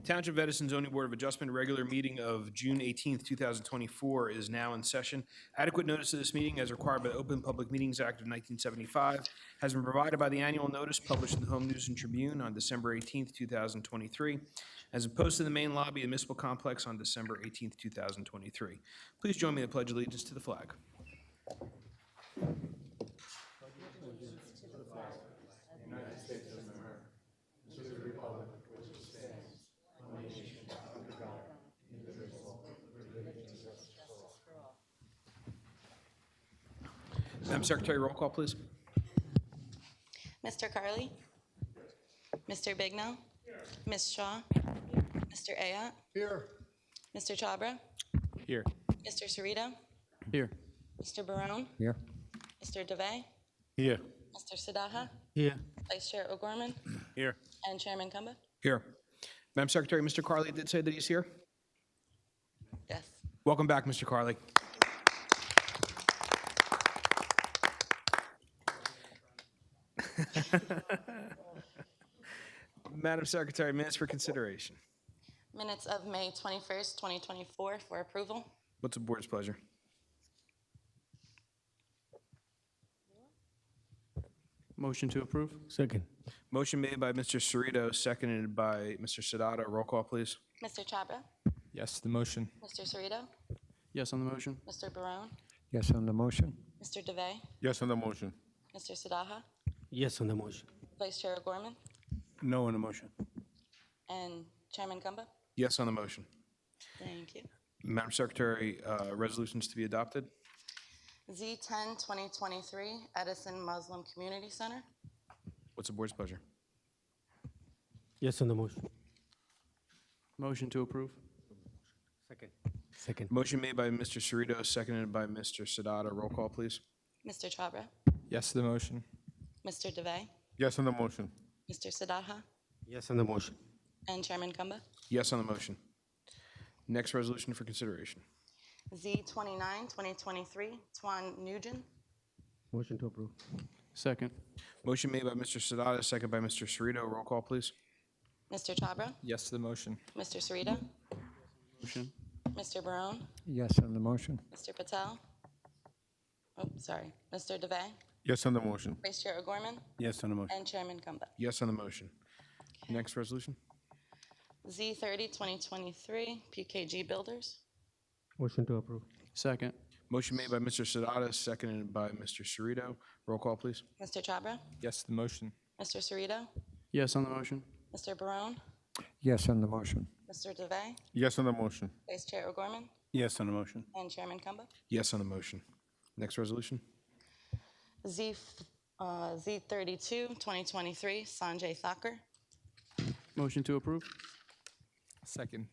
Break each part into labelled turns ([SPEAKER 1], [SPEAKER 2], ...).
[SPEAKER 1] Township of Edison Zoning Board of Adjustment regular meeting of June 18th, 2024 is now in session. Adequate notice of this meeting, as required by the Open Public Meetings Act of 1975, has been provided by the annual notice published in the Home News and Tribune on December 18th, 2023, as posted in the main lobby of the Municipal Complex on December 18th, 2023. Please join me in the Pledge of Allegiance to the flag. Madam Secretary, roll call, please.
[SPEAKER 2] Mr. Carley? Mr. Bignell? Ms. Shaw? Mr. Ayotte?
[SPEAKER 3] Here.
[SPEAKER 2] Mr. Chabra?
[SPEAKER 1] Here.
[SPEAKER 2] Mr. Cerrito?
[SPEAKER 1] Here.
[SPEAKER 2] Mr. Barone?
[SPEAKER 3] Here.
[SPEAKER 2] Mr. DeVay?
[SPEAKER 3] Here.
[SPEAKER 2] Mr. Sadaha?
[SPEAKER 3] Here.
[SPEAKER 2] Vice Chair O'Gorman?
[SPEAKER 1] Here.
[SPEAKER 2] And Chairman Kumba?
[SPEAKER 1] Here. Madam Secretary, Mr. Carley did say that he's here.
[SPEAKER 2] Yes.
[SPEAKER 1] Welcome back, Mr. Carley. Madam Secretary, minutes for consideration.
[SPEAKER 2] Minutes of May 21st, 2024 for approval.
[SPEAKER 1] What's the board's pleasure?
[SPEAKER 4] Motion to approve?
[SPEAKER 3] Second.
[SPEAKER 1] Motion made by Mr. Cerrito, seconded by Mr. Sadata. Roll call, please.
[SPEAKER 2] Mr. Chabra?
[SPEAKER 4] Yes to the motion.
[SPEAKER 2] Mr. Cerrito?
[SPEAKER 4] Yes on the motion?
[SPEAKER 2] Mr. Barone?
[SPEAKER 3] Yes on the motion.
[SPEAKER 2] Mr. DeVay?
[SPEAKER 3] Yes on the motion.
[SPEAKER 2] Mr. Sadaha?
[SPEAKER 3] Yes on the motion.
[SPEAKER 2] Vice Chair O'Gorman?
[SPEAKER 3] No on the motion.
[SPEAKER 2] And Chairman Kumba?
[SPEAKER 1] Yes on the motion.
[SPEAKER 2] Thank you.
[SPEAKER 1] Madam Secretary, resolutions to be adopted.
[SPEAKER 2] Z10 2023 Edison Muslim Community Center.
[SPEAKER 1] What's the board's pleasure?
[SPEAKER 3] Yes on the motion.
[SPEAKER 4] Motion to approve?
[SPEAKER 3] Second. Second.
[SPEAKER 1] Motion made by Mr. Cerrito, seconded by Mr. Sadata. Roll call, please.
[SPEAKER 2] Mr. Chabra?
[SPEAKER 4] Yes to the motion.
[SPEAKER 2] Mr. DeVay?
[SPEAKER 3] Yes on the motion.
[SPEAKER 2] Mr. Sadaha?
[SPEAKER 3] Yes on the motion.
[SPEAKER 2] And Chairman Kumba?
[SPEAKER 1] Yes on the motion. Next resolution for consideration.
[SPEAKER 2] Z29 2023 Tuan Nugent.
[SPEAKER 3] Motion to approve.
[SPEAKER 4] Second?
[SPEAKER 1] Motion made by Mr. Sadata, seconded by Mr. Cerrito. Roll call, please.
[SPEAKER 2] Mr. Chabra?
[SPEAKER 4] Yes to the motion.
[SPEAKER 2] Mr. Cerrito?
[SPEAKER 4] Motion?
[SPEAKER 2] Mr. Barone?
[SPEAKER 3] Yes on the motion.
[SPEAKER 2] Mr. Patel? Oh, sorry. Mr. DeVay?
[SPEAKER 3] Yes on the motion.
[SPEAKER 2] Vice Chair O'Gorman?
[SPEAKER 3] Yes on the motion.
[SPEAKER 2] And Chairman Kumba?
[SPEAKER 1] Yes on the motion. Next resolution.
[SPEAKER 2] Z30 2023 PKG Builders.
[SPEAKER 3] Motion to approve.
[SPEAKER 4] Second?
[SPEAKER 1] Motion made by Mr. Sadata, seconded by Mr. Cerrito. Roll call, please.
[SPEAKER 2] Mr. Chabra?
[SPEAKER 4] Yes to the motion.
[SPEAKER 2] Mr. Cerrito?
[SPEAKER 4] Yes on the motion?
[SPEAKER 2] Mr. Barone?
[SPEAKER 3] Yes on the motion.
[SPEAKER 2] Mr. DeVay?
[SPEAKER 3] Yes on the motion.
[SPEAKER 2] Vice Chair O'Gorman?
[SPEAKER 3] Yes on the motion.
[SPEAKER 2] And Chairman Kumba?
[SPEAKER 1] Yes on the motion. Next resolution.
[SPEAKER 2] Z32 2023 Sanjay Thakur.
[SPEAKER 4] Motion to approve? Second?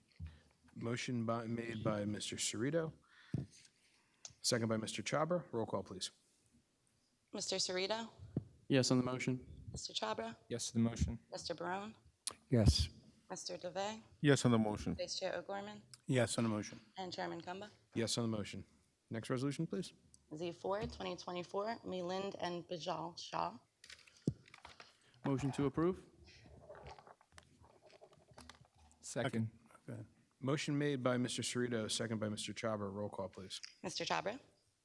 [SPEAKER 1] Motion made by Mr. Cerrito, second by Mr. Chabra. Roll call, please.
[SPEAKER 2] Mr. Cerrito?
[SPEAKER 4] Yes on the motion?
[SPEAKER 2] Mr. Chabra?
[SPEAKER 4] Yes to the motion?
[SPEAKER 2] Mr. Barone?
[SPEAKER 3] Yes.
[SPEAKER 2] Mr. DeVay?
[SPEAKER 3] Yes on the motion.
[SPEAKER 2] Vice Chair O'Gorman?
[SPEAKER 3] Yes on the motion.
[SPEAKER 2] And Chairman Kumba?
[SPEAKER 1] Yes on the motion. Next resolution, please.
[SPEAKER 2] Z4 2024 Milind and Bijal Shah.
[SPEAKER 4] Motion to approve? Second?
[SPEAKER 1] Motion made by Mr. Cerrito, second by Mr. Chabra. Roll call, please.
[SPEAKER 2] Mr. Chabra?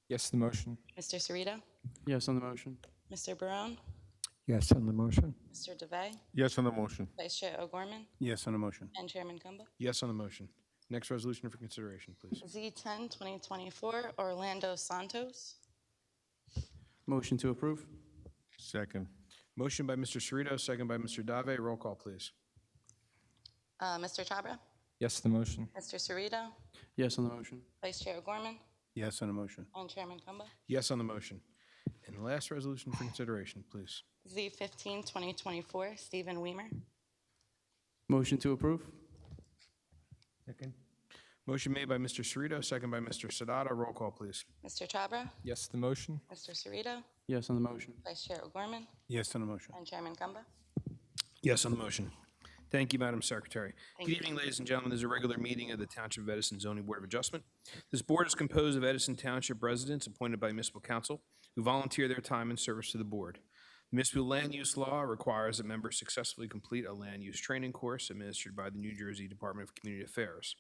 [SPEAKER 4] Yes to the motion?
[SPEAKER 2] Mr. Cerrito?
[SPEAKER 4] Yes on the motion?
[SPEAKER 2] Mr. Barone?
[SPEAKER 3] Yes on the motion.
[SPEAKER 2] Mr. DeVay?
[SPEAKER 3] Yes on the motion.
[SPEAKER 2] Vice Chair O'Gorman?
[SPEAKER 3] Yes on the motion.
[SPEAKER 2] And Chairman Kumba?
[SPEAKER 1] Yes on the motion. Next resolution for consideration, please.
[SPEAKER 2] Z10 2024 Orlando Santos.
[SPEAKER 4] Motion to approve?
[SPEAKER 3] Second.
[SPEAKER 1] Motion by Mr. Cerrito, second by Mr. Dave. Roll call, please.
[SPEAKER 2] Mr. Chabra?
[SPEAKER 4] Yes to the motion?
[SPEAKER 2] Mr. Cerrito?
[SPEAKER 4] Yes on the motion?
[SPEAKER 2] Vice Chair O'Gorman?
[SPEAKER 3] Yes on the motion.
[SPEAKER 2] And Chairman Kumba?
[SPEAKER 1] Yes on the motion. And the last resolution for consideration, please.
[SPEAKER 2] Z15 2024 Stephen Weimer.
[SPEAKER 4] Motion to approve?
[SPEAKER 3] Second.
[SPEAKER 1] Motion made by Mr. Cerrito, second by Mr. Sadata. Roll call, please.
[SPEAKER 2] Mr. Chabra?
[SPEAKER 4] Yes to the motion?
[SPEAKER 2] Mr. Cerrito?
[SPEAKER 4] Yes on the motion?
[SPEAKER 2] Vice Chair O'Gorman?
[SPEAKER 3] Yes on the motion.
[SPEAKER 2] And Chairman Kumba?
[SPEAKER 1] Yes on the motion. Thank you, Madam Secretary.
[SPEAKER 2] Thank
[SPEAKER 1] Good
[SPEAKER 2] you.
[SPEAKER 1] evening, ladies and gentlemen. This is a regular meeting of the Township of Edison Zoning Board of Adjustment. This board is composed of Edison Township residents appointed by municipal council who volunteer their time and service to the board. The municipal land use law requires that members successfully complete a land use training course administered by the New Jersey Department of Community Affairs.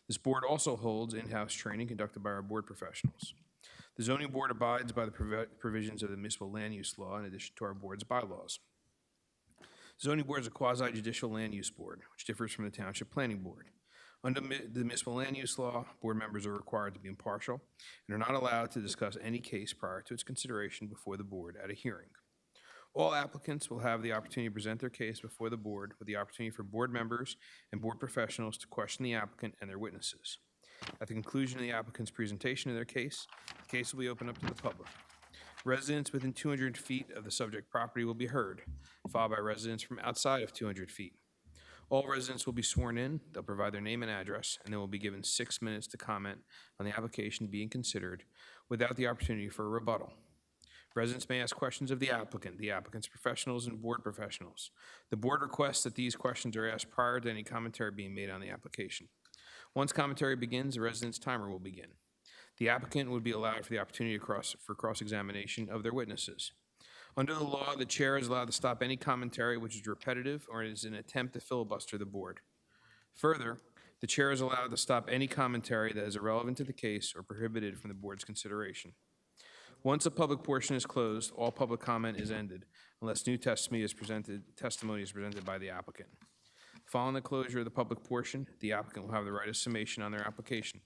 [SPEAKER 1] This board also holds in-house training conducted by our board professionals. The zoning board abides by the provisions of the municipal land use law in addition to our board's bylaws. Zoning board is a quasi-judicial land use board, which differs from the township planning board. Under the municipal land use law, board members are required to be impartial and are not allowed to discuss any case prior to its consideration before the board at a hearing. All applicants will have the opportunity to present their case before the board with the opportunity for board members and board professionals to question the applicant and their witnesses. At the conclusion of the applicant's presentation of their case, the case will be opened up to the public. Residents within 200 feet of the subject property will be heard, followed by residents from outside of 200 feet. All residents will be sworn in, they'll provide their name and address, and they will be given 6 minutes to comment on the application being considered without the opportunity for a rebuttal. Residents may ask questions of the applicant's professionals, and board professionals. The board requests that these questions are asked prior to any commentary being made on the application. Once commentary begins, the resident's timer will begin. The applicant would be allowed for the opportunity for cross-examination of their witnesses. Under the law, the chair is allowed to stop any commentary which is repetitive or is an attempt to filibuster the board. Further, the chair is allowed to stop any commentary that is irrelevant to the case or prohibited from the board's consideration. Once the public portion is closed, all public comment is ended unless new testimony is presented by the applicant. Following the closure of the public portion, the applicant will have the right of summation on their application.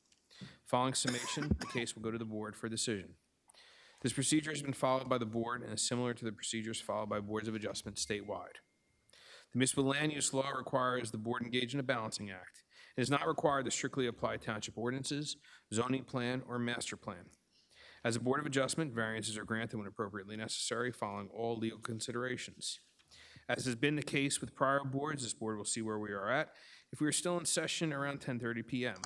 [SPEAKER 1] Following summation, the case will go to the board for decision. This procedure has been followed by the board and is similar to the procedures followed by boards of adjustment statewide. The municipal land use law requires the board engage in a balancing act. It is not required to strictly apply township ordinances, zoning plan, or master plan. As a board of adjustment, variances are granted when appropriately necessary, following all legal considerations. As has been the case with prior boards, this board will see where we are at if we are still in session around 10:30 p.m.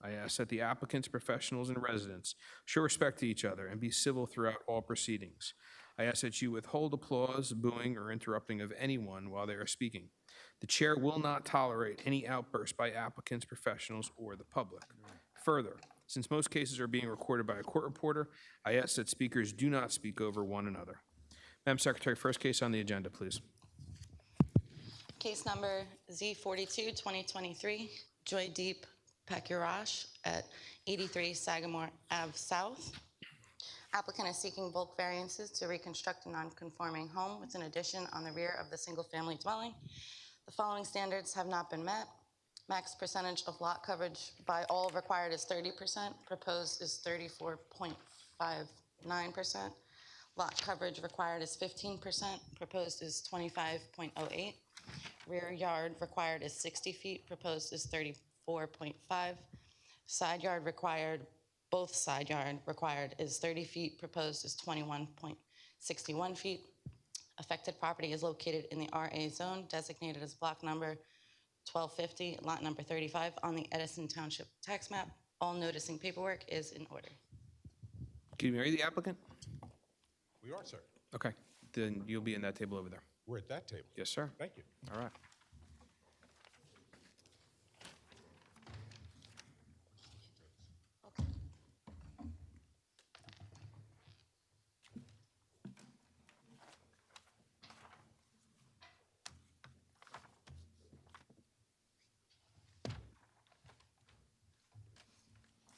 [SPEAKER 1] I ask that the applicants, professionals, and residents show respect to each other and be civil throughout all proceedings. I ask that you withhold applause, booing, or interrupting of anyone while they are speaking. The chair will not tolerate any outbursts by applicants, professionals, or the public. Further, since most cases are being recorded by a court reporter, I ask that speakers do not speak over one another. Madam Secretary, first case on the agenda, please.
[SPEAKER 2] Case number Z42, 2023, Joy Deep Pekurash at 83 Sagamore Ave South. Applicant is seeking bulk variances to reconstruct a non-conforming home with an addition on the rear of the single-family dwelling. The following standards have not been met. Max percentage of lot coverage by all required is 30%, proposed is 34.59%. Lot coverage required is 15%, proposed is 25.08. Rear yard required is 60 feet, proposed is 34.5. Side yard required, both side yard required is 30 feet, proposed is 21.61 feet. Affected property is located in the RA zone, designated as block number 1250, lot number 35 on the Edison Township tax map. All noticing paperwork is in order.
[SPEAKER 1] Can you marry the applicant?
[SPEAKER 5] We are, sir.
[SPEAKER 1] Okay, then you'll be in that table over there.
[SPEAKER 5] We're at that table.
[SPEAKER 1] Yes, sir.
[SPEAKER 5] Thank you.
[SPEAKER 1] All right.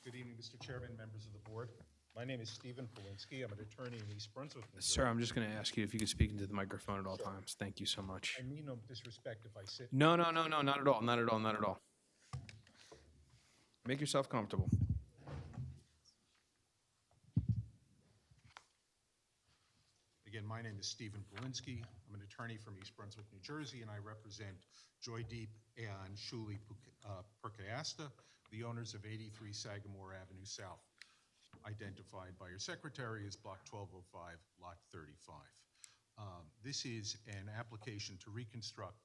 [SPEAKER 5] Good evening, Mr. Chairman, members of the board. My name is Stephen Polinsky. I'm an attorney in East Brunswick, New Jersey.
[SPEAKER 1] Sir, I'm just going to ask you if you could speak into the microphone at all times. Thank you so much.
[SPEAKER 5] I mean no disrespect if I sit.
[SPEAKER 1] No, not at all, not at all. Make yourself comfortable.
[SPEAKER 5] Again, my name is Stephen Polinsky. I'm an attorney from East Brunswick, New Jersey, and I represent Joy Deep and Shuli Perkayasta, the owners of 83 Sagamore Avenue South, identified by your secretary as Block 1205, Lot 35. This is an application to reconstruct,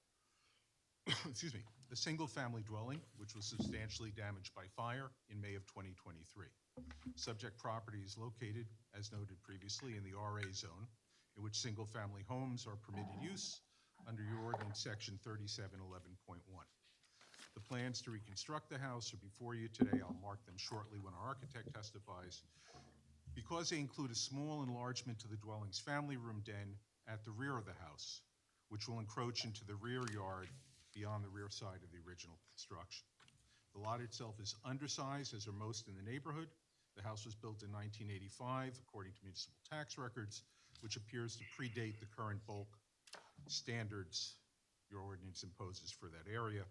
[SPEAKER 5] excuse me, a single-family dwelling which was substantially damaged by fire in May of 2023. Subject property is located, as noted previously, in the RA zone, in which single-family homes are permitted use under your ordinance section 3711.1. The plans to reconstruct the house are before you today. I'll mark them shortly when our architect testifies. Because they include a small enlargement to the dwelling's family room den at the rear of the house, which will encroach into the rear yard beyond the rear side of the original construction. The lot itself is undersized, as are most in the neighborhood. The house was built in 1985, according to municipal tax records, which appears to predate the current bulk standards your ordinance imposes for that area.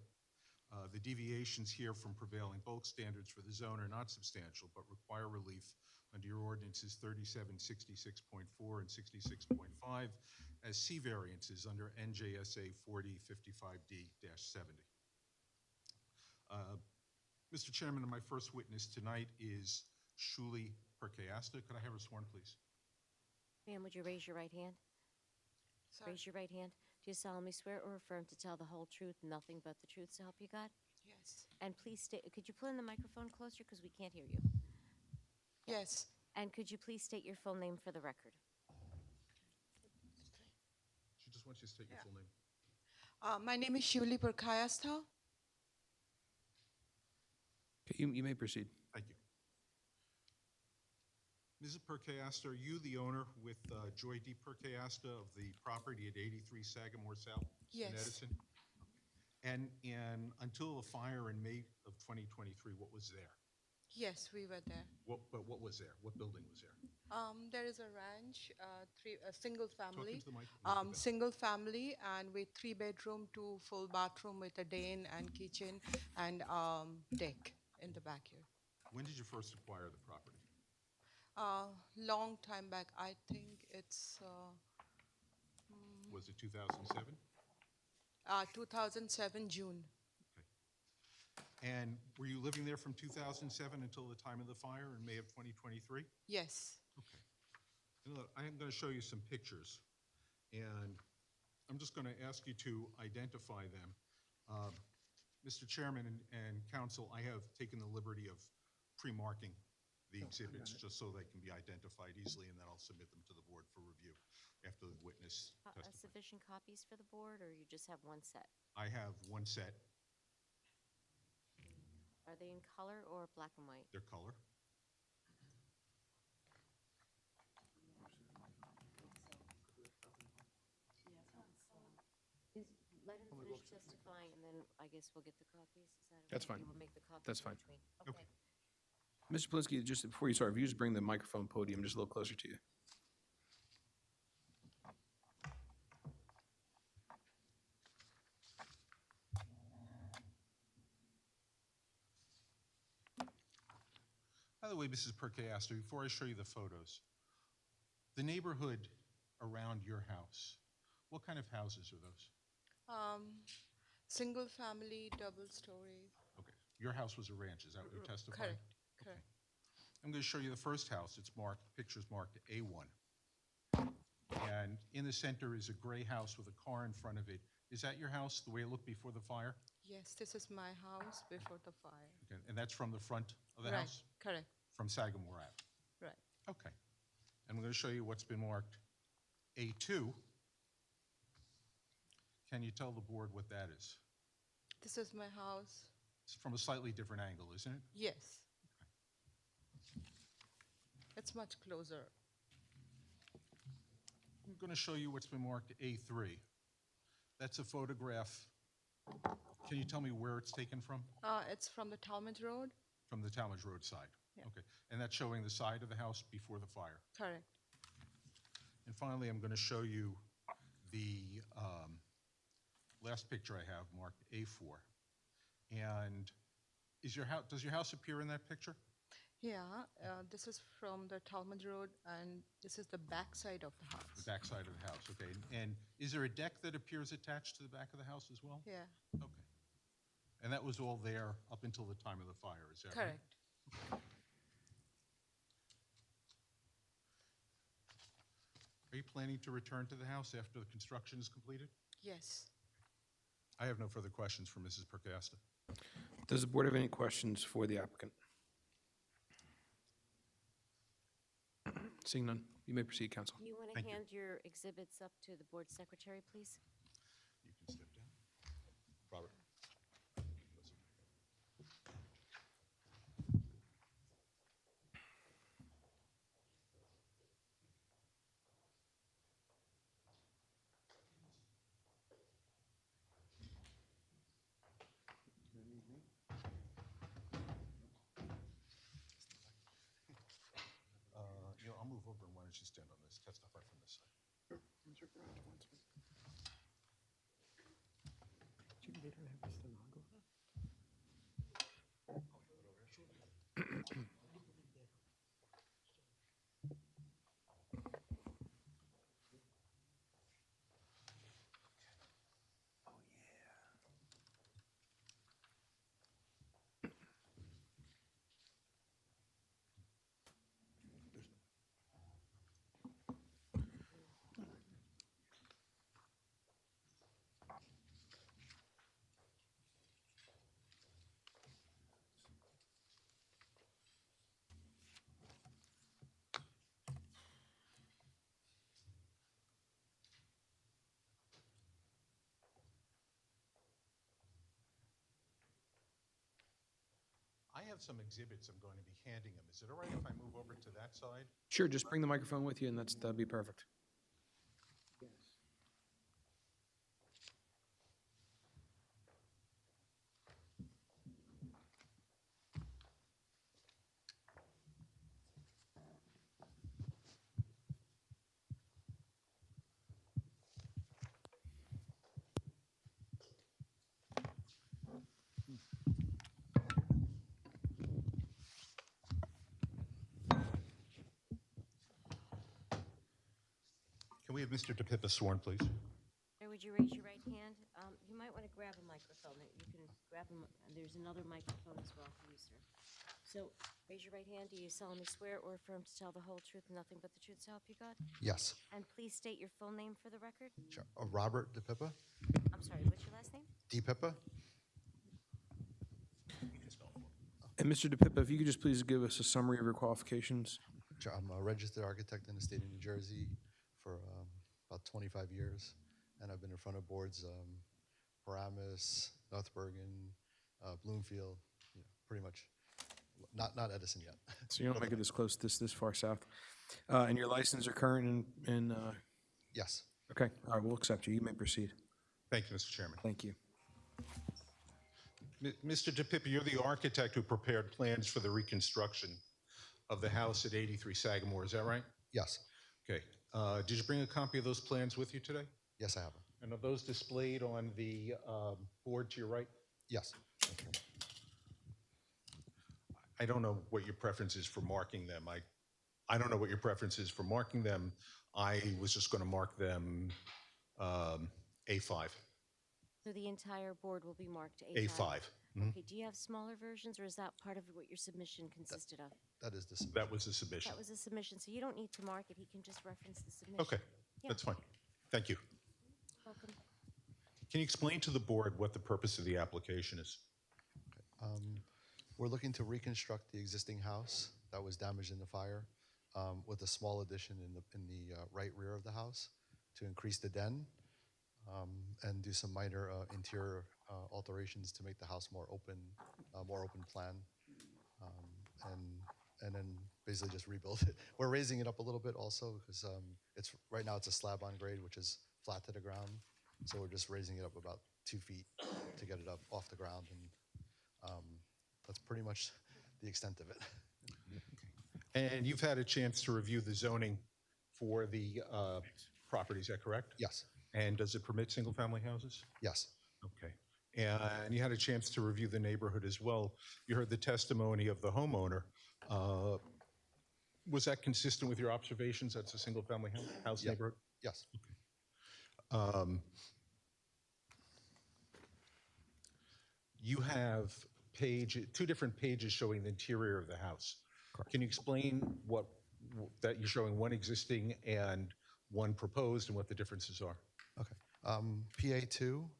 [SPEAKER 5] The deviations here from prevailing bulk standards for the zone are not substantial, but require relief under your ordinances 37, 66.4, and 66.5 as C variances under NJSA 4055D-70. Mr. Chairman, my first witness tonight is Shuli Perkayasta. Could I have her sworn, please?
[SPEAKER 6] Ma'am, would you raise your right hand? Raise your right hand. Do you solemnly swear or affirm to tell the whole truth, nothing but the truth, so help you God?
[SPEAKER 7] Yes.
[SPEAKER 6] And please state, could you pull in the microphone closer because we can't hear you?
[SPEAKER 7] Yes.
[SPEAKER 6] And could you please state your full name for the record?
[SPEAKER 5] She just wants you to state your full name.
[SPEAKER 7] My name is Shuli Purkayastha.
[SPEAKER 1] Okay, you may proceed.
[SPEAKER 5] Thank you. Mrs. Perkayasta, are you the owner with Joy D. Perkayasta of the property at 83 Sagamore South in
[SPEAKER 7] Yes.
[SPEAKER 5] Edison? And until the fire in May of 2023, what was there?
[SPEAKER 7] Yes, we were there.
[SPEAKER 5] But what was there? What building was there?
[SPEAKER 7] There is a ranch, a single family.
[SPEAKER 5] into the mic, Mr. Bell.
[SPEAKER 7] Single family, and with 3-bedroom, 2 full bathroom with a den and kitchen and deck in the backyard.
[SPEAKER 5] When did you first acquire the property?
[SPEAKER 7] Long time back, I think it's
[SPEAKER 5] Was it 2007?
[SPEAKER 7] 2007 June.
[SPEAKER 5] And were you living there from 2007 until the time of the fire in May of 2023?
[SPEAKER 7] Yes.
[SPEAKER 5] Okay. And look, I am going to show you some pictures, and I'm just going to ask you to identify them. Mr. Chairman and Council, I have taken the liberty of pre-marking the exhibits just so they can be identified easily, and then I'll submit them to the board for review after the witness testifies.
[SPEAKER 6] Sufficient copies for the board, or you just have one set?
[SPEAKER 5] I have one set,
[SPEAKER 6] Are they in color or black and white?
[SPEAKER 5] their color.
[SPEAKER 6] Let him finish testifying, and then I guess we'll get the copies. Is that okay?
[SPEAKER 1] That's fine.
[SPEAKER 6] We'll make the copies
[SPEAKER 1] That's
[SPEAKER 6] in
[SPEAKER 1] fine.
[SPEAKER 6] between.
[SPEAKER 5] Okay.
[SPEAKER 1] Mr. Polinsky, just before you start, if you just bring the microphone podium just a little closer to you.
[SPEAKER 5] By the way, Mrs. Perkayasta, before I show you the photos, the neighborhood around your house, what kind of houses are those?
[SPEAKER 7] Single family, double story.
[SPEAKER 5] Okay, your house was a ranch, is that what you're testifying?
[SPEAKER 7] Correct, correct.
[SPEAKER 5] I'm going to show you the first house. It's marked, picture's marked A1. And in the center is a gray house with a car in front of it. Is that your house, the way it looked before the fire?
[SPEAKER 7] Yes, this is my house before the fire.
[SPEAKER 5] Okay, and that's from the front of the
[SPEAKER 7] Right,
[SPEAKER 5] house?
[SPEAKER 7] correct,
[SPEAKER 5] From Sagamore Ave?
[SPEAKER 7] right.
[SPEAKER 5] Okay. And I'm going to show you what's been marked A2. Can you tell the board what that is?
[SPEAKER 7] This is my house.
[SPEAKER 5] It's from a slightly different angle, isn't it?
[SPEAKER 7] Yes. It's much closer.
[SPEAKER 5] I'm going to show you what's been marked A3. That's a photograph. Can you tell me where it's taken from?
[SPEAKER 7] It's from the Talmadge Road.
[SPEAKER 5] From the Talmadge Road side?
[SPEAKER 7] Yeah.
[SPEAKER 5] Okay. And that's showing the side of the house before the fire?
[SPEAKER 7] Correct.
[SPEAKER 5] And finally, I'm going to show you the last picture I have marked A4. And is your house, does your house appear in that picture?
[SPEAKER 7] Yeah, this is from the Talmadge Road, and this is the back side of the house.
[SPEAKER 5] The back side of the house, okay. And is there a deck that appears attached to the back of the house as well?
[SPEAKER 7] Yeah,
[SPEAKER 5] Okay. And that was all there up until the time of the fire, is that right?
[SPEAKER 7] correct.
[SPEAKER 5] Are you planning to return to the house after the construction is completed?
[SPEAKER 7] Yes.
[SPEAKER 5] I have no further questions for Mrs. Perkayasta.
[SPEAKER 1] Does the board have any questions for the applicant? Seeing none, you may proceed, counsel.
[SPEAKER 6] You want to
[SPEAKER 5] Thank you.
[SPEAKER 6] hand your exhibits up to the board secretary, please?
[SPEAKER 5] You can step down. Robert. don't you stand on this, testify from this side. I have some exhibits I'm going to be handing him. Is it all right if I move over to that side?
[SPEAKER 1] Sure, just bring the microphone with you, and that'd be perfect.
[SPEAKER 5] Can we have Mr. DePippa sworn, please?
[SPEAKER 6] Sir, would you raise your right hand? You might want to grab a microphone. You can grab them. There's another microphone as well for you, sir. So raise your right hand. Do you solemnly swear or affirm to tell the whole truth and nothing but the truth so help you God?
[SPEAKER 8] Yes.
[SPEAKER 6] And please state your full name for the record.
[SPEAKER 8] Sure. Robert DePippa?
[SPEAKER 6] I'm sorry, what's your last name?
[SPEAKER 8] DePippa?
[SPEAKER 1] And Mr. DePippa, if you could just please give us a summary of your qualifications.
[SPEAKER 8] Sure. I'm a registered architect in the state of New Jersey for about 25 years, and I've been in front of boards, Paramus, North Bergen, Bloomfield, pretty much. Not Edison yet.
[SPEAKER 1] So you don't make it this close, this far south. And your license are current and
[SPEAKER 8] Yes.
[SPEAKER 1] okay, all right, we'll accept you. You may proceed.
[SPEAKER 5] Thank you, Mr. Chairman.
[SPEAKER 1] Thank you.
[SPEAKER 5] Mr. DePippa, you're the architect who prepared plans for the reconstruction of the house at 83 Sagamore, is that right?
[SPEAKER 8] Yes.
[SPEAKER 5] Okay. Did you bring a copy of those plans with you today?
[SPEAKER 8] Yes, I have.
[SPEAKER 5] And are those displayed on the board to your right?
[SPEAKER 8] Yes.
[SPEAKER 5] I don't know what your preference is for marking them. I don't know what your preference is for marking them. I was just going to mark them A5.
[SPEAKER 6] So the entire board will be marked A5?
[SPEAKER 5] A5.
[SPEAKER 6] Okay, do you have smaller versions, or is that part of what your submission consisted of?
[SPEAKER 8] That is the submission.
[SPEAKER 5] That was the submission.
[SPEAKER 6] That was a submission, so you don't need to mark it. He can just reference the submission.
[SPEAKER 5] Okay,
[SPEAKER 6] Yeah.
[SPEAKER 5] that's fine. Thank you.
[SPEAKER 6] Welcome.
[SPEAKER 5] Can you explain to the board what the purpose of the application is?
[SPEAKER 8] We're looking to reconstruct the existing house that was damaged in the fire with a small addition in the right rear of the house to increase the den and do some minor interior alterations to make the house more open plan, and then basically just rebuild it. We're raising it up a little bit also because right now it's a slab on grade, which is flat to the ground. So we're just raising it up about 2 feet to get it up off the ground, and that's pretty much the extent of it.
[SPEAKER 5] And you've had a chance to review the zoning for the property, is that correct?
[SPEAKER 8] Yes.
[SPEAKER 5] And does it permit single-family houses?
[SPEAKER 8] Yes.
[SPEAKER 5] Okay. And you had a chance to review the neighborhood as well. You heard the testimony of the homeowner. Was that consistent with your observations? That's a single-family house
[SPEAKER 8] Yeah.
[SPEAKER 5] neighborhood?
[SPEAKER 8] Yes.
[SPEAKER 5] You have two different pages showing the interior of the house. Can you explain that you're showing one existing and one proposed and what the differences are?
[SPEAKER 8] Okay. PA2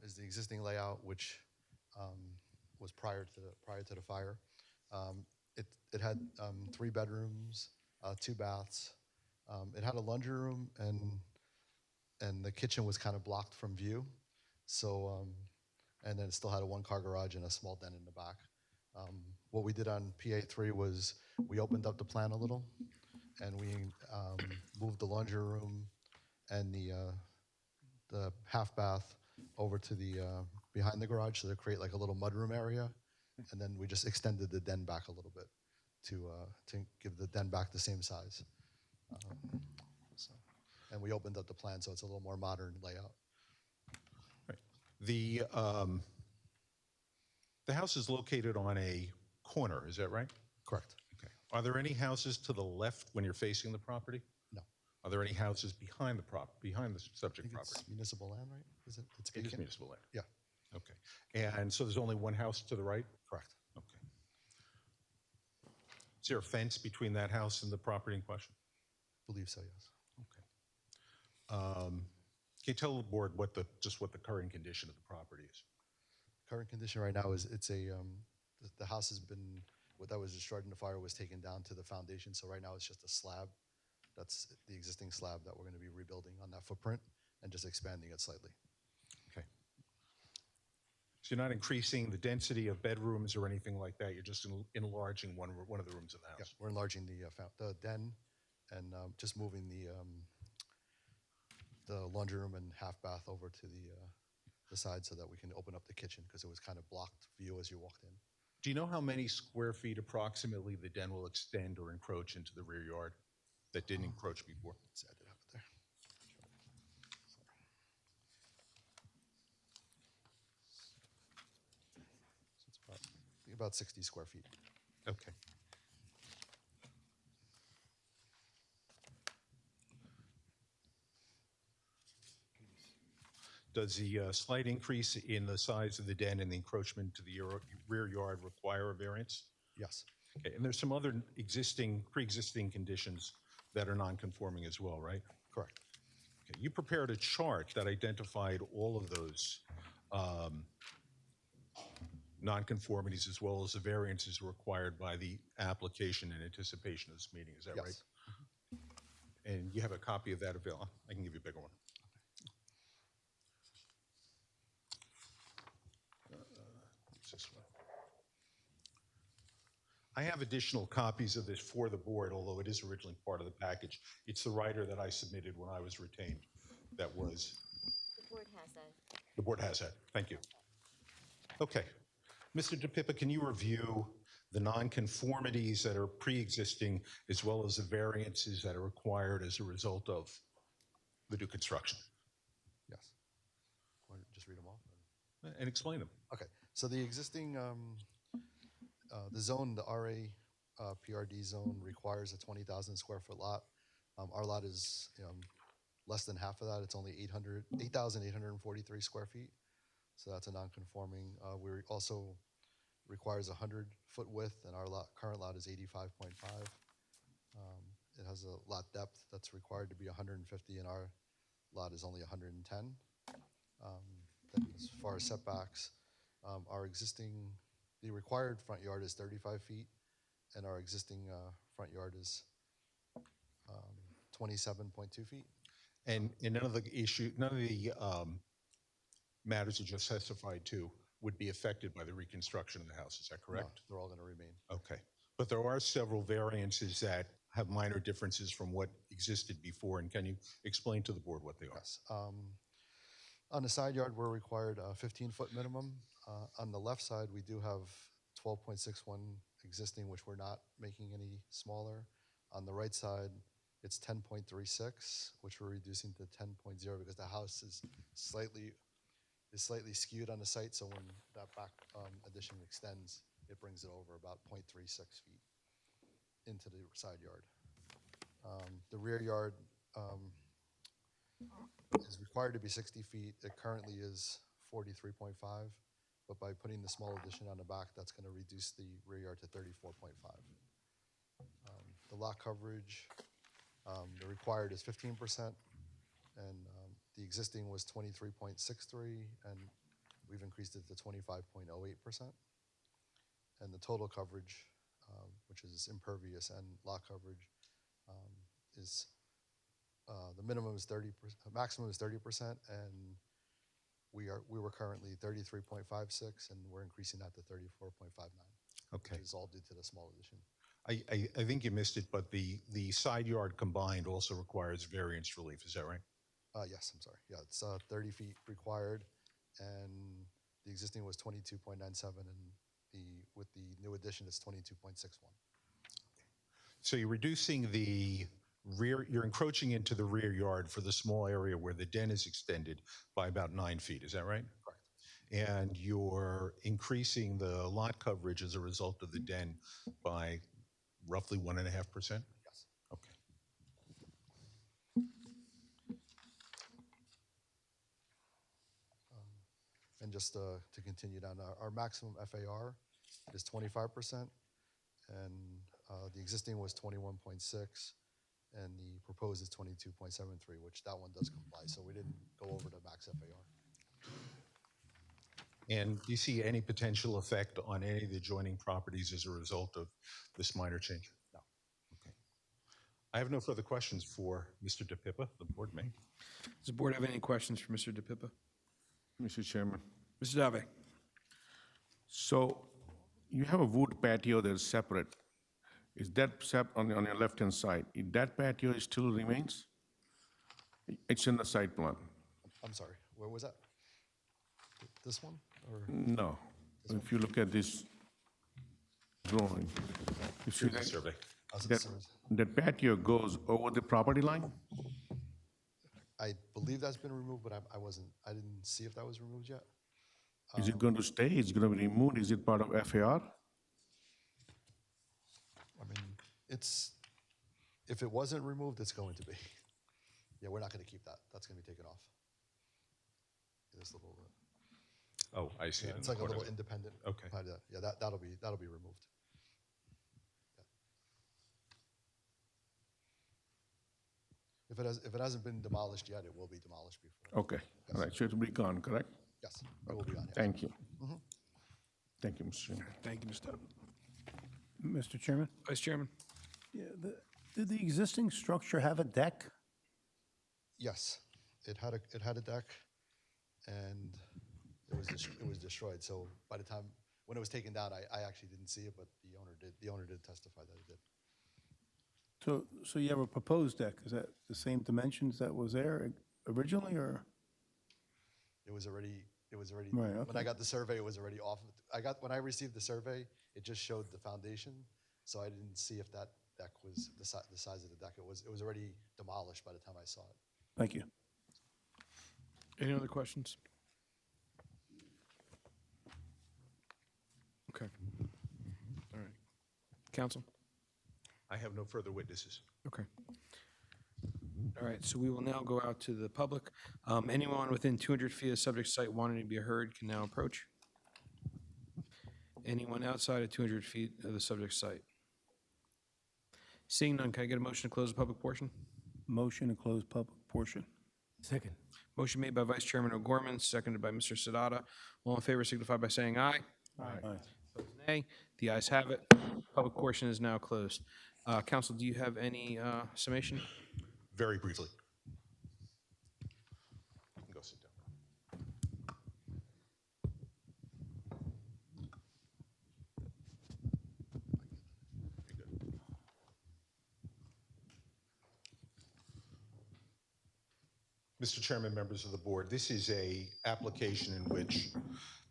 [SPEAKER 8] is the existing layout, which was prior to the fire. It had 3 bedrooms, 2 baths. It had a laundry room, and the kitchen was kind of blocked from view. So, and then it still had a 1-car garage and a small den in the back. What we did on PA3 was we opened up the plan a little, and we moved the laundry room and the half bath over to the behind the garage, so to create like a little mudroom area, and then we just extended the den back a little bit to give the den back the same size. So, and we opened up the plan, so it's a little more modern layout.
[SPEAKER 5] Right. The house is located on a corner, is that right?
[SPEAKER 8] Correct.
[SPEAKER 5] Okay. Are there any houses to the left when you're facing the property?
[SPEAKER 8] No.
[SPEAKER 5] Are there any houses behind the behind the
[SPEAKER 8] I
[SPEAKER 5] subject
[SPEAKER 8] think
[SPEAKER 5] property?
[SPEAKER 8] it's municipal land, right? Is it? It's
[SPEAKER 5] It is
[SPEAKER 8] vacant?
[SPEAKER 5] municipal land.
[SPEAKER 8] Yeah,
[SPEAKER 5] Okay. And so there's only one house to the right?
[SPEAKER 8] correct.
[SPEAKER 5] Okay. Is there a fence between that house and the property in question?
[SPEAKER 8] Believe so, yes.
[SPEAKER 5] Okay. Can you tell the board what the current condition of the property is?
[SPEAKER 8] Current condition right now is it's a, the house has been, what that was destroyed in the fire was taken down to the foundation. So right now it's just a slab. That's the existing slab that we're going to be rebuilding on that footprint and just expanding it slightly.
[SPEAKER 5] Okay. So you're not increasing the density of bedrooms or anything like that? You're just enlarging one of the rooms of the
[SPEAKER 8] Yeah,
[SPEAKER 5] house?
[SPEAKER 8] we're enlarging the den and just moving the laundry room and half bath over to the side so that we can open up the kitchen because it was kind of blocked view as you walked in.
[SPEAKER 5] Do you know how many square feet approximately the den will extend or encroach into the rear yard that didn't encroach before?
[SPEAKER 8] Let's see, I did have it there. So it's about 60 square feet.
[SPEAKER 5] Okay. Does the slight increase in the size of the den and the encroachment to the rear yard require a variance?
[SPEAKER 8] Yes,
[SPEAKER 5] Okay, and there's some other pre-existing conditions that are non-conforming as well, right?
[SPEAKER 8] correct.
[SPEAKER 5] Okay, you prepared a chart that identified all of those nonconformities as well as the variances required by the application in anticipation of this meeting, is that right?
[SPEAKER 8] Yes.
[SPEAKER 5] And you have a copy of that available? I can give you a bigger one. It's this one. I have additional copies of this for the board, although it is originally part of the package. It's the writer that I submitted when I was retained. That was,
[SPEAKER 6] The board has that.
[SPEAKER 5] the board has that. Thank you. Okay. Mr. DePippa, can you review the nonconformities that are pre-existing as well as the variances that are required as a result of the new construction?
[SPEAKER 8] Yes. Want to just read them off?
[SPEAKER 5] And explain them.
[SPEAKER 8] Okay, so the existing, the zone, the RA PRD zone requires a 20,000 square foot lot. Our lot is less than half of that. It's only 8,843 square feet. So that's a non-conforming. We also requires 100-foot width, and our current lot is 85.5. It has a lot depth that's required to be 150, and our lot is only 110. Then as far as setbacks, the required front yard is 35 feet, and our existing front yard is 27.2 feet.
[SPEAKER 5] And none of the matters you just testified to would be affected by the reconstruction of the house, is that correct?
[SPEAKER 8] No, they're all going to remain.
[SPEAKER 5] Okay. But there are several variances that have minor differences from what existed before, and can you explain to the board what they are?
[SPEAKER 8] Yes. On the side yard, we're required a 15-foot minimum. On the left side, we do have 12.61 existing, which we're not making any smaller. On the right side, it's 10.36, which we're reducing to 10.0 because the house is slightly skewed on the site. So when that back addition extends, it brings it over about 0.36 feet into the side yard. The rear yard is required to be 60 feet. It currently is 43.5, but by putting the small addition on the back, that's going to reduce the rear yard to 34.5. The lot coverage, the required is 15%, and the existing was 23.63, and we've increased it to 25.08%. And the total coverage, which is impervious and lot coverage, is the minimum is 30%, maximum is 30%, and we were currently 33.56, and we're increasing that to 34.59.
[SPEAKER 5] Okay.
[SPEAKER 8] Which is all due to the small addition.
[SPEAKER 5] I think you missed it, but the side yard combined also requires variance relief, is that right?
[SPEAKER 8] Yes, I'm sorry. Yeah, it's 30 feet required, and the existing was 22.97, and with the new addition, it's 22.61.
[SPEAKER 5] So you're reducing the you're encroaching into the rear yard for the small area where the den is extended by about 9 feet, is that right?
[SPEAKER 8] Correct.
[SPEAKER 5] And you're increasing the lot coverage as a result of the den by roughly 1.5%?
[SPEAKER 8] Yes.
[SPEAKER 5] Okay.
[SPEAKER 8] And just to continue down, our maximum FAR is 25%, and the existing was 21.6, and the proposed is 22.73, which that one does comply, so we didn't go over the max FAR.
[SPEAKER 5] And do you see any potential effect on any of the adjoining properties as a result of this minor change?
[SPEAKER 8] No.
[SPEAKER 5] Okay. I have no further questions for Mr. DePippa. The board may.
[SPEAKER 1] Does the board have any questions for Mr. DePippa?
[SPEAKER 3] Mr. Chairman,
[SPEAKER 1] Mr. Dave?
[SPEAKER 3] so you have a wood patio that's separate. Is that on your left-hand side? Is that patio still remains? It's in the site plan?
[SPEAKER 8] I'm sorry, where was that? This one, or?
[SPEAKER 3] No. If you look at this drawing, you see
[SPEAKER 5] Here's the survey.
[SPEAKER 3] that patio goes over the property line?
[SPEAKER 8] I believe that's been removed, but I didn't see if that was removed yet.
[SPEAKER 3] Is it going to stay? Is it going to be removed? Is it part of FAR?
[SPEAKER 8] I mean, if it wasn't removed, it's going to be. Yeah, we're not gonna keep that. That's gonna be taken off. This little,
[SPEAKER 5] Oh, I see it. in
[SPEAKER 8] it's
[SPEAKER 5] the
[SPEAKER 8] like a
[SPEAKER 5] corner.
[SPEAKER 8] little independent.
[SPEAKER 5] Okay.
[SPEAKER 8] Yeah, that'll be removed. Yeah. If it hasn't been demolished yet, it will be demolished before.
[SPEAKER 3] Okay, all right, so it will be gone, correct?
[SPEAKER 8] Yes, it will be on. Yes.
[SPEAKER 3] Thank you. Thank you, Mr. Chairman.
[SPEAKER 1] Thank you, Mr. Dave.
[SPEAKER 9] Mr. Chairman?
[SPEAKER 1] Vice Chairman?
[SPEAKER 9] Yeah, did the existing structure have a deck?
[SPEAKER 8] Yes, it had a deck, and it was destroyed. So by the time when it was taken down, I actually didn't see it, but the owner did. The owner did testify that it did.
[SPEAKER 9] So you have a proposed deck, is that the same dimensions that was there originally, or?
[SPEAKER 8] It was already.
[SPEAKER 9] Right,
[SPEAKER 8] When I
[SPEAKER 9] okay.
[SPEAKER 8] got the survey, it was already off. When I received the survey, it just showed the foundation, so I didn't see if that deck was the size of the deck. It was already demolished by the time I saw it.
[SPEAKER 9] Thank you.
[SPEAKER 1] Any other questions? Okay. All right. Counsel?
[SPEAKER 5] I have no further witnesses.
[SPEAKER 1] Okay. All right, so we will now go out to the public. Anyone within 200 feet of subject site wanting to be heard can now approach. Anyone outside of 200 feet of the subject site? Seeing none, can I get a motion to close the public portion?
[SPEAKER 9] Motion to close public portion.
[SPEAKER 4] Second.
[SPEAKER 1] Motion made by Vice Chairman O'Gorman, seconded by Mr. Sadata. All in favor signify by saying aye.
[SPEAKER 9] Aye.
[SPEAKER 1] Opposed, nay. The ayes have it. Public portion is now closed. Counsel, do you have any summation?
[SPEAKER 5] Very briefly. You can go sit down. You're good. Mr. Chairman, members of the board, this is a application in which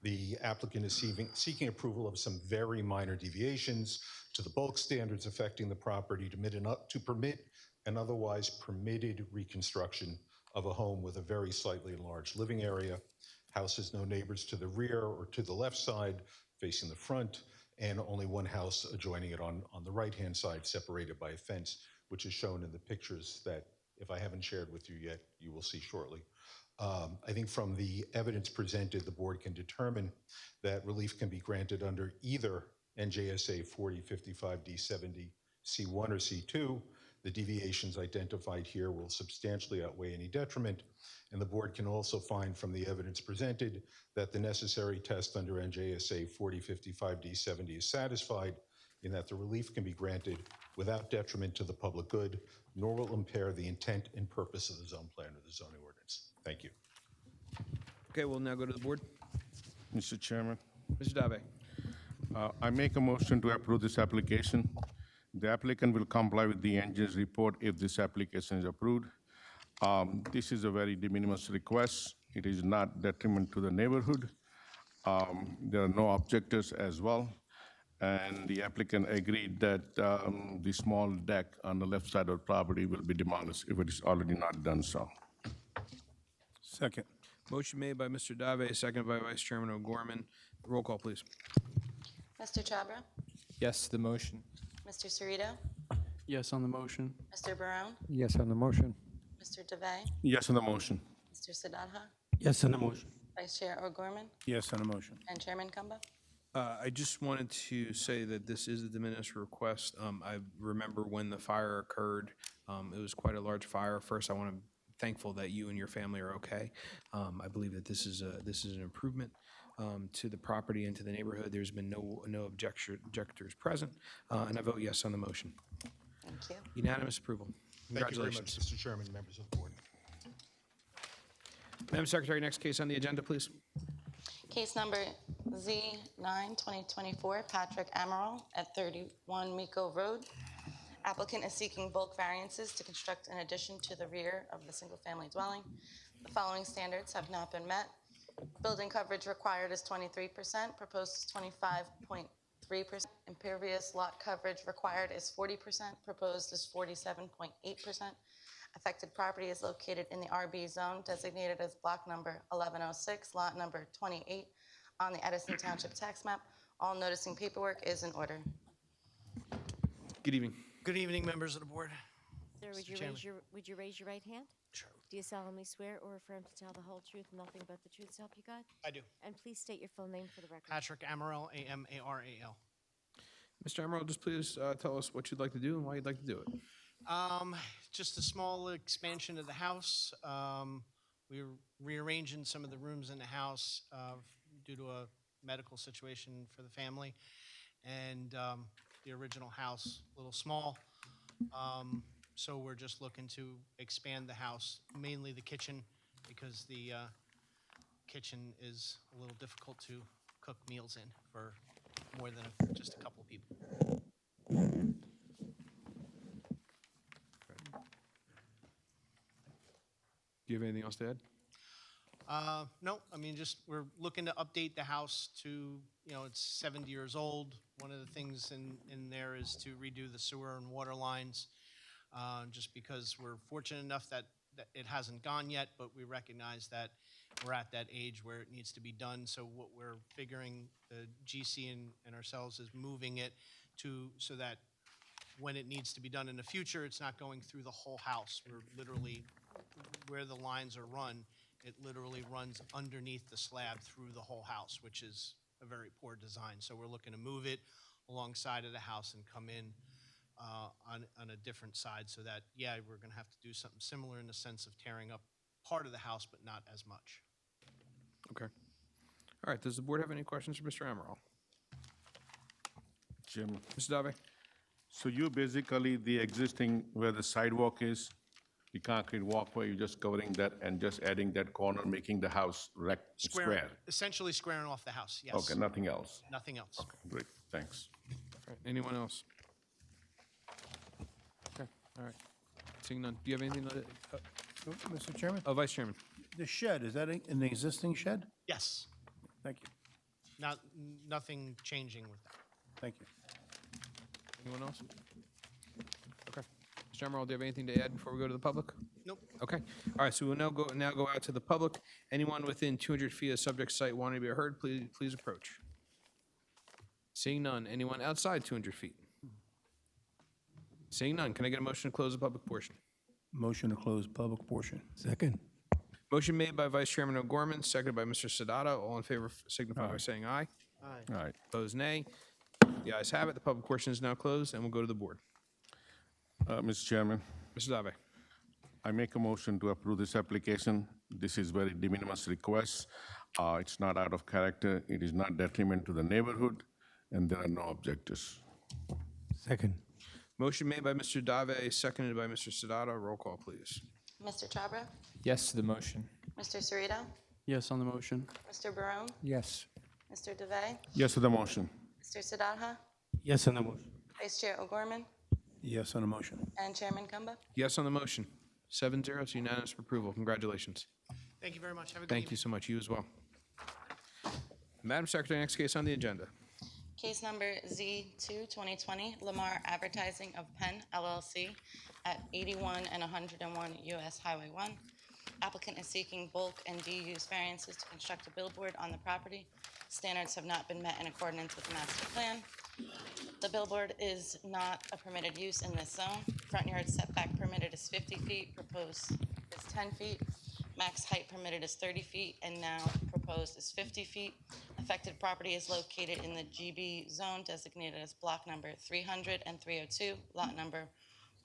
[SPEAKER 5] the applicant is seeking approval of some very minor deviations to the bulk standards affecting the property to permit an otherwise permitted reconstruction of a home with a very slightly enlarged living area. House has no neighbors to the rear or to the left side facing the front, and only one house adjoining it on the right-hand side, separated by a fence, which is shown in the pictures that, if I haven't shared with you yet, you will see shortly. I think from the evidence presented, the board can determine that relief can be granted under either NJSA 4055D70 C1 or C2. The deviations identified here will substantially outweigh any detriment, and the board can also find from the evidence presented that the necessary test under NJSA 4055D70 is satisfied, in that the relief can be granted without detriment to the public good, nor will impair the intent and purpose of the zone plan or the zoning ordinance. Thank you.
[SPEAKER 1] Okay, we'll now go to the board.
[SPEAKER 3] Mr. Chairman,
[SPEAKER 1] Mr. Dave?
[SPEAKER 3] I make a motion to approve this application. The applicant will comply with the engineer's report if this application is approved. This is a very de minimis request. It is not detriment to the neighborhood. There are no objectors as well. and the applicant agreed that the small deck on the left side of the property will be demolished if it is already not done so.
[SPEAKER 9] Second.
[SPEAKER 1] Motion made by Mr. Dave, seconded by Vice Chairman O'Gorman. Roll call, please.
[SPEAKER 2] Mr. Chabra?
[SPEAKER 4] Yes to the motion.
[SPEAKER 2] Mr. Cerrito?
[SPEAKER 4] Yes on the motion.
[SPEAKER 2] Mr. Barone?
[SPEAKER 10] Yes on the motion.
[SPEAKER 2] Mr. DeVay?
[SPEAKER 3] Yes on the motion.
[SPEAKER 2] Mr. Siddhartha?
[SPEAKER 10] Yes on the motion.
[SPEAKER 2] Vice Chair O'Gorman?
[SPEAKER 9] Yes on the motion.
[SPEAKER 2] And Chairman Kumba?
[SPEAKER 1] I just wanted to say that this is a de minimis request. I remember when the fire occurred, it was quite a large fire. First, I want to thankful that you and your family are okay. I believe that this is an improvement to the property and to the neighborhood. There's been no objectors present, and I vote yes on the motion.
[SPEAKER 2] Thank you.
[SPEAKER 1] Unanimous approval.
[SPEAKER 5] Thank you very much,
[SPEAKER 1] Congratulations.
[SPEAKER 5] Mr. Chairman, members of the board.
[SPEAKER 1] Madam Secretary, next case on the agenda, please.
[SPEAKER 2] Case number Z9, 2024, Patrick Amaral at 31 Miko Road. Applicant is seeking bulk variances to construct an addition to the rear of the single-family dwelling. The following standards have not been met. Building coverage required is 23%, proposed is 25.3%. Impervious lot coverage required is 40%, proposed is 47.8%. Affected property is located in the RB zone designated as block number 1106, lot number 28 on the Edison Township tax map. All noticing paperwork is in order.
[SPEAKER 1] Good evening.
[SPEAKER 11] Good evening, members of the board.
[SPEAKER 6] Sir, would you raise your right hand?
[SPEAKER 11] Sure.
[SPEAKER 6] Do you solemnly swear or affirm to tell the whole truth, nothing but the truth, so help you God?
[SPEAKER 11] I do.
[SPEAKER 6] And please state your full name for the record.
[SPEAKER 11] Patrick Amaral, A-M-A-R-A-L.
[SPEAKER 1] Mr. Emerald, just please tell us what you'd like to do and why you'd like to do it.
[SPEAKER 11] Just a small expansion of the house. We're rearranging some of the rooms in the house due to a medical situation for the family. And the original house, a little small. So we're just looking to expand the house, mainly the kitchen, because the kitchen is a little difficult to cook meals in for more than just a couple people.
[SPEAKER 1] Do you have anything else to add?
[SPEAKER 11] No, I mean, just we're looking to update the house to, it's 70 years old. One of the things in there is to redo the sewer and water lines, just because we're fortunate enough that it hasn't gone yet, but we recognize that we're at that age where it needs to be done. So what we're figuring, the GC and ourselves, is moving it so that when it needs to be done in the future, it's not going through the whole house. We're literally, where the lines are run, it literally runs underneath the slab through the whole house, which is a very poor design. So we're looking to move it alongside of the house and come in on a different side so that, yeah, we're going to have to do something similar in the sense of tearing up part of the house, but not as much.
[SPEAKER 1] Okay. All right, does the board have any questions for Mr. Amaral?
[SPEAKER 3] Jim,
[SPEAKER 1] Mr. Dave?
[SPEAKER 3] so you basically, the existing, where the sidewalk is, the concrete walkway, you're just covering that and just adding that corner, making the house square?
[SPEAKER 11] Essentially squaring off the house, yes.
[SPEAKER 3] Okay, nothing else?
[SPEAKER 11] Nothing else.
[SPEAKER 3] Great, thanks.
[SPEAKER 1] All right, anyone else? Okay, all right. Seeing none, do you have anything to,
[SPEAKER 9] Mr. Chairman,
[SPEAKER 1] Vice Chairman?
[SPEAKER 9] the shed, is that an existing shed?
[SPEAKER 11] Yes,
[SPEAKER 9] Thank you,
[SPEAKER 11] nothing changing with that.
[SPEAKER 9] thank you.
[SPEAKER 1] Anyone else? Okay. Mr. Emerald, do you have anything to add before we go to the public?
[SPEAKER 11] Nope.
[SPEAKER 1] Okay. All right, so we'll now go out to the public. Anyone within 200 feet of subject site wanting to be heard, please approach. Seeing none. Anyone outside 200 feet? Seeing none. Can I get a motion to close the public portion?
[SPEAKER 9] Motion to close public portion.
[SPEAKER 10] Second.
[SPEAKER 1] Motion made by Vice Chairman O'Gorman, seconded by Mr. Sadata. All in favor signify by saying aye.
[SPEAKER 3] All right.
[SPEAKER 1] Opposed, nay. The ayes have it. The public portion is now closed, and we'll go to the board.
[SPEAKER 3] Mr. Chairman,
[SPEAKER 1] Mr. Dave.
[SPEAKER 3] I make a motion to approve this application. This is very de minimis request. It's not out of character. It is not detriment to the neighborhood, and there are no objectors.
[SPEAKER 10] Second.
[SPEAKER 1] Motion made by Mr. Dave, seconded by Mr. Sadata. Roll call, please.
[SPEAKER 2] Mr. Chabra?
[SPEAKER 4] Yes to the motion.
[SPEAKER 2] Mr. Cerrito?
[SPEAKER 4] Yes on the motion.
[SPEAKER 2] Mr. Barone?
[SPEAKER 10] Yes.
[SPEAKER 2] Mr. DeVay?
[SPEAKER 3] Yes to the motion.
[SPEAKER 2] Mr. Siddhartha?
[SPEAKER 10] Yes on the motion.
[SPEAKER 2] Vice Chair O'Gorman?
[SPEAKER 9] Yes on the motion.
[SPEAKER 2] And Chairman Kumba?
[SPEAKER 1] Yes on the motion. 7-0, it's unanimous approval. Congratulations.
[SPEAKER 11] Thank you very much. Have a good
[SPEAKER 1] Thank
[SPEAKER 11] evening.
[SPEAKER 1] you so much. You as well. Madam Secretary, next case on the agenda.
[SPEAKER 2] Case number Z2 2020, Lamar Advertising of Penn LLC at 81 and 101 US Highway 1. Applicant is seeking bulk and D-use variances to construct a billboard on the property. Standards have not been met in accordance with the master plan. The billboard is not a permitted use in this zone. Front yard setback permitted is 50 feet, proposed is 10 feet. Max height permitted is 30 feet, and now proposed is 50 feet. Affected property is located in the GB zone designated as block number 300 and 302, lot number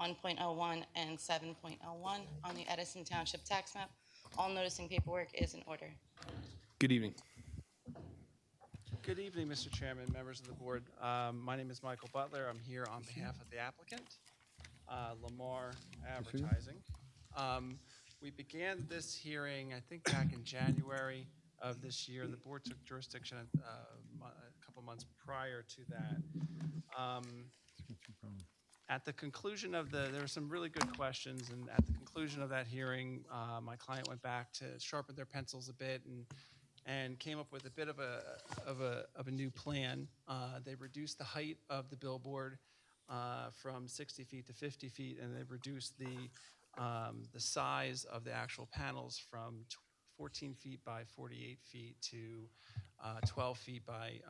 [SPEAKER 2] 1.01 and 7.01 on the Edison Township tax map. All noticing paperwork is in order.
[SPEAKER 1] Good evening.
[SPEAKER 12] Good evening, Mr. Chairman, members of the board. My name is Michael Butler. I'm here on behalf of the applicant, Lamar Advertising. We began this hearing, I think, back in January of this year. The board took jurisdiction a couple months prior to that. At the conclusion of there were some really good questions, and at the conclusion of that hearing, my client went back to sharpen their pencils a bit and came up with a bit of a new plan. They reduced the height of the billboard from 60 feet to 50 feet, and they've reduced the size of the actual panels from 14 feet by 48 feet to 12 feet by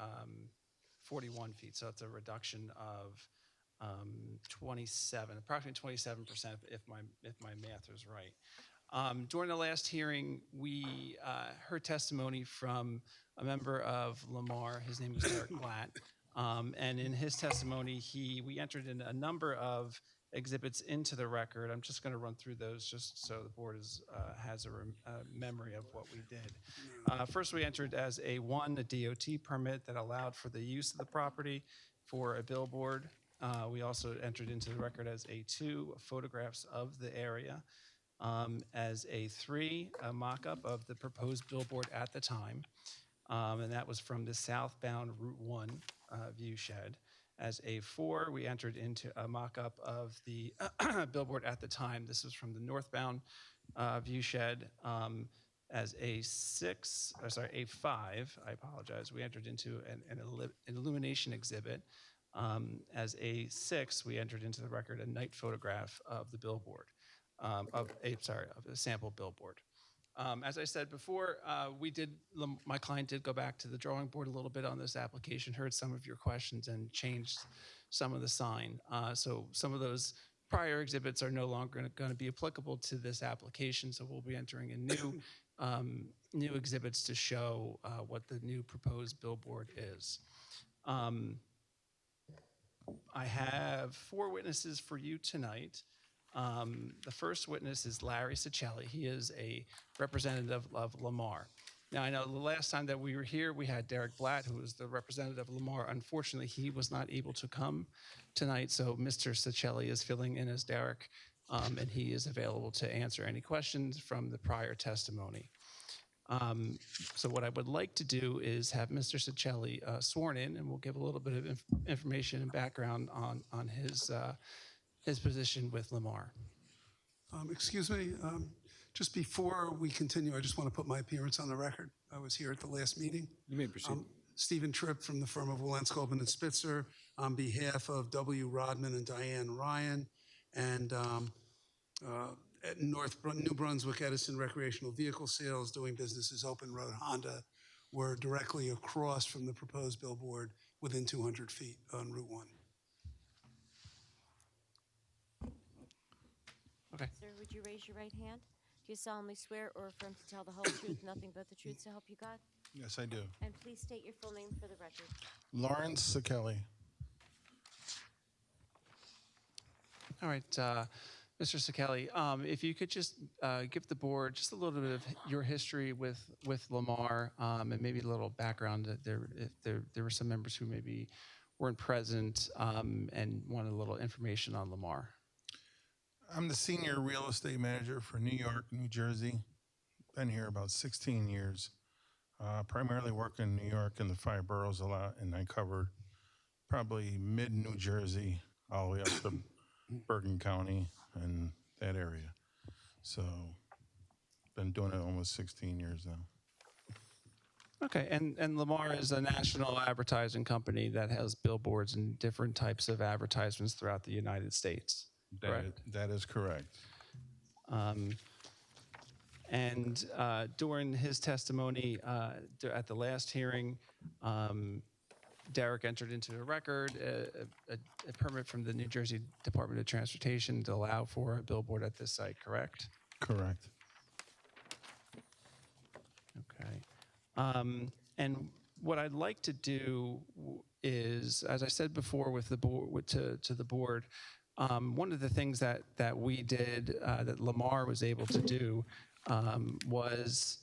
[SPEAKER 12] 41 feet. So it's a reduction of approximately 27%, if my math is right. During the last hearing, we heard testimony from a member of Lamar. His name is Derek Blatt. And in his testimony, we entered in a number of exhibits into the record. I'm just going to run through those just so the board has a memory of what we did. First, we entered as a DOT permit that allowed for the use of the property for a billboard. We also entered into the record as a 2, photographs of the area, as a 3, a mock-up of the proposed billboard at the time, and that was from the southbound Route 1 view shed. As a 4, we entered into a mock-up of the billboard at the time. This was from the northbound view shed. As a 5, I apologize, we entered into an illumination exhibit. As a 6, we entered into the record a night photograph of the billboard, of a sample billboard. As I said before, my client did go back to the drawing board a little bit on this application, heard some of your questions, and changed some of the sign. So some of those prior exhibits are no longer going to be applicable to this application, so we'll be entering in new exhibits to show what the new proposed billboard is. I have 4 witnesses for you tonight. The first witness is Larry Cicelli. He is a representative of Lamar. Now, I know the last time that we were here, we had Derek Blatt, who was the representative of Lamar. Unfortunately, he was not able to come tonight, so Mr. Cicelli is filling in as Derek, and he is available to answer any questions from the prior testimony. So what I would like to do is have Mr. Cicelli sworn in, and we'll give a little bit of information and background on his position with Lamar.
[SPEAKER 13] Excuse me, just before we continue, I just want to put my appearance on the record. I was here at the last meeting.
[SPEAKER 1] You may proceed.
[SPEAKER 13] Stephen Tripp from the firm of Wilentz, Goldman and Spitzer on behalf of W. Rodman and Diane Ryan and at New Brunswick Edison Recreational Vehicle Sales, doing business as Open Road Honda. We're directly across from the proposed billboard within 200 feet on Route 1.
[SPEAKER 12] Okay.
[SPEAKER 6] Sir, would you raise your right hand? Do you solemnly swear or affirm to tell the whole truth, nothing but the truth, so help you God?
[SPEAKER 14] Yes, I do.
[SPEAKER 6] And please state your full name for the record.
[SPEAKER 14] Lawrence Kelly.
[SPEAKER 12] All right, Mr. Cicelli, if you could just give the board just a little bit of your history with Lamar, and maybe a little background that if there were some members who maybe weren't present and wanted a little information on Lamar.
[SPEAKER 14] I'm the senior real estate manager for New York, New Jersey. Been here about 16 years. Primarily work in New York and the 5 boroughs a lot, and I covered probably mid-New Jersey all the way up to Bergen County and that area. So been doing it almost 16 years now.
[SPEAKER 12] Okay, and Lamar is a national advertising company that has billboards and different types of advertisements throughout the United States, correct?
[SPEAKER 14] That is correct.
[SPEAKER 12] And during his testimony at the last hearing, Derek entered into a record a permit from the New Jersey Department of Transportation to allow for a billboard at this site, correct?
[SPEAKER 14] Correct.
[SPEAKER 12] Okay. And what I'd like to do is, as I said before with the board, to the board, one of the things that we did, that Lamar was able to do, was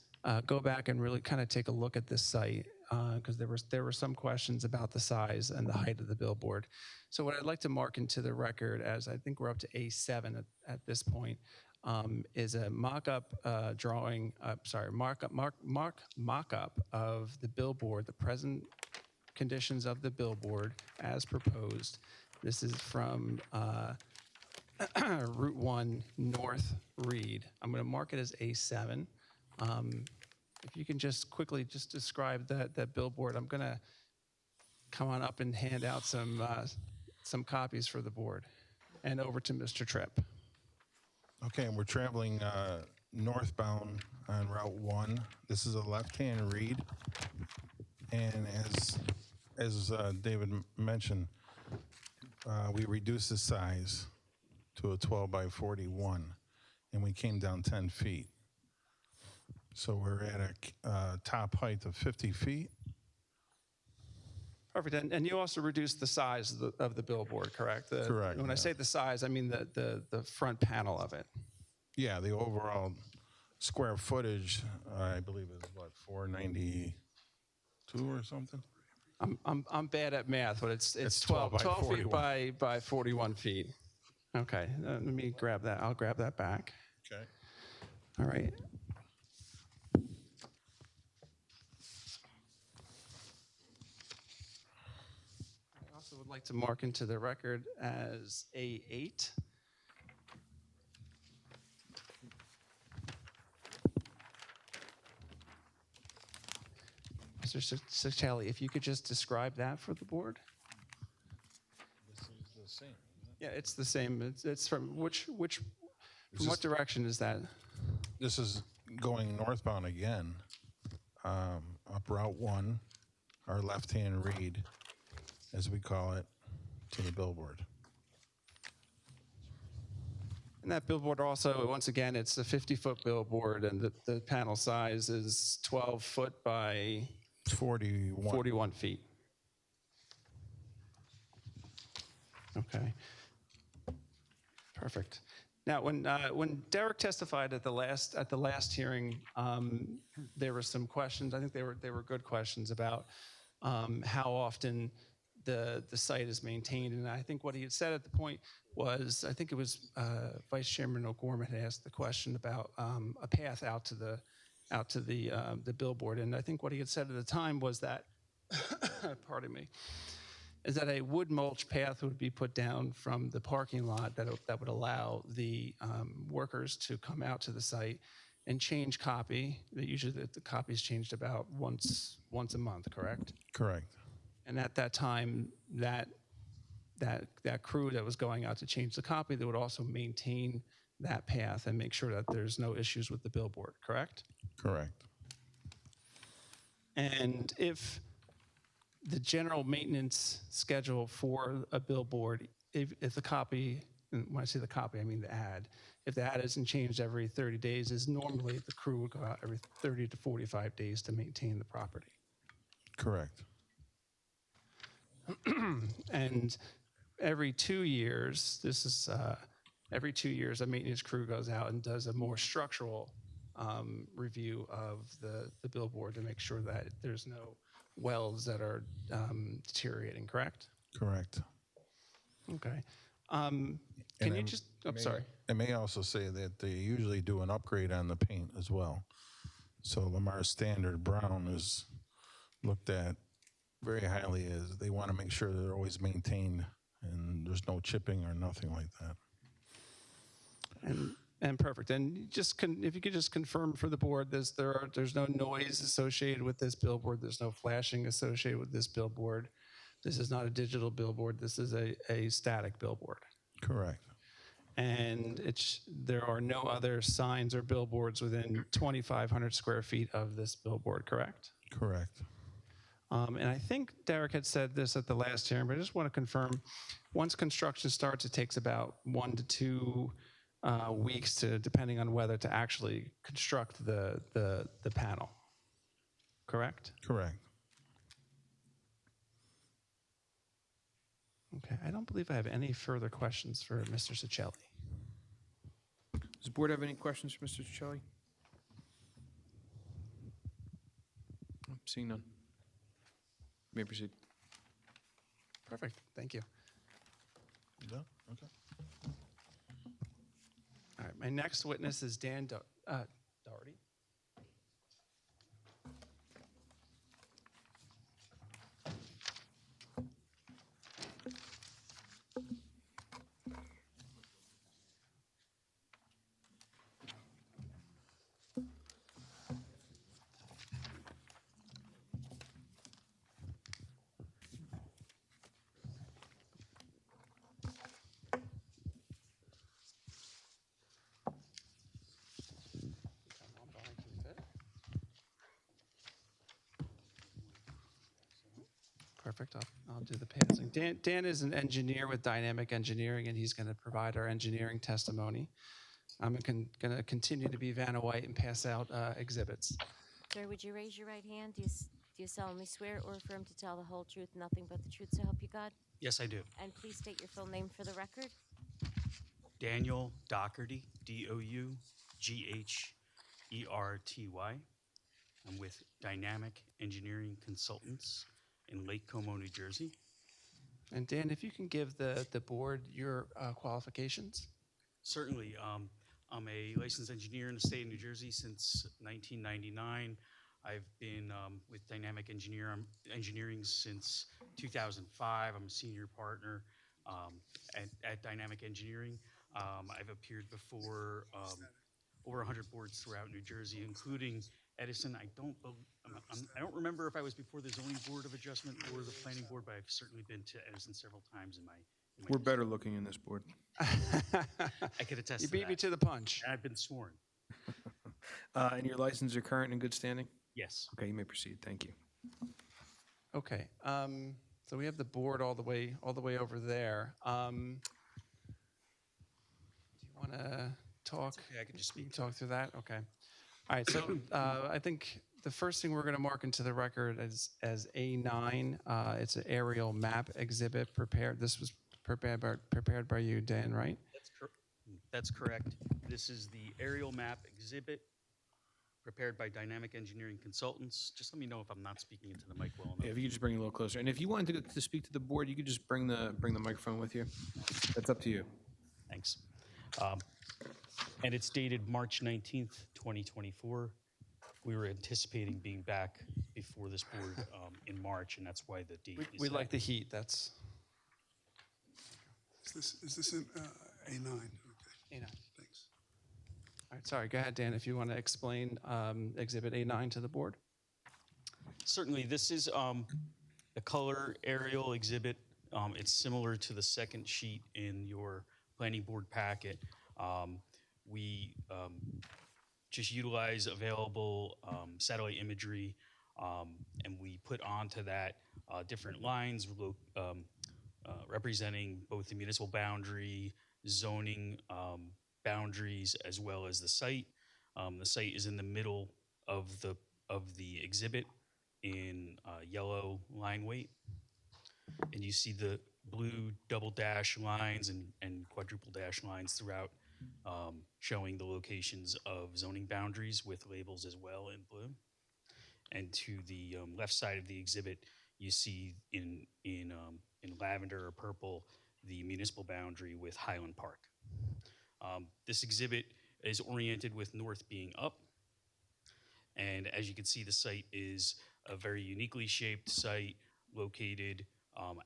[SPEAKER 12] go back and really kind of take a look at this site, because there were some questions about the size and the height of the billboard. So what I'd like to mark into the record, as I think we're up to A7 at this point, is a mock-up mock-up of the billboard, the present conditions of the billboard as proposed. This is from Route 1 North Reed. I'm going to mark it as A7. If you can just quickly just describe that billboard, I'm going to come on up and hand out some copies for the board. And over to Mr. Tripp.
[SPEAKER 14] Okay, we're traveling northbound on Route 1. This is a left-hand read. And as David mentioned, we reduced the size to a 12 by 41, and we came down 10 feet. So we're at a top height of 50 feet.
[SPEAKER 12] Perfect. And you also reduced the size of the billboard, correct?
[SPEAKER 14] Correct,
[SPEAKER 12] When I
[SPEAKER 14] yeah.
[SPEAKER 12] say the size, I mean the front panel of it.
[SPEAKER 14] Yeah, the overall square footage, I believe, is what, 492 or something?
[SPEAKER 12] I'm bad at math, but it's
[SPEAKER 14] 12 by
[SPEAKER 12] 12 feet
[SPEAKER 14] 41.
[SPEAKER 12] by 41 feet. Okay, let me grab that. I'll grab that back.
[SPEAKER 14] Okay.
[SPEAKER 12] All right. I also would like to mark into the record as A8. Mr. Sichelli, if you could just describe that for the board?
[SPEAKER 14] This is the same.
[SPEAKER 12] Yeah, it's the same. It's from from what direction is that?
[SPEAKER 14] This is going northbound again, up Route 1, our left-hand read, as we call it, to the billboard.
[SPEAKER 12] And that billboard also, once again, it's a 50-foot billboard, and the panel size is 12 foot by 41 feet. Okay. Perfect. Now, when Derek testified at the last hearing, there were some questions. I think they were good questions about how often the site is maintained. And I think what he had said at the point was, I think it was Vice Chairman O'Gorman had asked the question about a path out to the billboard. And I think what he had said at the time was that, pardon me, is that a wood mulch path would be put down from the parking lot that would allow the workers to come out to the site and change copy. Usually the copy is changed about once a month, correct?
[SPEAKER 14] Correct.
[SPEAKER 12] And at that time, that crew that was going out to change the copy, they would also maintain that path and make sure that there's no issues with the billboard, correct?
[SPEAKER 14] Correct.
[SPEAKER 12] And if the general maintenance schedule for a billboard, if the copy, and when I say the copy, I mean the ad, if the ad isn't changed every 30 days, is normally the crew would go out every 30 to 45 days to maintain the property.
[SPEAKER 14] Correct.
[SPEAKER 12] And every 2 years, every 2 years, a maintenance crew goes out and does a more structural review of the billboard to make sure that there's no welds that are deteriorating, correct?
[SPEAKER 14] Correct.
[SPEAKER 12] Okay. Can you just, I'm sorry.
[SPEAKER 14] I may also say that they usually do an upgrade on the paint as well. So Lamar's standard brown is looked at very highly, as they want to make sure they're always maintained and there's no chipping or nothing like that.
[SPEAKER 12] And perfect. And you just if you could just confirm for the board, there's no noise associated with this billboard. There's no flashing associated with this billboard. This is not a digital billboard. This is a static billboard.
[SPEAKER 14] Correct.
[SPEAKER 12] And there are no other signs or billboards within 2,500 square feet of this billboard, correct?
[SPEAKER 14] Correct.
[SPEAKER 12] And I think Derek had said this at the last hearing, but I just want to confirm, once construction starts, it takes about 1 to 2 weeks depending on weather, to actually construct the panel, correct?
[SPEAKER 14] Correct.
[SPEAKER 12] Okay, I don't believe I have any further questions for Mr. Cicelli.
[SPEAKER 1] Does the board have any questions for Mr. Cicelli? Seeing none. You may proceed.
[SPEAKER 12] Perfect, thank you.
[SPEAKER 14] You done? Okay.
[SPEAKER 12] All right, my next witness is Dan Doherty. Perfect. I'll do the passing. Dan is an engineer with Dynamic Engineering, and he's going to provide our engineering testimony. I'm going to continue to be Vanna White and pass out exhibits.
[SPEAKER 6] Sir, would you raise your right hand? Do you solemnly swear or affirm to tell the whole truth, nothing but the truth, so help you God?
[SPEAKER 15] Yes, I do.
[SPEAKER 6] And please state your full name for the record.
[SPEAKER 15] Daniel Dougherty, Dougherty. I'm with Dynamic Engineering Consultants in Lake Como, New Jersey.
[SPEAKER 12] And Dan, if you can give the board your qualifications.
[SPEAKER 15] Certainly. I'm a licensed engineer in the state of New Jersey since 1999. I've been with Dynamic Engineering since 2005. I'm a senior partner at Dynamic Engineering. I've appeared before over 100 boards throughout New Jersey, including Edison. I don't remember if I was before the zoning board of adjustment or the planning board, but I've certainly been to Edison several times in my
[SPEAKER 1] We're better looking in this board.
[SPEAKER 15] I could attest
[SPEAKER 12] You
[SPEAKER 15] to
[SPEAKER 12] beat
[SPEAKER 15] that.
[SPEAKER 12] me to the punch.
[SPEAKER 15] I've been sworn.
[SPEAKER 1] And your licenses are current and in good standing?
[SPEAKER 15] Yes.
[SPEAKER 1] Okay, you may proceed. Thank you.
[SPEAKER 12] Okay. So we have the board all the way over there. Do you want to talk?
[SPEAKER 15] Okay, I can just
[SPEAKER 12] You
[SPEAKER 15] speak.
[SPEAKER 12] can talk through that? Okay. All right, so I think the first thing we're going to mark into the record as A9, it's an aerial map exhibit prepared. This was prepared by you, Dan, right?
[SPEAKER 15] That's correct. This is the aerial map exhibit prepared by Dynamic Engineering Consultants. Just let me know if I'm not speaking into the mic well enough.
[SPEAKER 1] Yeah, if you could just bring it a little closer. And if you wanted to speak to the board, you could just bring the microphone with you. That's up to you.
[SPEAKER 15] Thanks. And it's dated March 19th, 2024. We were anticipating being back before this board in March, and that's why the date is
[SPEAKER 12] We
[SPEAKER 15] set.
[SPEAKER 12] like the heat. That's
[SPEAKER 13] Is this an A9? Okay,
[SPEAKER 12] A9.
[SPEAKER 13] thanks.
[SPEAKER 12] All right, sorry, go ahead, Dan, if you want to explain Exhibit A9 to the board.
[SPEAKER 15] Certainly, this is a color aerial exhibit. It's similar to the second sheet in your planning board packet. We just utilize available satellite imagery, and we put onto that different lines representing both the municipal boundary, zoning boundaries, as well as the site. The site is in the middle of the exhibit in yellow line weight, and you see the blue double dash lines and quadruple dash lines throughout, showing the locations of zoning boundaries with labels as well in blue. And to the left side of the exhibit, you see in lavender or purple the municipal boundary with Highland Park. This exhibit is oriented with north being up, and as you can see, the site is a very uniquely shaped site located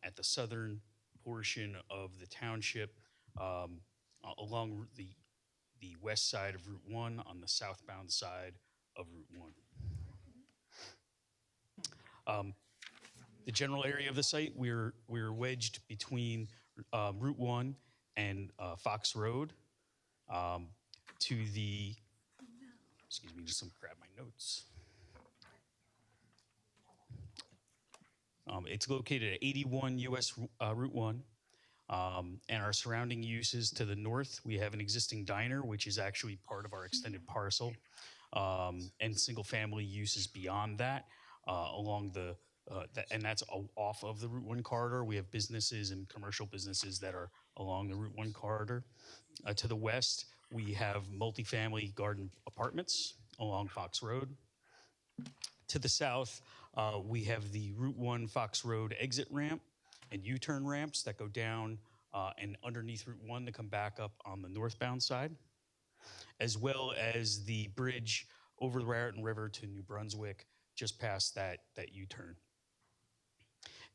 [SPEAKER 15] at the southern portion of the township, along the west side of Route 1 on the southbound side of Route 1. The general area of the site, we're wedged between Route 1 and Fox Road. To the, excuse me, just let me grab my notes. It's located at 81 US Route 1. And our surrounding uses to the north, we have an existing diner, which is actually part of our extended parcel, and single-family uses beyond that along the, and that's off of the Route 1 corridor. We have businesses and commercial businesses that are along the Route 1 corridor. To the west, we have multifamily garden apartments along Fox Road. To the south, we have the Route 1 Fox Road exit ramp and U-turn ramps that go down and underneath Route 1 to come back up on the northbound side, as well as the bridge over the Raritan River to New Brunswick, just past that U-turn.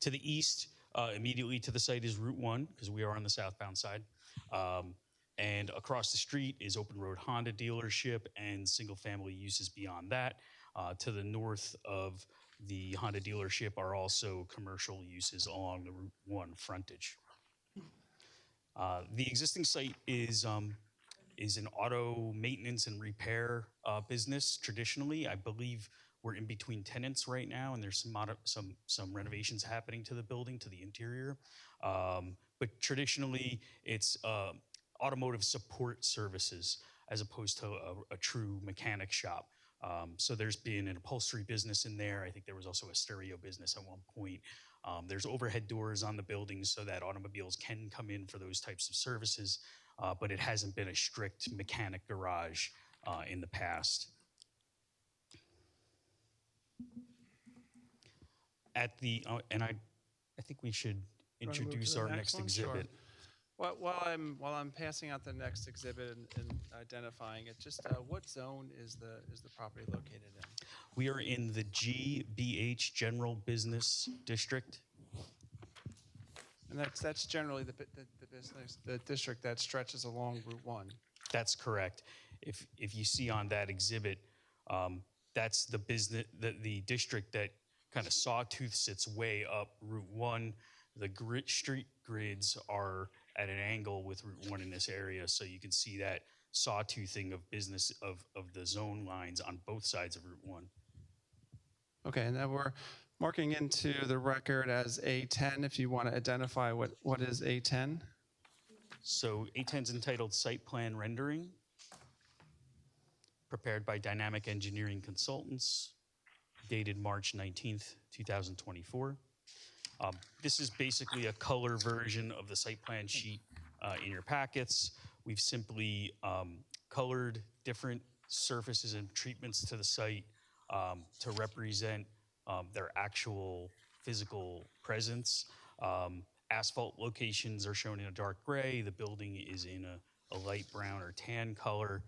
[SPEAKER 15] To the east, immediately to the site is Route 1, because we are on the southbound side. And across the street is Open Road Honda dealership and single-family uses beyond that. To the north of the Honda dealership are also commercial uses along the Route 1 frontage. The existing site is an auto maintenance and repair business. Traditionally, I believe we're in between tenants right now, and there's some renovations happening to the building, to the interior. But traditionally, it's automotive support services as opposed to a true mechanic shop. So there's been an upholstery business in there. I think there was also a stereo business at one point. There's overhead doors on the building so that automobiles can come in for those types of services, but it hasn't been a strict mechanic garage in the past. At the, and I think we should introduce our next exhibit.
[SPEAKER 12] Well, while I'm passing out the next exhibit and identifying it, just what zone is the property located in?
[SPEAKER 15] We are in the GBH General Business District.
[SPEAKER 12] And that's generally the business, the district that stretches along Route 1.
[SPEAKER 15] That's correct. If you see on that exhibit, that's the business, the district that kind of sawtooths its way up Route 1. The street grids are at an angle with Route 1 in this area, so you can see that sawtoothing of business of the zone lines on both sides of Route 1.
[SPEAKER 12] Okay, and then we're marking into the record as A10 if you want to identify what is A10.
[SPEAKER 15] So A10 is entitled Site Plan Rendering, prepared by Dynamic Engineering Consultants, dated March 19th, 2024. This is basically a color version of the site plan sheet in your packets. We've simply colored different surfaces and treatments to the site to represent their actual physical presence. Asphalt locations are shown in a dark gray. The building is in a light brown or tan color.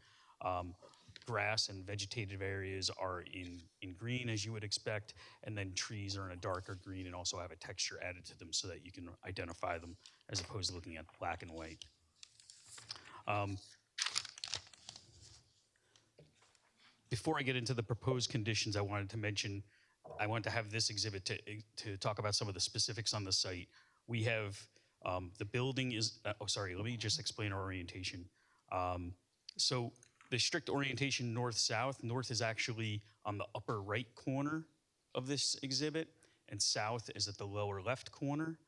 [SPEAKER 15] Grass and vegetative areas are in green, as you would expect, and then trees are in a darker green and also have a texture added to them so that you can identify them as opposed to looking at black and white. Before I get into the proposed conditions, I wanted to have this exhibit to talk about some of the specifics on the site. We have, the building is, let me just explain our orientation. So the strict orientation north-south, north is actually on the upper right corner of this exhibit, and south is at the lower left corner.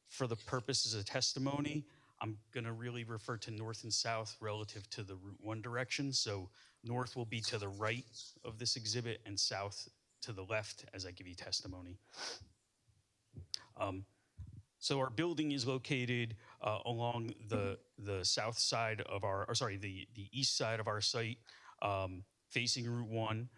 [SPEAKER 15] For the purposes of testimony, I'm gonna really refer to north and south relative to the Route 1 direction. So north will be to the right of this exhibit and south to the left as I give you testimony. So our building is located along the south side of our, the east side of our site, facing Route 1.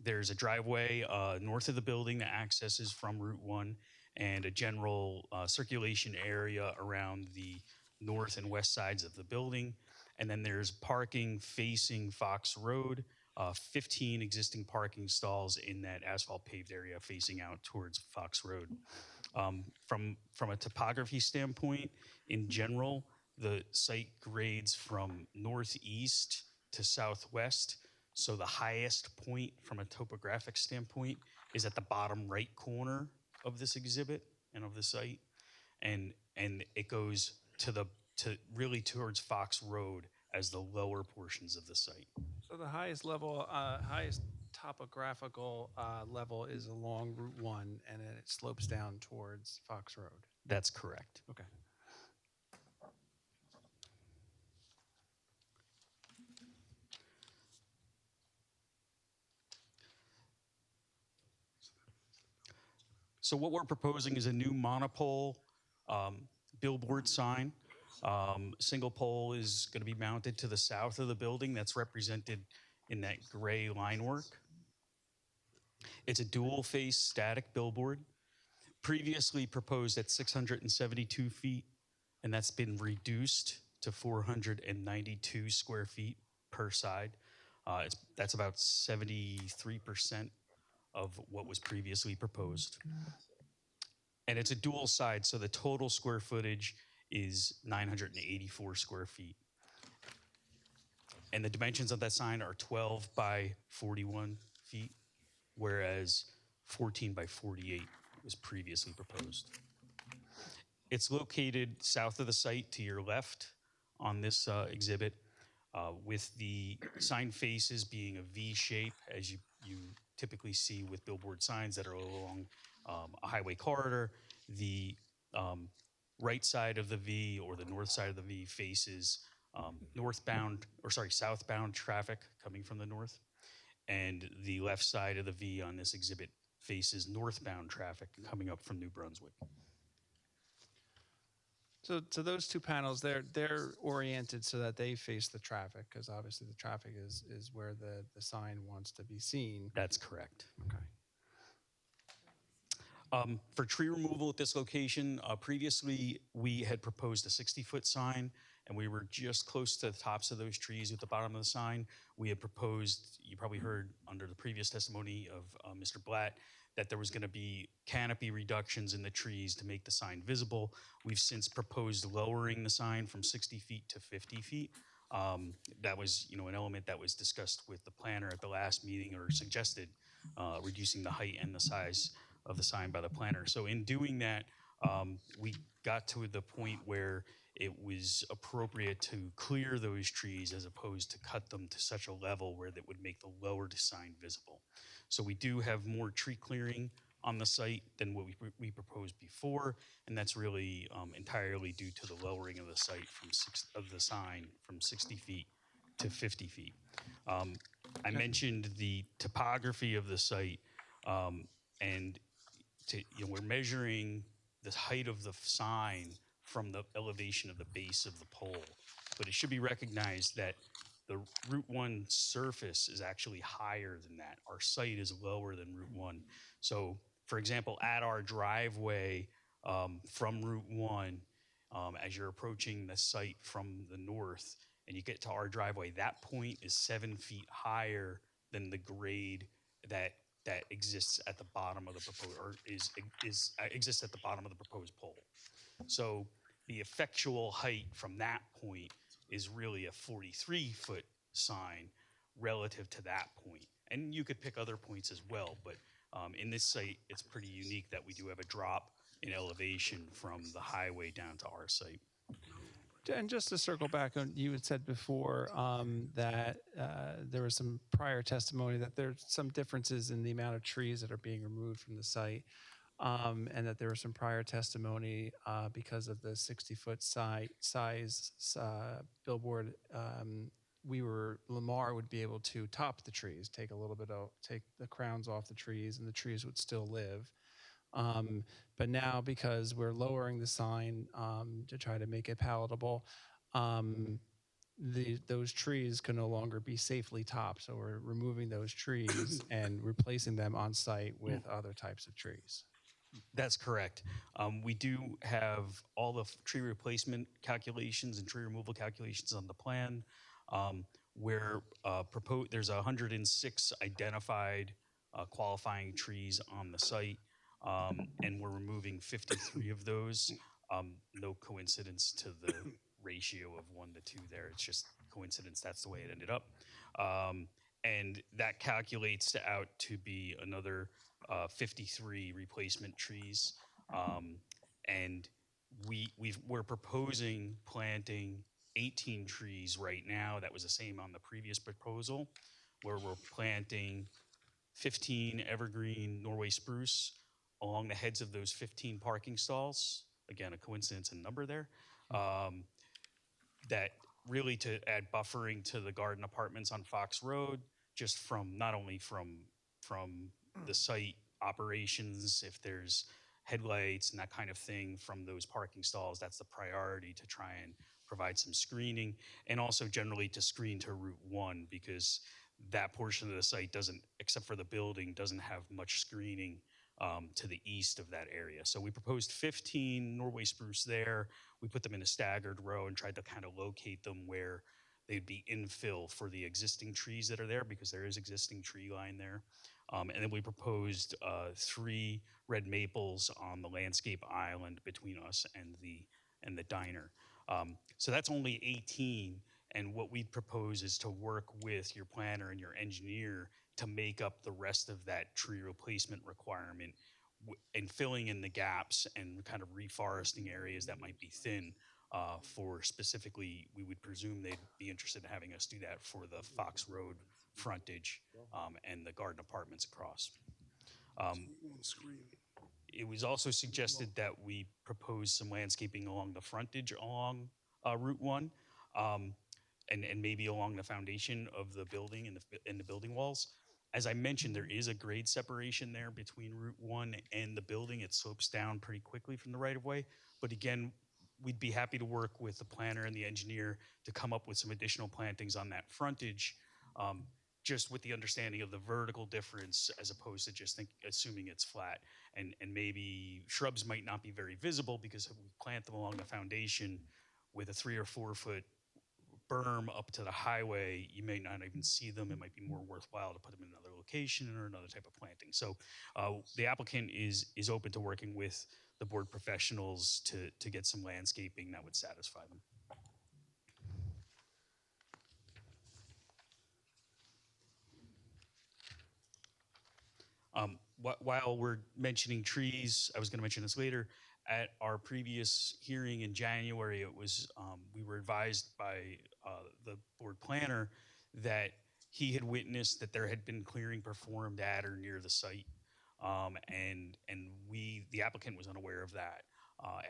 [SPEAKER 15] There's a driveway north of the building that accesses from Route 1 and a general circulation area around the north and west sides of the building. And then there's parking facing Fox Road, 15 existing parking stalls in that asphalt paved area facing out towards Fox Road. From a topography standpoint, in general, the site grades from northeast to southwest. So the highest point from a topographic standpoint is at the bottom right corner of this exhibit and of the site. And it goes to really towards Fox Road as the lower portions of the site.
[SPEAKER 12] So the highest level, highest topographical level is along Route 1, and then it slopes down towards Fox Road.
[SPEAKER 15] That's correct.
[SPEAKER 12] Okay.
[SPEAKER 15] So what we're proposing is a new monopole billboard sign. Single pole is going to be mounted to the south of the building. That's represented in that gray line work. It's a dual face static billboard, previously proposed at 672 feet, and that's been reduced to 492 square feet per side. That's about 73% of what was previously proposed. And it's a dual side, so the total square footage is 984 square feet. And the dimensions of that sign are 12 by 41 feet, whereas 14 by 48 was previously proposed. It's located south of the site to your left on this exhibit, with the sign faces being a V shape, as you typically see with billboard signs that are along a highway corridor. The right side of the V, or the north side of the V, faces southbound traffic coming from the north. And the left side of the V on this exhibit faces northbound traffic coming up from New Brunswick.
[SPEAKER 12] So those two panels, they're oriented so that they face the traffic, because obviously the traffic is where the sign wants to be seen.
[SPEAKER 15] That's correct.
[SPEAKER 12] Okay.
[SPEAKER 15] For tree removal at this location, previously we had proposed a 60-foot sign, and we were just close to the tops of those trees at the bottom of the sign. We had proposed, you probably heard under the previous testimony of Mr. Blatt, that there was going to be canopy reductions in the trees to make the sign visible. We've since proposed lowering the sign from 60 feet to 50 feet. That was, an element that was discussed with the planner at the last meeting, or suggested reducing the height and the size of the sign by the planner. So in doing that, we got to the point where it was appropriate to clear those trees as opposed to cut them to such a level where that would make the lowered sign visible. So we do have more tree clearing on the site than what we proposed before, and that's really entirely due to the lowering of the site of the sign from 60 feet to 50 feet. I mentioned the topography of the site, and we're measuring the height of the sign from the elevation of the base of the pole. But it should be recognized that the Route 1 surface is actually higher than that. Our site is lower than Route 1. So, for example, at our driveway from Route 1, as you're approaching the site from the north and you get to our driveway, that point is 7 feet higher than the grade that exists at the bottom of the proposed, or exists at the bottom of the proposed pole. So the effectual height from that point is really a 43-foot sign relative to that point. And you could pick other points as well, but in this site, it's pretty unique that we do have a drop in elevation from the highway down to our site.
[SPEAKER 12] And just to circle back on, you had said before that there was some prior testimony that there's some differences in the amount of trees that are being removed from the site, and that there was some prior testimony because of the 60-foot size billboard. Lamar would be able to top the trees, take the crowns off the trees, and the trees would still live. But now, because we're lowering the sign to try to make it palatable, those trees can no longer be safely topped. So we're removing those trees and replacing them on site with other types of trees.
[SPEAKER 15] That's correct. We do have all the tree replacement calculations and tree removal calculations on the plan. Where there's 106 identified qualifying trees on the site. And we're removing 53 of those. No coincidence to the ratio of 1 to 2 there. It's just coincidence that's the way it ended up. And that calculates out to be another 53 replacement trees. And we're proposing planting 18 trees right now. That was the same on the previous proposal, where we're planting 15 evergreen Norway spruce along the heads of those 15 parking stalls. Again, a coincidence in number there. That really to add buffering to the garden apartments on Fox Road, just from not only from the site operations, if there's headlights and that kind of thing from those parking stalls, that's the priority to try and provide some screening, and also generally to screen to Route 1, because that portion of the site doesn't, except for the building, doesn't have much screening to the east of that area. So we proposed 15 Norway spruce there. We put them in a staggered row and tried to kind of locate them where they'd be infill for the existing trees that are there, because there is existing tree line there. And then we proposed 3 red maples on the landscape island between us and the diner. So that's only 18. And what we'd propose is to work with your planner and your engineer to make up the rest of that tree replacement requirement and filling in the gaps and kind of reforesting areas that might be thin for specifically, we would presume they'd be interested in having us do that for the Fox Road frontage and the garden apartments across. It was also suggested that we propose some landscaping along the frontage along Route 1. And maybe along the foundation of the building and the building walls. As I mentioned, there is a grade separation there between Route 1 and the building. It slopes down pretty quickly from the right-of-way. But again, we'd be happy to work with the planner and the engineer to come up with some additional plantings on that frontage, just with the understanding of the vertical difference as opposed to just assuming it's flat. And maybe shrubs might not be very visible, because if we plant them along the foundation with a 3 or 4 foot berm up to the highway, you may not even see them. It might be more worthwhile to put them in another location or another type of planting. So the applicant is open to working with the board professionals to get some landscaping that would satisfy them. While we're mentioning trees, I was going to mention this later. At our previous hearing in January, it was we were advised by the board planner that he had witnessed that there had been clearing performed at or near the site, and the applicant was unaware of that.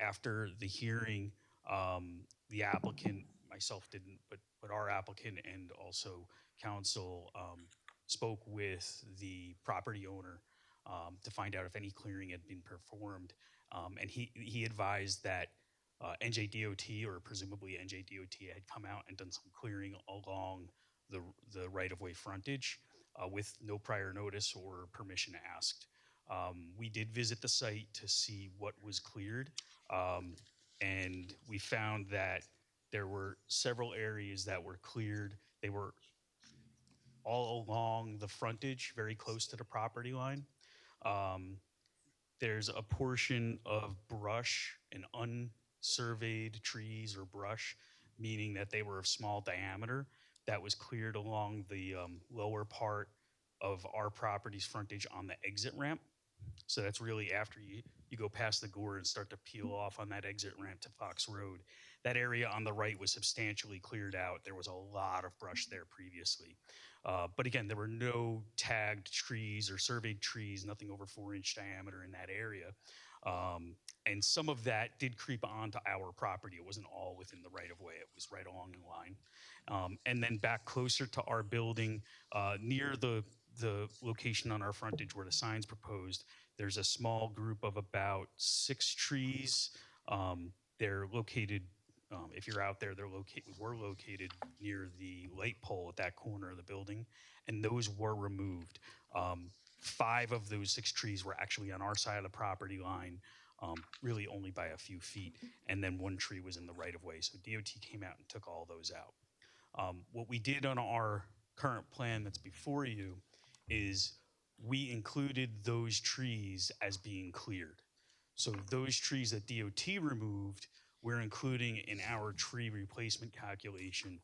[SPEAKER 15] After the hearing, the applicant, myself didn't, but our applicant and also counsel spoke with the property owner to find out if any clearing had been performed. And he advised that NJDOT, or presumably NJDOT, had come out and done some clearing along the right-of-way frontage with no prior notice or permission asked. We did visit the site to see what was cleared, and we found that there were several areas that were cleared. They were all along the frontage, very close to the property line. There's a portion of brush and unsurveyed trees or brush, meaning that they were of small diameter, that was cleared along the lower part of our property's frontage on the exit ramp. So that's really after you go past the gore and start to peel off on that exit ramp to Fox Road. That area on the right was substantially cleared out. There was a lot of brush there previously. But again, there were no tagged trees or surveyed trees, nothing over 4-inch diameter in that area. And some of that did creep onto our property. It wasn't all within the right-of-way. It was right along the line. And then back closer to our building, near the location on our frontage where the sign's proposed, there's a small group of about 6 trees. They're located, if you're out there, we're located near the light pole at that corner of the building, and those were removed. 5 of those 6 trees were actually on our side of the property line, really only by a few feet, and then 1 tree was in the right-of-way. So DOT came out and took all those out. What we did on our current plan that's before you is we included those trees as being cleared. So those trees that DOT removed we're including in our tree replacement calculation.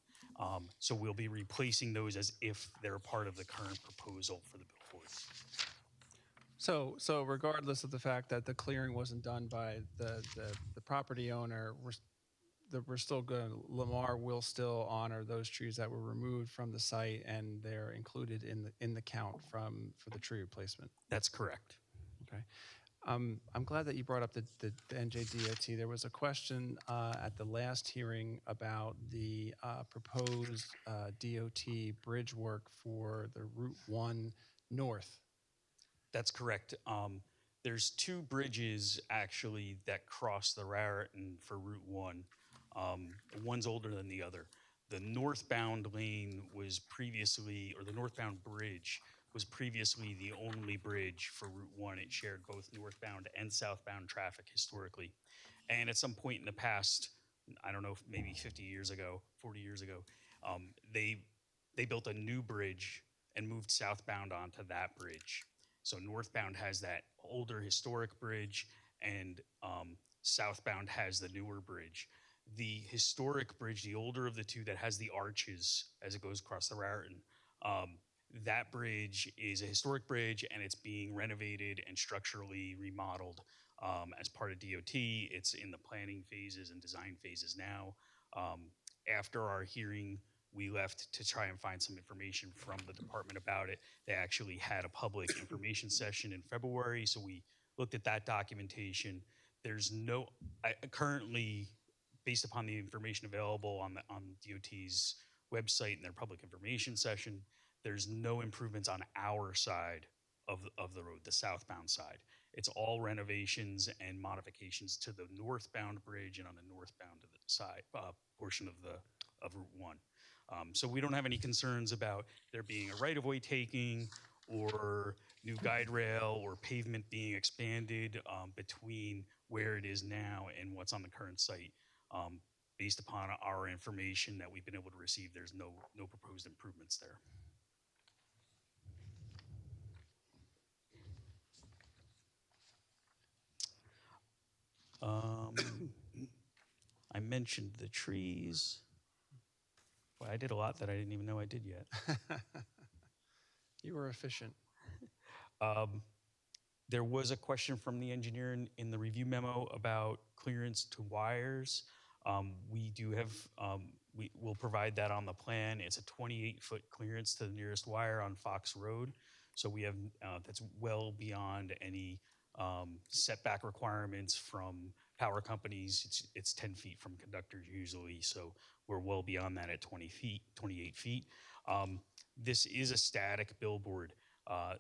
[SPEAKER 15] So we'll be replacing those as if they're part of the current proposal for the billboards.
[SPEAKER 12] So regardless of the fact that the clearing wasn't done by the property owner, we're still going, Lamar will still honor those trees that were removed from the site, and they're included in the count for the tree replacement.
[SPEAKER 15] That's correct.
[SPEAKER 12] Okay. I'm glad that you brought up the NJDOT. There was a question at the last hearing about the proposed DOT bridge work for the Route 1 North.
[SPEAKER 15] That's correct. There's two bridges actually that cross the Raritan for Route 1. One's older than the other. The northbound lane was previously, or the northbound bridge was previously the only bridge for Route 1. It shared both northbound and southbound traffic historically. And at some point in the past, I don't know, maybe 50 years ago, 40 years ago, they built a new bridge and moved southbound onto that bridge. So northbound has that older historic bridge, and southbound has the newer bridge. The historic bridge, the older of the two that has the arches as it goes across the Raritan, that bridge is a historic bridge, and it's being renovated and structurally remodeled as part of DOT. It's in the planning phases and design phases now. After our hearing, we left to try and find some information from the department about it. They actually had a public information session in February, so we looked at that documentation. There's no, currently, based upon the information available on DOT's website and their public information session, there's no improvements on our side of the road, the southbound side. It's all renovations and modifications to the northbound bridge and on the northbound side portion of Route 1. So we don't have any concerns about there being a right-of-way taking or new guide rail or pavement being expanded between where it is now and what's on the current site. Based upon our information that we've been able to receive, there's no proposed improvements there. I mentioned the trees. Well, I did a lot that I didn't even know I did yet.
[SPEAKER 12] You were efficient.
[SPEAKER 15] There was a question from the engineer in the review memo about clearance to wires. We do have, we'll provide that on the plan. It's a 28-foot clearance to the nearest wire on Fox Road. So we have, that's well beyond any setback requirements from power companies. It's 10 feet from conductors usually. So we're well beyond that at 20 feet, 28 feet. This is a static billboard.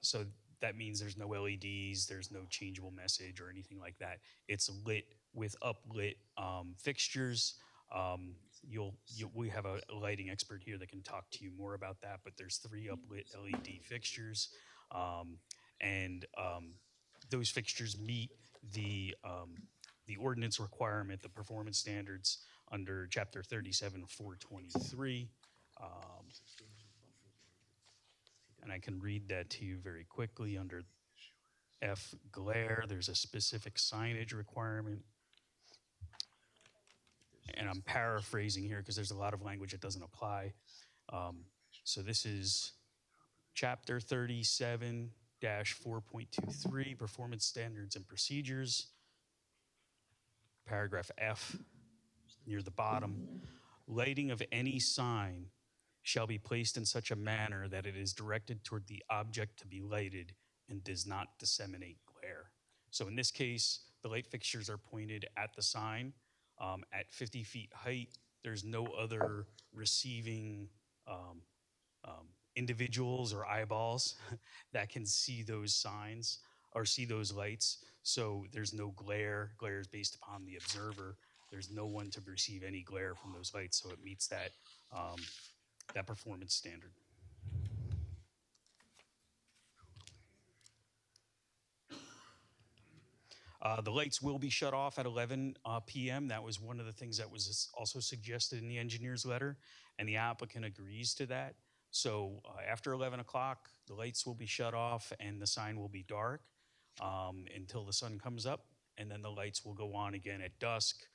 [SPEAKER 15] So that means there's no LEDs, there's no changeable message or anything like that. It's lit with uplit fixtures. We have a lighting expert here that can talk to you more about that, but there's 3 uplit LED fixtures. Those fixtures meet the ordinance requirement, the performance standards under Chapter 37-423. And I can read that to you very quickly. Under F, glare, there's a specific signage requirement. And I'm paraphrasing here because there's a lot of language that doesn't apply. So this is Chapter 37-4.23, Performance Standards and Procedures. Paragraph F, near the bottom. Lighting of any sign shall be placed in such a manner that it is directed toward the object to be lighted and does not disseminate glare. So in this case, the light fixtures are pointed at the sign at 50 feet height. There's no other receiving individuals or eyeballs that can see those signs or see those lights. So there's no glare. Glare is based upon the observer. There's no one to receive any glare from those lights, so it meets that that performance standard. The lights will be shut off at 11 p.m. That was one of the things that was also suggested in the engineer's letter, and the applicant agrees to that. So after 11 o'clock, the lights will be shut off and the sign will be dark until the sun comes up, and then the lights will go on again at dusk.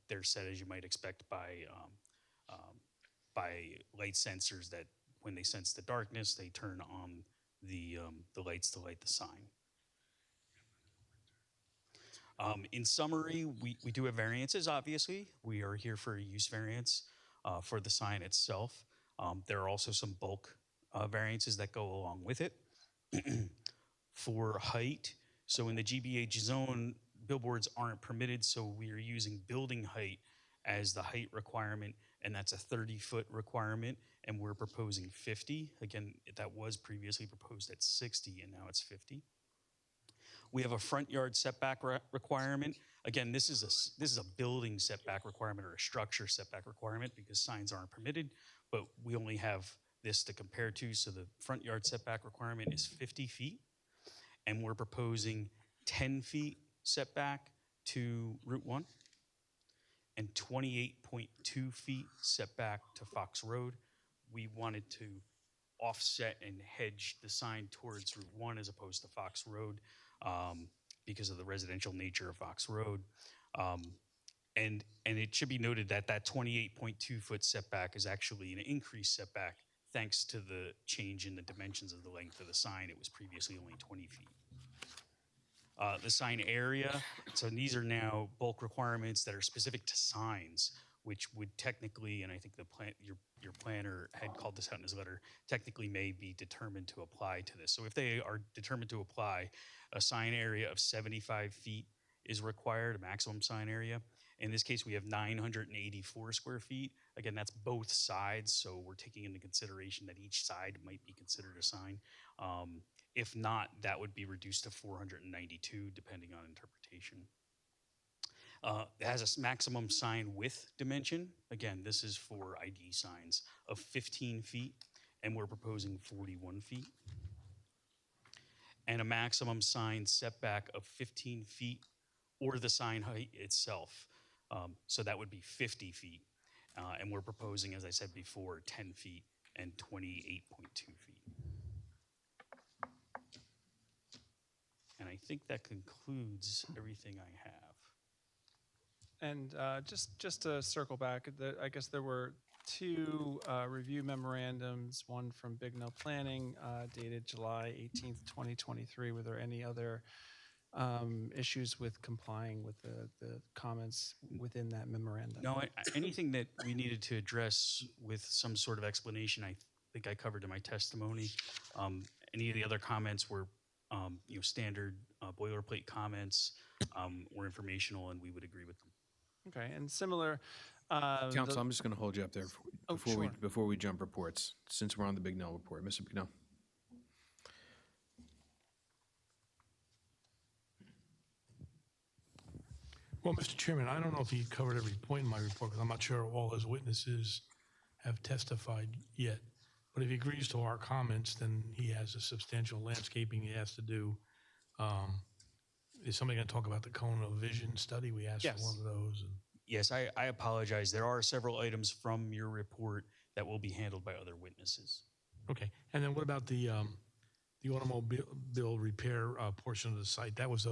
[SPEAKER 15] They're set, as you might expect, by light sensors that when they sense the darkness, they turn on the lights to light the sign. In summary, we do have variances, obviously. We are here for a use variance for the sign itself. There are also some bulk variances that go along with it. For height, so in the GBH zone, billboards aren't permitted, so we are using building height as the height requirement, and that's a 30-foot requirement, and we're proposing 50. Again, that was previously proposed at 60, and now it's 50. We have a front yard setback requirement. Again, this is a building setback requirement or a structure setback requirement because signs aren't permitted, but we only have this to compare to, so the front yard setback requirement is 50 feet, and we're proposing 10 feet setback to Route 1 and 28.2 feet setback to Fox Road. We wanted to offset and hedge the sign towards Route 1 as opposed to Fox Road because of the residential nature of Fox Road. And it should be noted that that 28.2 foot setback is actually an increased setback thanks to the change in the dimensions of the length of the sign. It was previously only 20 feet. The sign area, so these are now bulk requirements that are specific to signs, which would technically, and I think your planner had called this out in his letter, technically may be determined to apply to this. So if they are determined to apply, a sign area of 75 feet is required, a maximum sign area. In this case, we have 984 square feet. Again, that's both sides, so we're taking into consideration that each side might be considered a sign. If not, that would be reduced to 492, depending on interpretation. It has a maximum sign width dimension. Again, this is for ID signs of 15 feet, and we're proposing 41 feet. And a maximum sign setback of 15 feet or the sign height itself. So that would be 50 feet. And we're proposing, as I said before, 10 feet and 28.2 feet. And I think that concludes everything I have.
[SPEAKER 12] And just to circle back, I guess there were two review memorandums, one from Big No Planning dated July 18th, 2023. Were there any other issues with complying with the comments within that memorandum?
[SPEAKER 15] No, anything that we needed to address with some sort of explanation, I think I covered in my testimony. Any of the other comments were standard boilerplate comments, were informational, and we would agree with them.
[SPEAKER 12] Okay, and similar.
[SPEAKER 1] Counsel, I'm just going to hold you up there
[SPEAKER 12] sure.
[SPEAKER 1] before we jump reports, since we're on the Bignell report. Mr. Bignell.
[SPEAKER 16] Well, Mr. Chairman, I don't know if he covered every point in my report, because I'm not sure all his witnesses have testified yet. But if he agrees to our comments, then he has a substantial landscaping he has to do. Is somebody going to talk about the cone of vision study? We asked
[SPEAKER 15] Yes.
[SPEAKER 16] for one of those.
[SPEAKER 15] Yes, I apologize. There are several items from your report that will be handled by other witnesses.
[SPEAKER 16] Okay, and then what about the automobile repair portion of the site? That was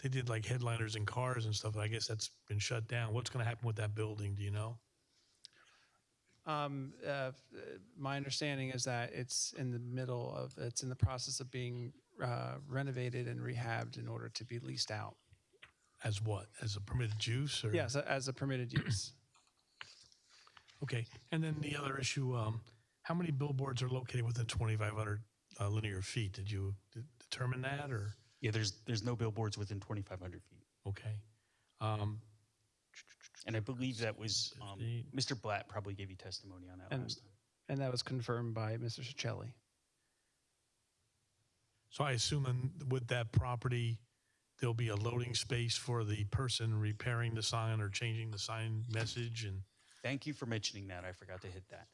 [SPEAKER 16] they did like headliners and cars and stuff. I guess that's been shut down. What's going to happen with that building? Do you know?
[SPEAKER 12] My understanding is that it's in the process of being renovated and rehabbed in order to be leased out.
[SPEAKER 16] As what? As a permitted use? Or?
[SPEAKER 12] Yes, as a permitted use.
[SPEAKER 16] Okay, and then the other issue, how many billboards are located within 2,500 linear feet? Did you determine that, or?
[SPEAKER 15] Yeah, there's no billboards within 2,500 feet.
[SPEAKER 16] Okay.
[SPEAKER 15] And I believe that was, Mr. Blatt probably gave you testimony on that last time.
[SPEAKER 12] And that was confirmed by Mr. Cicelli.
[SPEAKER 16] So I assume with that property, there'll be a loading space for the person repairing the sign or changing the sign message. And
[SPEAKER 15] thank you for mentioning that. I forgot to hit that.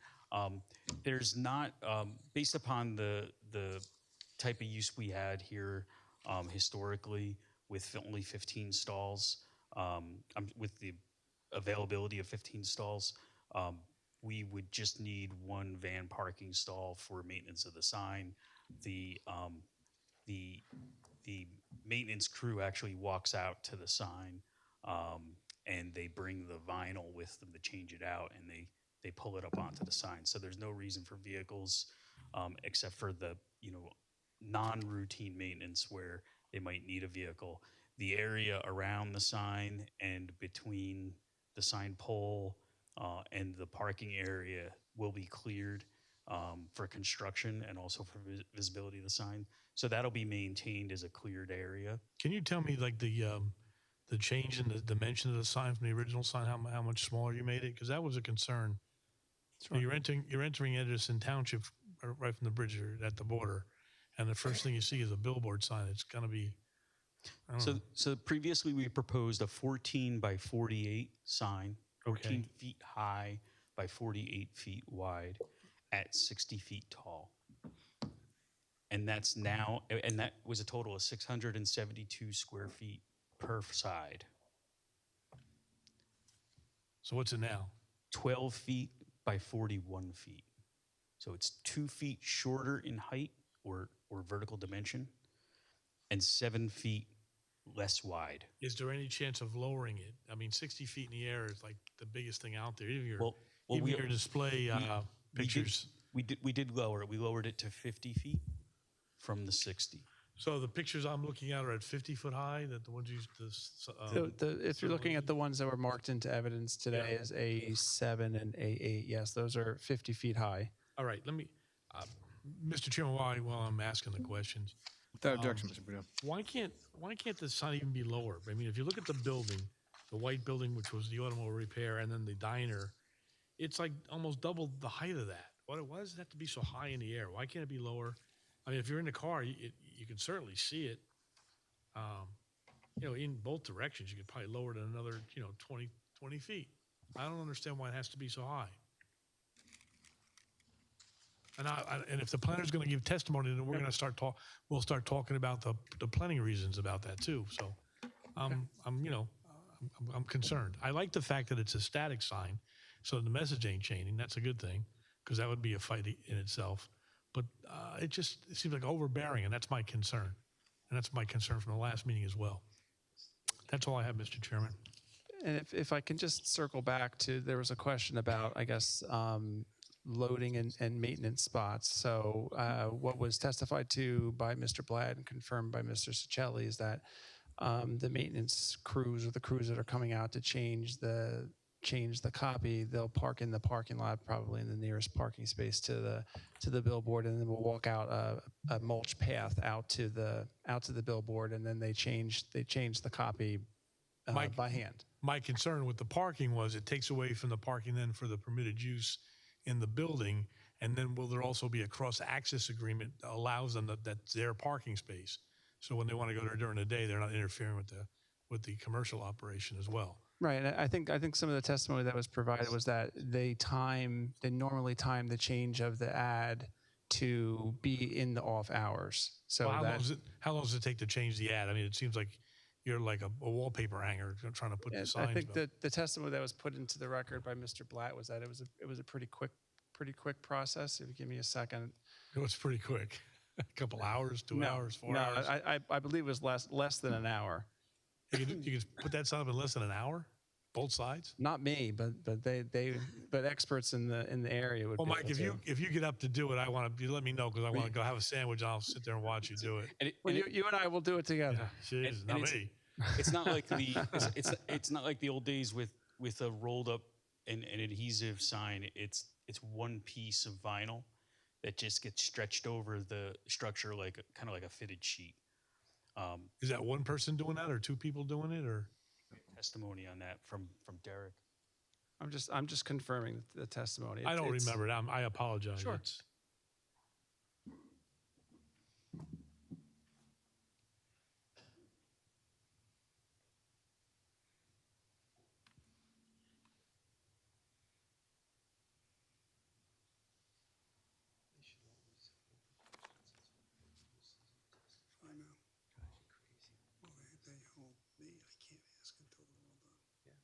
[SPEAKER 15] There's not, based upon the type of use we had here historically with only 15 stalls, with the availability of 15 stalls, we would just need one van parking stall for maintenance of the sign. The maintenance crew actually walks out to the sign and they bring the vinyl with them to change it out, and they pull it up onto the sign. So there's no reason for vehicles, except for the, non-routine maintenance where they might need a vehicle. The area around the sign and between the sign pole and the parking area will be cleared for construction and also for visibility of the sign. So that'll be maintained as a cleared area.
[SPEAKER 16] Can you tell me like the change in the dimension of the sign from the original sign, how much smaller you made it? Because that was a concern. So you're entering Edison Township right from the bridge at the border, and the first thing you see is a billboard sign. It's going to be, I don't know.
[SPEAKER 15] So previously we proposed a 14 by 48 sign, 14 feet high by 48 feet wide at 60 feet tall. And that's now, and that was a total of 672 square feet per side.
[SPEAKER 16] So what's it now?
[SPEAKER 15] 12 feet by 41 feet. So it's 2 feet shorter in height or vertical dimension and 7 feet less wide.
[SPEAKER 16] Is there any chance of lowering it? I mean, 60 feet in the air is like the biggest thing out there. Even your display pictures.
[SPEAKER 15] We did lower it. We lowered it to 50 feet from the 60.
[SPEAKER 16] So the pictures I'm looking at are at 50 foot high. That the ones you
[SPEAKER 4] If you're looking at the ones that were marked into evidence today as A7 and A8, yes, those are 50 feet high.
[SPEAKER 16] All right, let me, Mr. Chairman, while I'm asking the questions.
[SPEAKER 1] Without objection, Mr. Bruno.
[SPEAKER 16] Why can't the sign even be lower? I mean, if you look at the building, the white building, which was the automobile repair, and then the diner, it's like almost double the height of that. Why does it have to be so high in the air? Why can't it be lower? I mean, if you're in the car, you can certainly see it. In both directions, you could probably lower it another, 20 feet. I don't understand why it has to be so high. And if the planner's going to give testimony, then we're going to we'll start talking about the planning reasons about that too. So, I'm concerned. I like the fact that it's a static sign, so the message ain't changing. That's a good thing, because that would be a fight in itself. But it seems like overbearing, and that's my concern. And that's my concern from the last meeting as well. That's all I have, Mr. Chairman.
[SPEAKER 4] And if I can just circle back to, there was a question about, I guess, loading and maintenance spots. So what was testified to by Mr. Blatt and confirmed by Mr. Cicelli is that the maintenance crews, or the crews that are coming out to change the copy, they'll park in the parking lot, probably in the nearest parking space to the billboard, and then we'll walk out a mulch path out to the billboard, and then they change the copy by hand.
[SPEAKER 16] My concern with the parking was it takes away from the parking then for the permitted use in the building, and then will there also be a cross-access agreement that allows them that's their parking space? So when they want to go there during the day, they're not interfering with the commercial operation as well.
[SPEAKER 4] Right, and I think some of the testimony that was provided was that they normally time the change of the ad to be in the off hours. So
[SPEAKER 16] how long does it take to change the ad? I mean, it seems like you're like a wallpaper hanger trying to put the signs.
[SPEAKER 4] I think that the testimony that was put into the record by Mr. Blatt was that it was a pretty quick process. If you give me a second.
[SPEAKER 16] It was pretty quick. A couple hours, 2 hours, 4 hours.
[SPEAKER 4] I believe it was less than an hour.
[SPEAKER 16] You can put that sign up in less than an hour, both sides.
[SPEAKER 4] Not me, but experts in the area would.
[SPEAKER 16] Well, Mike, if you get up to do it, you let me know, because I want to go have a sandwich. I'll sit there and watch you do it.
[SPEAKER 4] You and I will do it together.
[SPEAKER 16] Yeah, not me.
[SPEAKER 15] It's not like it's not like the old days with a rolled up and adhesive sign. It's one piece of vinyl that just gets stretched over the structure kind of like a fitted sheet.
[SPEAKER 16] Is that one person doing that, or two people doing it, or
[SPEAKER 15] testimony on that from Derek?
[SPEAKER 4] I'm just confirming the testimony.
[SPEAKER 16] I don't remember it. I apologize.
[SPEAKER 4] Sure.
[SPEAKER 13] I know. Well, they hold me. I can't ask until they're all done.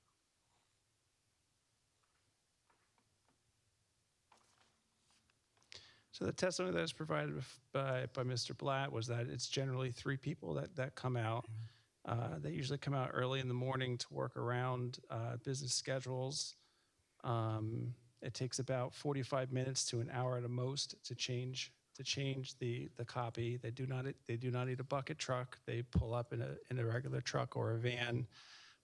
[SPEAKER 4] So the testimony that was provided by Mr. Blatt was that it's generally 3 people that come out.
[SPEAKER 12] They usually come out early in the morning to work around business schedules. It takes about 45 minutes to an hour at the most to change the copy. They do not need a bucket truck. They pull up in a regular truck or a van.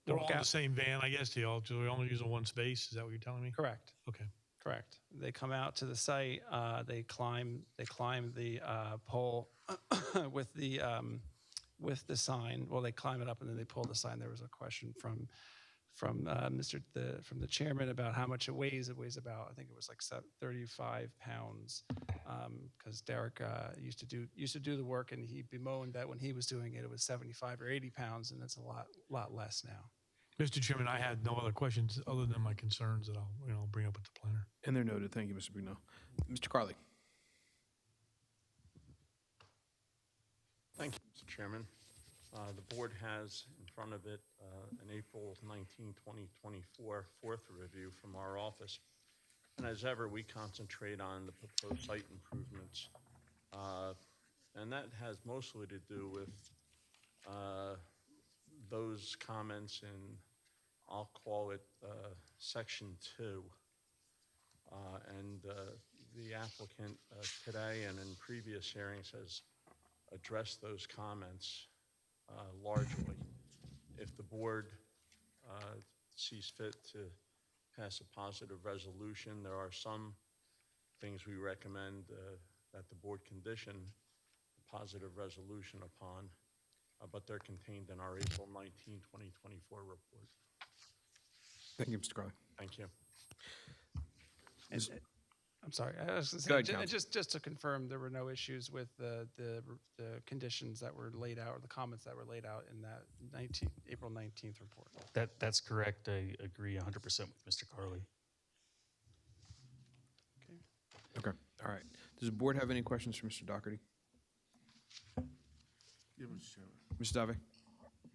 [SPEAKER 16] They're all
[SPEAKER 12] walk
[SPEAKER 16] in the
[SPEAKER 12] out-
[SPEAKER 16] same van, I guess, so we only use one space, is that what you're telling me?
[SPEAKER 12] Correct.
[SPEAKER 16] Okay.
[SPEAKER 12] Correct. They come out to the site. They climb the pole with the sign. Well, they climb it up and then they pull the sign. There was a question from the chairman about how much it weighs. It weighs about, I think it was like 35 pounds, because Derek used to do the work, and he bemoaned that when he was doing it, it was 75 or 80 pounds, and it's a lot less now.
[SPEAKER 16] Mr. Chairman, I had no other questions other than my concerns that I'll bring up with the planner.
[SPEAKER 1] And they're noted. Thank you, Mr. Bruno. Mr. Carley.
[SPEAKER 17] Thank you, Mr. Chairman. The board has in front of it an April 19, 2024 fourth review from our office. And as ever, we concentrate on the proposed site improvements. And that has mostly to do with those comments in, I'll call it section 2. And the applicant today and in previous hearings has addressed those comments largely. If the board sees fit to pass a positive resolution, there are some things we recommend that the board condition a positive resolution upon, but they're contained in our April 19, 2024 report.
[SPEAKER 1] Thank you, Mr. Carley.
[SPEAKER 17] Thank you.
[SPEAKER 12] I'm sorry. I was
[SPEAKER 1] Go
[SPEAKER 12] gonna
[SPEAKER 1] ahead,
[SPEAKER 12] say, just to confirm, there were no issues with the conditions that were laid out, or the comments that were laid out in that April 19th report.
[SPEAKER 15] That's correct. I agree 100% with Mr. Carley.
[SPEAKER 1] Okay. All right. Does the board have any questions for Mr. Doherty?
[SPEAKER 3] Yeah, Mr. Chairman.
[SPEAKER 1] Mr. Dave?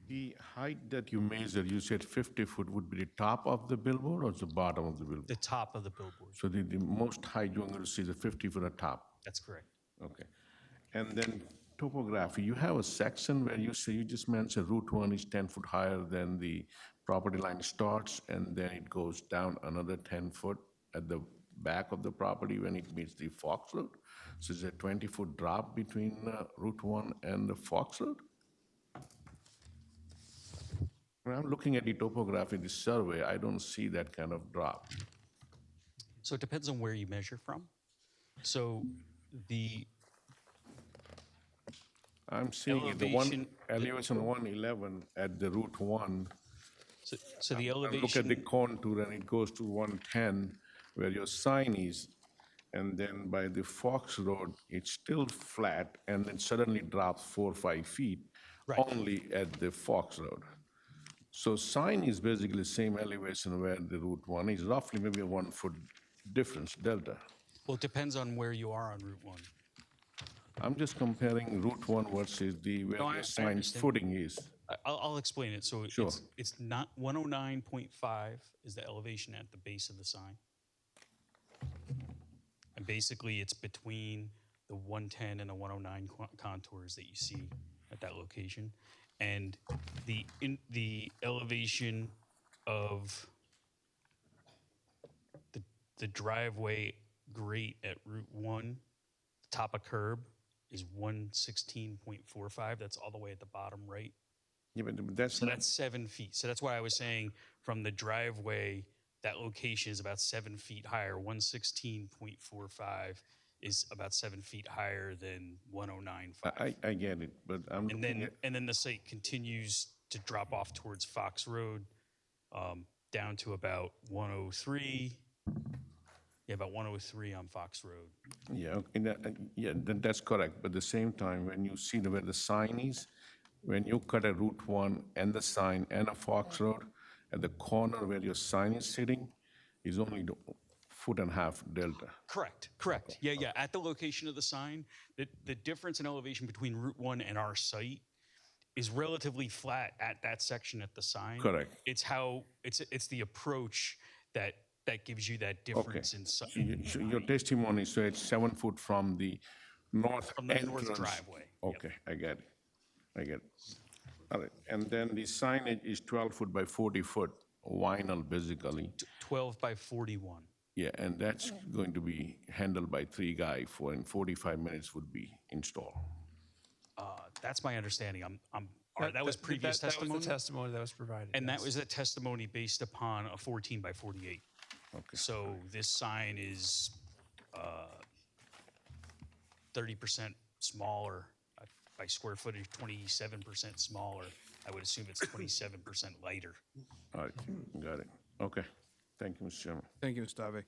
[SPEAKER 3] The height that you measured, you said 50 foot would be the top of the billboard or the bottom of the billboard?
[SPEAKER 15] The top of the billboard.
[SPEAKER 3] So the most height you're going to see is a 50 foot at top?
[SPEAKER 15] That's correct.
[SPEAKER 3] Okay. And then topography, you have a section where you say, you just mentioned Route 1 is 10 foot higher than the property line starts, and then it goes down another 10 foot at the back of the property when it meets the Fox Road. So is there a 20 foot drop between Route 1 and the Fox Road? When I'm looking at the topography, the survey, I don't see that kind of drop.
[SPEAKER 15] So it depends on where you measure from. So
[SPEAKER 3] I'm seeing the one elevation 111 at the Route 1.
[SPEAKER 15] So the elevation.
[SPEAKER 3] Look at the contour and it goes to 110 where your sign is. And then by the Fox Road, it's still flat and then suddenly drops 4 or 5 feet only at the Fox Road. So sign is basically the same elevation where the Route 1 is, roughly maybe a 1 foot difference, delta.
[SPEAKER 15] Well, it depends on where you are on Route 1.
[SPEAKER 3] I'm just comparing Route 1 versus where your sign's footing is.
[SPEAKER 15] I'll explain it. So
[SPEAKER 3] Sure.
[SPEAKER 15] it's not 109.5 is the elevation at the base of the sign. And basically it's between the 110 and the 109 contours that you see at that location. And the elevation of the driveway grate at Route 1, top of curb, is 116.45. That's all the way at the bottom right.
[SPEAKER 3] Yeah, but that's
[SPEAKER 15] So that's 7 feet. So that's why I was saying from the driveway, that location is about 7 feet higher. 116.45 is about 7 feet higher than 109.5.
[SPEAKER 3] I get it, but I'm
[SPEAKER 15] And then the site continues to drop off towards Fox Road, down to about 103. Yeah, about 103 on Fox Road.
[SPEAKER 3] Yeah, okay, that's correct. But at the same time, when you see where the sign is, when you cut a Route 1 and the sign and a Fox Road, at the corner where your sign is sitting, is only the 1.5 foot delta.
[SPEAKER 15] Correct. Yeah. At the location of the sign, the difference in elevation between Route 1 and our site is relatively flat at that section at the sign.
[SPEAKER 3] Correct.
[SPEAKER 15] It's the approach that gives you that difference in sight.
[SPEAKER 3] So your testimony says it's 7 foot from the north
[SPEAKER 15] From the
[SPEAKER 3] entrance.
[SPEAKER 15] north driveway.
[SPEAKER 3] Okay, I get it. All right, and then the signage is 12 foot by 40 foot vinyl basically.
[SPEAKER 15] 12 by 41.
[SPEAKER 3] Yeah, and that's going to be handled by 3 guys for in 45 minutes would be installed.
[SPEAKER 15] That's my understanding. All right, that was previous testimony?
[SPEAKER 4] That was the testimony that was provided.
[SPEAKER 15] And that
[SPEAKER 4] yes.
[SPEAKER 15] was a testimony based upon a 14 by 48.
[SPEAKER 3] Okay.
[SPEAKER 15] So this sign is 30% smaller, by square footage, 27% smaller. I would assume it's 27% lighter.
[SPEAKER 3] All right, got it. Okay, thank you, Mr. Chairman.
[SPEAKER 1] Thank you, Mr. Dave.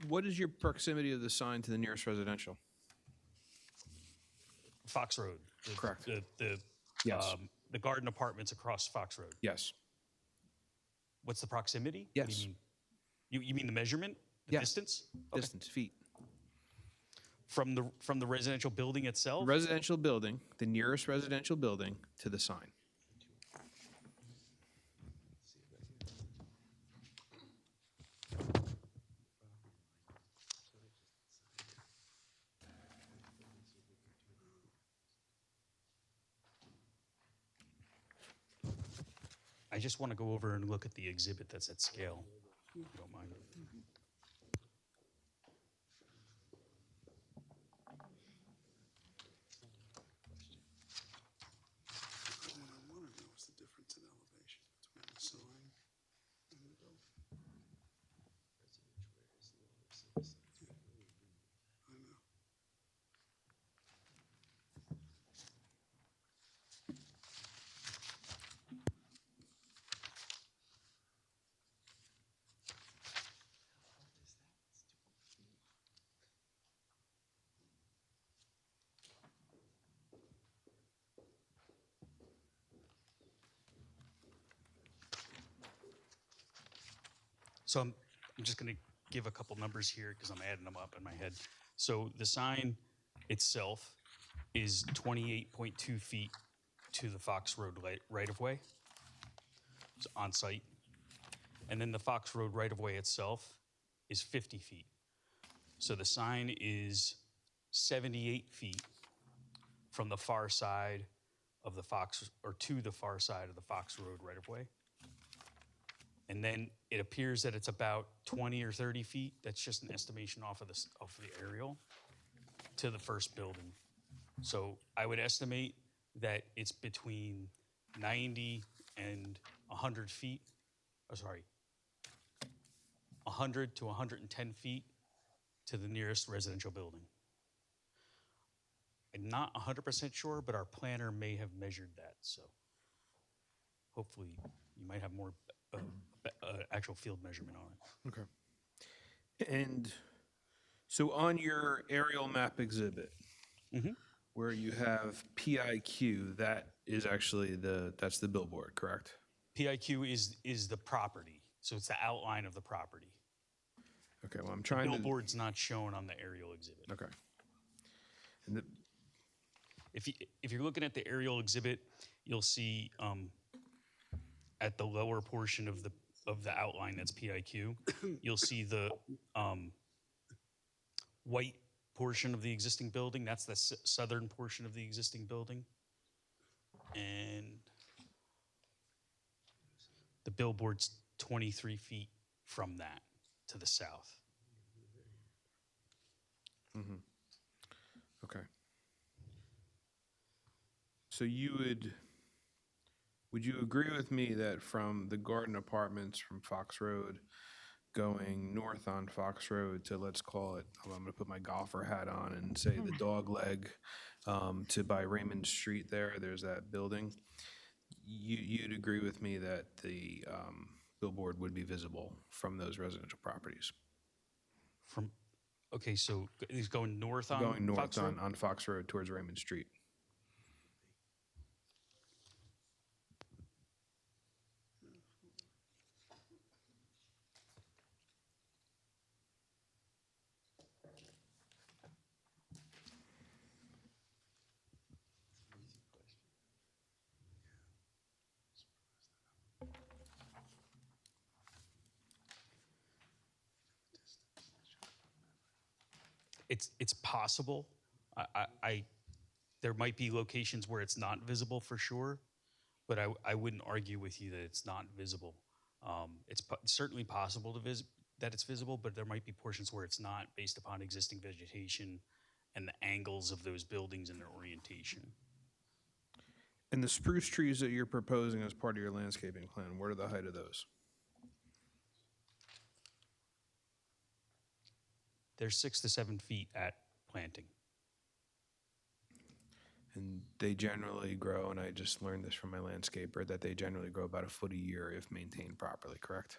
[SPEAKER 1] What is your proximity of the sign to the nearest residential?
[SPEAKER 15] Fox Road.
[SPEAKER 1] Correct.
[SPEAKER 15] Yes. The garden apartments across Fox Road.
[SPEAKER 1] Yes.
[SPEAKER 15] What's the proximity?
[SPEAKER 1] Yes.
[SPEAKER 15] What do you mean? You mean the measurement? The
[SPEAKER 1] Yes.
[SPEAKER 15] distance? Okay.
[SPEAKER 1] Distance, feet.
[SPEAKER 15] From the residential building itself?
[SPEAKER 1] Residential building, the nearest residential building to the sign.
[SPEAKER 15] I just want to go over and look at the exhibit that's at scale, if you don't mind.
[SPEAKER 13] What I want to know is the difference in elevation between the sign and the building. I know.
[SPEAKER 15] So I'm just going to give a couple numbers here because I'm adding them up in my head. So the sign itself is 28.2 feet to the Fox Road right-of-way. It's on site. And then the Fox Road right-of-way itself is 50 feet. So the sign is 78 feet from the far side of the Fox, or to the far side of the Fox Road right-of-way. And then it appears that it's about 20 or 30 feet. That's just an estimation off of the aerial to the first building. So I would estimate that it's between 90 and 100 feet. Oh, sorry, 100 to 110 feet to the nearest residential building. I'm not 100% sure, but our planner may have measured that. So hopefully you might have more actual field measurement on it.
[SPEAKER 1] Okay. And so on your aerial map exhibit, where you have PIQ, that is actually that's the billboard, correct?
[SPEAKER 15] PIQ is the property, so it's the outline of the property.
[SPEAKER 1] Okay, well, I'm trying
[SPEAKER 15] the
[SPEAKER 1] to...
[SPEAKER 15] billboard's not shown on the aerial exhibit.
[SPEAKER 1] Okay. And
[SPEAKER 15] if you're looking at the aerial exhibit, you'll see at the lower portion of the outline that's PIQ, you'll see the white portion of the existing building. That's the southern portion of the existing building. And the billboard's 23 feet from that to the south.
[SPEAKER 1] Okay. So would you agree with me that from the garden apartments from Fox Road going north on Fox Road to, let's call it, I'm going to put my golfer hat on and say the dog leg to by Raymond Street there's that building. You'd agree with me that the billboard would be visible from those residential properties?
[SPEAKER 15] Okay, so he's going north on
[SPEAKER 1] Going north
[SPEAKER 15] Fox Road?
[SPEAKER 1] on Fox Road towards Raymond Street.
[SPEAKER 15] It's possible. There might be locations where it's not visible for sure. but I wouldn't argue with you that it's not visible. It's certainly possible that it's visible, but there might be portions where it's not based upon existing vegetation and the angles of those buildings and their orientation.
[SPEAKER 1] And the spruce trees that you're proposing as part of your landscaping plan, what are the height of those?
[SPEAKER 15] They're 6 to 7 feet at planting.
[SPEAKER 1] And they generally grow, and I just learned this from my landscaper, that they generally grow about a foot a year if maintained properly, correct?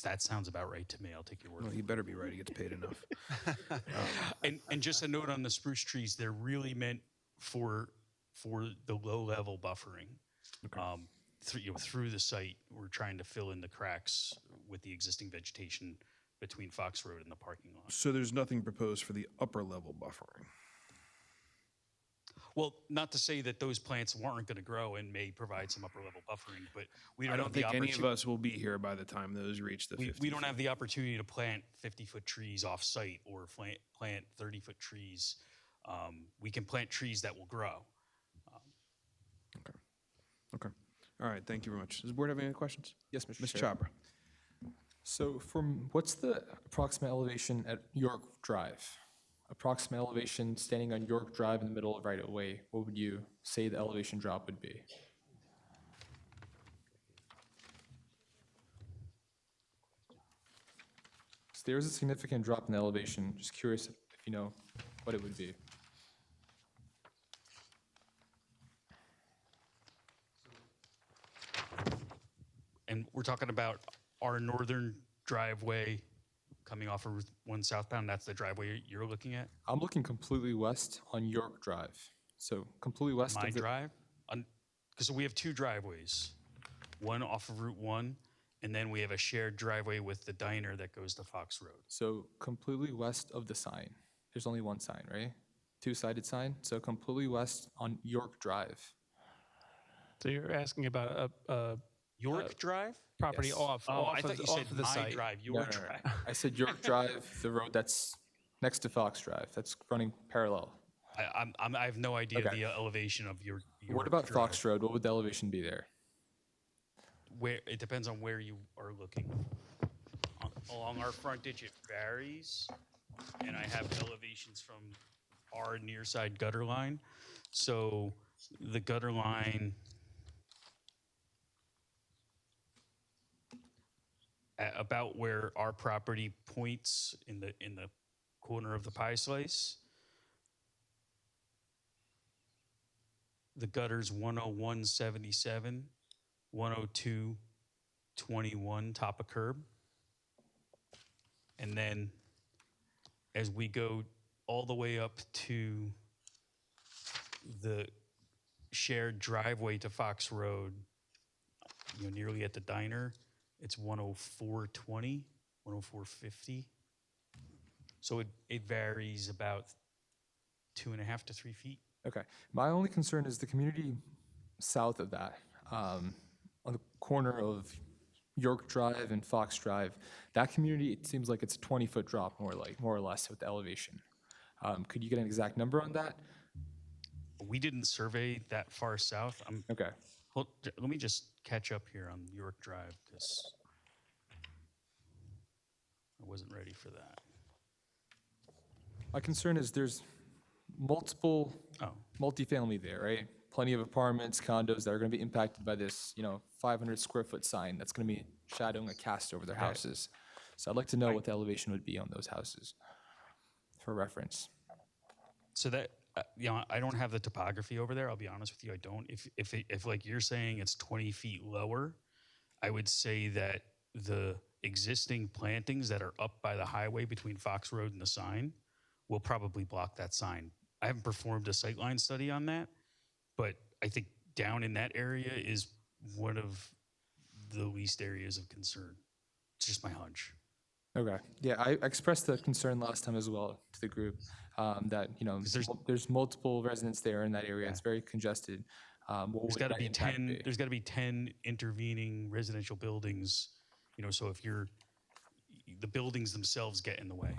[SPEAKER 15] That sounds about right to me. I'll take your word.
[SPEAKER 1] Well, he better be right. He gets paid enough.
[SPEAKER 15] And just a note on the spruce trees, they're really meant for the low level buffering. Okay. Through the site, we're trying to fill in the cracks with the existing vegetation between Fox Road and the parking lot.
[SPEAKER 1] So there's nothing proposed for the upper level buffering?
[SPEAKER 15] Well, not to say that those plants weren't going to grow and may provide some upper level buffering, but we
[SPEAKER 1] I
[SPEAKER 15] don't
[SPEAKER 1] don't
[SPEAKER 15] have the
[SPEAKER 1] think any of
[SPEAKER 15] opportunity.
[SPEAKER 1] us will be here by the time those reach the 50.
[SPEAKER 15] We don't have the opportunity to plant 50-foot trees off site or plant 30-foot trees. We can plant trees that will grow.
[SPEAKER 1] Okay. All right. Thank you very much. Does the board have any questions?
[SPEAKER 18] Yes, Mr.
[SPEAKER 1] Ms.
[SPEAKER 18] Chair.
[SPEAKER 1] Chhabra.
[SPEAKER 18] So what's the approximate elevation at York Drive? Approximate elevation standing on York Drive in the middle of right of way, what would you say the elevation drop would be? So there's a significant drop in the elevation. Just curious if you know what it would be.
[SPEAKER 15] And we're talking about our northern driveway coming off of Route 1 southbound. That's the driveway you're looking at?
[SPEAKER 18] I'm looking completely west on York Drive. So completely west
[SPEAKER 15] My
[SPEAKER 18] of the
[SPEAKER 15] drive? Because we have two driveways, one off of Route 1, and then we have a shared driveway with the diner that goes to Fox Road.
[SPEAKER 18] So completely west of the sign. There's only one sign, right? Two-sided sign. So completely west on York Drive.
[SPEAKER 4] So you're asking about
[SPEAKER 15] York Drive?
[SPEAKER 4] property
[SPEAKER 18] Yes.
[SPEAKER 4] off,
[SPEAKER 15] Oh,
[SPEAKER 4] off
[SPEAKER 15] I
[SPEAKER 4] of
[SPEAKER 15] thought
[SPEAKER 4] the,
[SPEAKER 15] you
[SPEAKER 4] off
[SPEAKER 15] said
[SPEAKER 4] of the
[SPEAKER 15] my
[SPEAKER 4] site.
[SPEAKER 15] drive,
[SPEAKER 18] No,
[SPEAKER 15] your
[SPEAKER 18] no, no.
[SPEAKER 15] drive.
[SPEAKER 18] I said York Drive, the road that's next to Fox Drive. That's running parallel.
[SPEAKER 15] I have no idea
[SPEAKER 18] Okay.
[SPEAKER 15] the elevation of your
[SPEAKER 18] What about
[SPEAKER 15] drive.
[SPEAKER 18] Fox Road? What would the elevation be there?
[SPEAKER 15] Where it depends on where you are looking. Along our frontage, it varies, and I have elevations from our near side gutter line. So the gutter line at about where our property points in the corner of the pie slice. The gutter's 101.77, 102.21 top of curb. And then as we go all the way up to the shared driveway to Fox Road, nearly at the diner, it's 104.20, 104.50. So it varies about 2.5 to 3 feet.
[SPEAKER 18] Okay. My only concern is the community south of that, on the corner of York Drive and Fox Drive. That community, it seems like it's a 20-foot drop, more or less, with the elevation. Could you get an exact number on that?
[SPEAKER 15] We didn't survey that far south.
[SPEAKER 18] Okay.
[SPEAKER 15] Let me just catch up here on York Drive because I wasn't ready for that.
[SPEAKER 18] My concern is there's multiple multifamily there, right? Plenty of apartments, condos that are going to be impacted by this, 500 square foot sign that's going to be shadowing a cast over their houses. So I'd like to know what the elevation would be on those houses for reference.
[SPEAKER 15] So that, I don't have the topography over there. I'll be honest with you, I don't. If like you're saying it's 20 feet lower, I would say that the existing plantings that are up by the highway between Fox Road and the sign will probably block that sign. I haven't performed a sightline study on that, but I think down in that area is one of the least areas of concern. It's just my hunch.
[SPEAKER 18] Okay. Yeah, I expressed the concern last time as well to the group that, there's multiple residents there in that area. It's very congested.
[SPEAKER 15] There's got to be 10. There's got to be 10 intervening residential buildings. So if the buildings themselves get in the way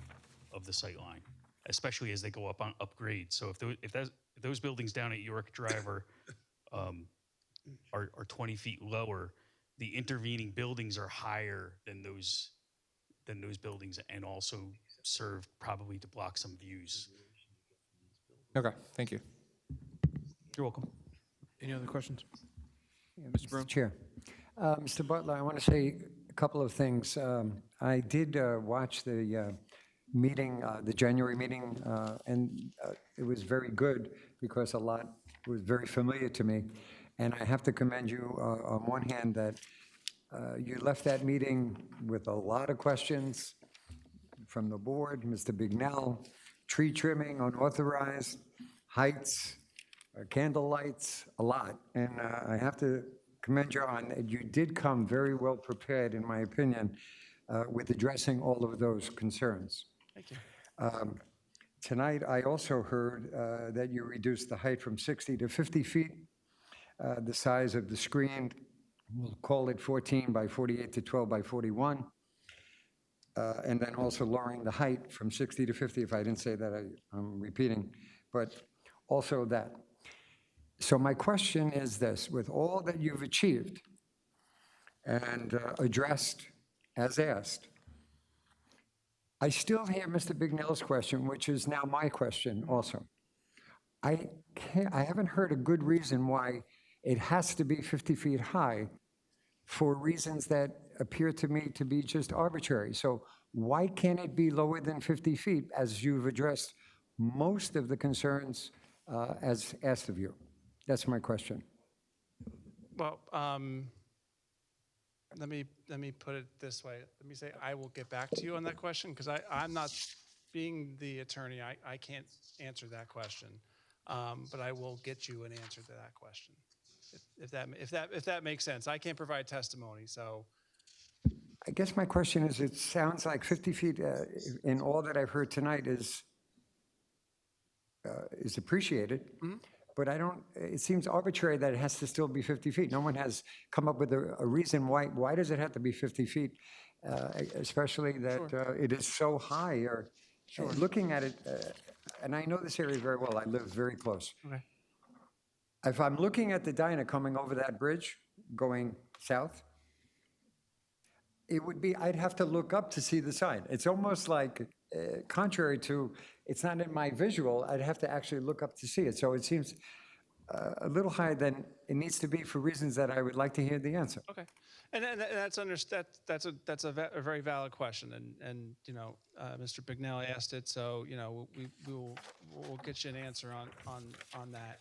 [SPEAKER 15] of the sight line, especially as they go up on upgrade. So if those buildings down at York Drive are are 20 feet lower. The intervening buildings are higher than those buildings, and also serve probably to block some views.
[SPEAKER 18] Okay, thank you.
[SPEAKER 15] You're welcome.
[SPEAKER 1] Any other questions?
[SPEAKER 19] Mr. Chair. Mr. Butler, I want to say a couple of things. I did watch the meeting, the January meeting, and it was very good because a lot was very familiar to me. And I have to commend you on one hand that you left that meeting with a lot of questions from the board, Mr. Bignell, tree trimming unauthorized, heights, candle lights, a lot. And I have to commend you on, you did come very well prepared, in my opinion, with addressing all of those concerns.
[SPEAKER 12] Thank you.
[SPEAKER 19] Tonight, I also heard that you reduced the height from 60 to 50 feet. The size of the screen, we'll call it 14 by 48 to 12 by 41. And then also lowering the height from 60 to 50. If I didn't say that, I'm repeating, but also that. So my question is this: with all that you've achieved and addressed as asked, I still hear Mr. Bignell's question, which is now my question also. I haven't heard a good reason why it has to be 50 feet high for reasons that appear to me to be just arbitrary. So why can't it be lower than 50 feet, as you've addressed most of the concerns as asked of you? That's my question.
[SPEAKER 12] Well, let me put it this way. Let me say I will get back to you on that question, because I'm not, being the attorney, I can't answer that question. But I will get you an answer to that question, if that makes sense. I can't provide testimony, so.
[SPEAKER 19] I guess my question is, it sounds like 50 feet in all that I've heard tonight is appreciated.
[SPEAKER 12] Mm-hmm.
[SPEAKER 19] But it seems arbitrary that it has to still be 50 feet. No one has come up with a reason why does it have to be 50 feet, especially that it is so high. Or looking at it, and I know this area very well. I live very close.
[SPEAKER 12] Okay.
[SPEAKER 19] If I'm looking at the diner coming over that bridge, going south, it would be, I'd have to look up to see the sign. It's almost like, contrary to, it's not in my visual, I'd have to actually look up to see it. So it seems a little higher than it needs to be for reasons that I would like to hear the answer.
[SPEAKER 12] Okay, and that's a very valid question, and you know, Mr. Bignell asked it, so you know we'll get you an answer on that.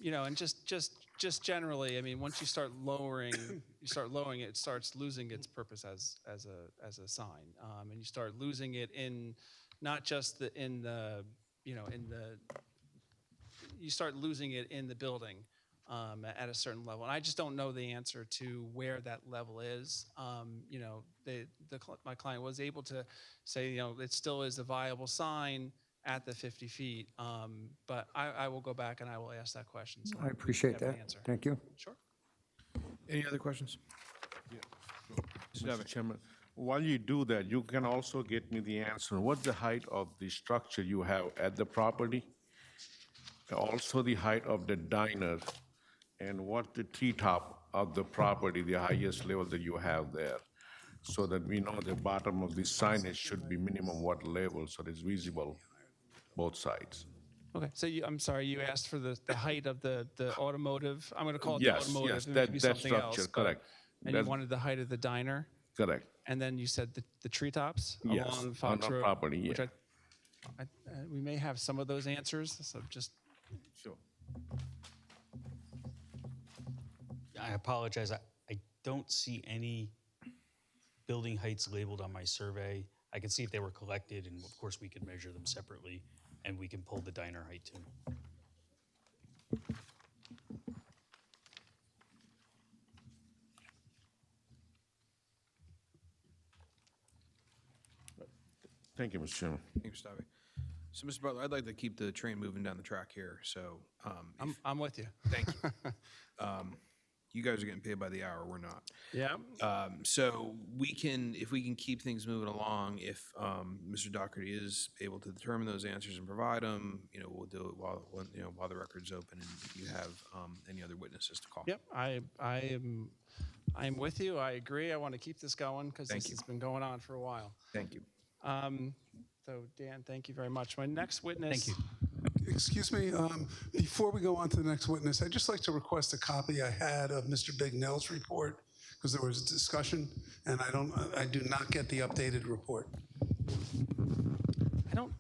[SPEAKER 12] You know, and just generally, I mean, once you start lowering, it starts losing its purpose as a sign, and you start losing it in not just you start losing it in the building at a certain level. And I just don't know the answer to where that level is. You know, my client was able to say, you know, it still is a viable sign at the 50 feet. But I will go back and I will ask that question. So
[SPEAKER 19] I appreciate
[SPEAKER 12] have an
[SPEAKER 19] that.
[SPEAKER 12] answer.
[SPEAKER 19] Thank you.
[SPEAKER 12] Sure.
[SPEAKER 1] Any other questions?
[SPEAKER 3] Mr. Chairman, while you do that, you can also get me the answer. What's the height of the structure you have at the property? Also the height of the diner, and what the treetop of the property, the highest level that you have there, so that we know the bottom of the signage should be minimum what level, so it's visible both sides.
[SPEAKER 12] Okay, so I'm sorry, you asked for the height of the automotive, I'm gonna call it the
[SPEAKER 3] Yes,
[SPEAKER 12] automotive.
[SPEAKER 3] yes,
[SPEAKER 12] it may be
[SPEAKER 3] that
[SPEAKER 12] something
[SPEAKER 3] structure,
[SPEAKER 12] else, but-
[SPEAKER 3] correct.
[SPEAKER 12] And you wanted the height of the diner?
[SPEAKER 3] Correct.
[SPEAKER 12] And then you said the treetops
[SPEAKER 3] Yes,
[SPEAKER 12] along Fox
[SPEAKER 3] on the
[SPEAKER 12] Road?
[SPEAKER 3] property,
[SPEAKER 12] which
[SPEAKER 3] yeah.
[SPEAKER 12] we may have some of those answers, so just.
[SPEAKER 3] Sure.
[SPEAKER 15] I apologize. I don't see any building heights labeled on my survey. I can see if they were collected, and of course, we could measure them separately, and we can pull the diner height too.
[SPEAKER 3] Thank you, Mr. Chairman.
[SPEAKER 1] Thank you, Mr. Stavi. So, Mr. Butler, I'd like to keep the train moving down the track here, so.
[SPEAKER 12] I'm with you.
[SPEAKER 1] Thank you. You guys are getting paid by the hour, we're not.
[SPEAKER 12] Yeah.
[SPEAKER 1] So we can, if we can keep things moving along, if Mr. Doherty is able to determine those answers and provide them, we'll do it while the record's open, and if you have any other witnesses to call.
[SPEAKER 12] Yep, I'm with you. I agree. I want to keep this going because this has been going on for a while.
[SPEAKER 1] Thank you.
[SPEAKER 12] So Dan, thank you very much. My next witness.
[SPEAKER 15] Thank you.
[SPEAKER 13] Excuse me, before we go on to the next witness, I'd just like to request a copy I had of Mr. Bignell's report, because there was a discussion, and I do not get the updated report.
[SPEAKER 12] I don't.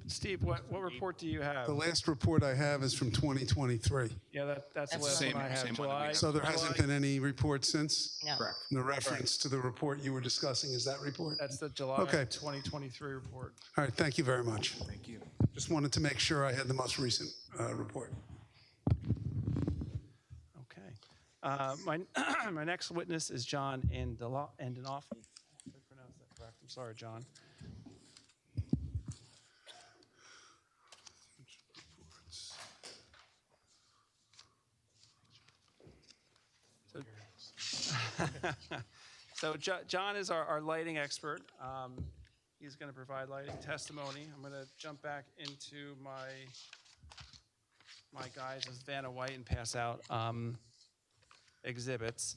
[SPEAKER 12] Steve, what report do you have?
[SPEAKER 13] The last report I have is from 2023.
[SPEAKER 12] Yeah, that's the last one I have. July.
[SPEAKER 13] So there hasn't been any report since?
[SPEAKER 2] No.
[SPEAKER 1] Correct.
[SPEAKER 13] The reference to the report you were discussing is that report?
[SPEAKER 12] That's the July
[SPEAKER 13] Okay.
[SPEAKER 12] 2023 report.
[SPEAKER 13] All right, thank you very much.
[SPEAKER 1] Thank you.
[SPEAKER 13] Just wanted to make sure I had the most recent report.
[SPEAKER 12] Okay. My next witness is John Andolfi. Did I pronounce that correct? I'm sorry, John. So John is our lighting expert. He's going to provide lighting testimony. I'm going to jump back into my guys as Vanna White and pass out exhibits.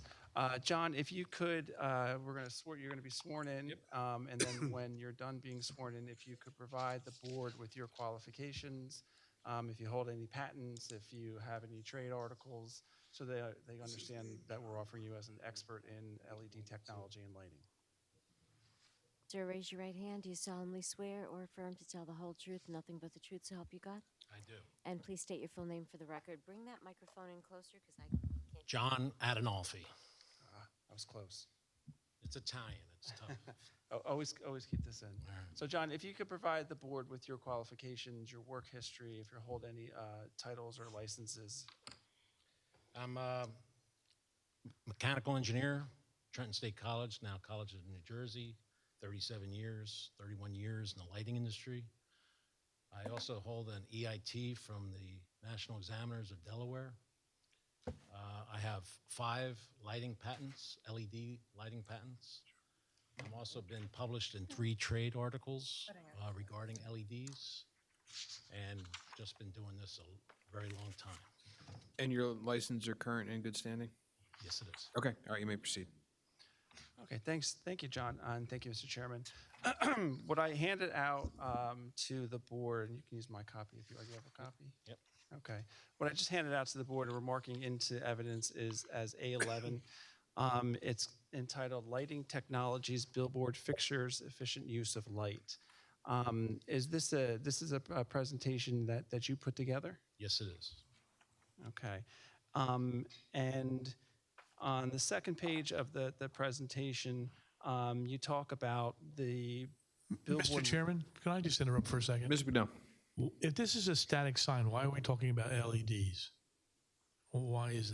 [SPEAKER 12] John, if you could, you're going to be sworn in, and then when you're done being sworn in, if you could provide the board with your qualifications, if you hold any patents, if you have any trade articles, so they understand that we're offering you as an expert in LED technology and lighting.
[SPEAKER 6] Sir, raise your right hand. Do you solemnly swear or affirm to tell the whole truth, nothing but the truth, so help you God?
[SPEAKER 20] I do.
[SPEAKER 6] And please state your full name for the record. Bring that microphone in closer because I can't.
[SPEAKER 20] John Adinolfi.
[SPEAKER 12] I was close.
[SPEAKER 20] It's Italian. It's tough.
[SPEAKER 12] Always keep this in. So, John, if you could provide the board with your qualifications, your work history, if you hold any titles or licenses.
[SPEAKER 20] I'm a mechanical engineer, Trenton State College, now College of New Jersey, 37 years, 31 years in the lighting industry. I also hold an EIT from the National Examiners of Delaware. I have 5 lighting patents, LED lighting patents. I've also been published in 3 trade articles regarding LEDs, and just been doing this a very long time.
[SPEAKER 1] And your licenses are current and in good standing?
[SPEAKER 20] Yes, it is.
[SPEAKER 1] Okay, all right, you may proceed.
[SPEAKER 12] Okay, thanks. Thank you, John, and thank you, Mr. Chairman. What I handed out to the board, and you can use my copy if you like. You have a copy?
[SPEAKER 20] Yep.
[SPEAKER 12] Okay. What I just handed out to the board and we're marking into evidence is as A11. It's entitled Lighting Technologies, Billboard Fixtures, Efficient Use of Light. Is this a presentation that you put together?
[SPEAKER 20] Yes, it is.
[SPEAKER 12] Okay. And on the second page of the presentation, you talk about the billboard.
[SPEAKER 16] Mr. Chairman, can I just interrupt for a second?
[SPEAKER 1] Mr. McDowell.
[SPEAKER 16] If this is a static sign, why are we talking about LEDs? Why is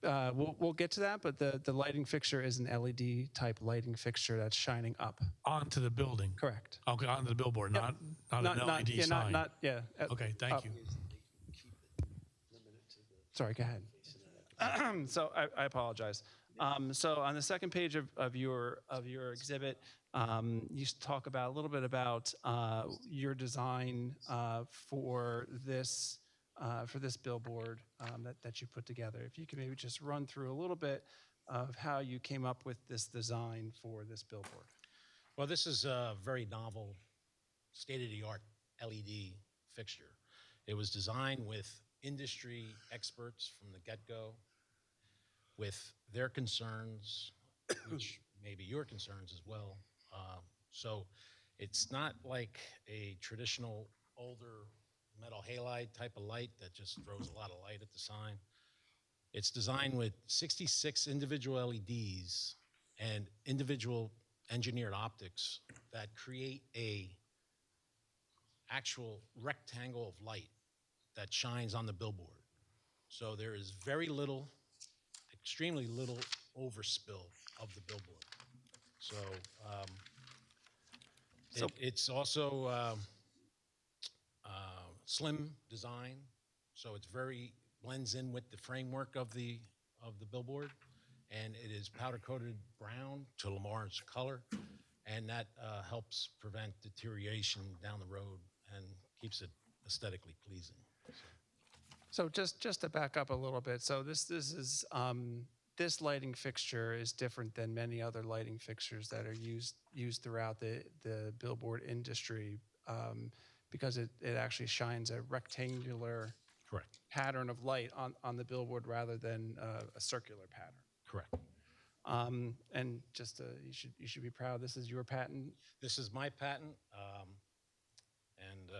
[SPEAKER 16] that?
[SPEAKER 12] We'll get to that, but the lighting fixture is an LED type lighting fixture that's shining up.
[SPEAKER 16] Onto the building?
[SPEAKER 12] Correct.
[SPEAKER 16] Okay, onto the billboard,
[SPEAKER 12] Yep.
[SPEAKER 16] not an LED sign? Okay, thank
[SPEAKER 12] up.
[SPEAKER 16] you.
[SPEAKER 12] Sorry, go ahead. So I apologize. So on the second page of your exhibit, you talk about a little bit about your design for this billboard that you put together. If you could maybe just run through a little bit of how you came up with this design for this billboard.
[SPEAKER 20] Well, this is a very novel, state-of-the-art LED fixture. It was designed with industry experts from the get-go, with their concerns, which may be your concerns as well. So it's not like a traditional older metal halide type of light that just throws a lot of light at the sign. It's designed with 66 individual LEDs and individual engineered optics that create a actual rectangle of light that shines on the billboard. So there is very little, extremely little overspill of the billboard. So, it's also slim design, so it's very blends in with the framework of the billboard, and it is powder coated brown to Lamar's color, and that helps prevent deterioration down the road and keeps it aesthetically pleasing.
[SPEAKER 4] So just to back up a little bit, so this is this lighting fixture is different than many other lighting fixtures that are used throughout the billboard industry, because it actually shines a rectangular
[SPEAKER 20] Correct.
[SPEAKER 4] pattern of light on the billboard rather than a circular pattern.
[SPEAKER 20] Correct.
[SPEAKER 4] And just you should be proud. This is your patent.
[SPEAKER 20] This is my patent, and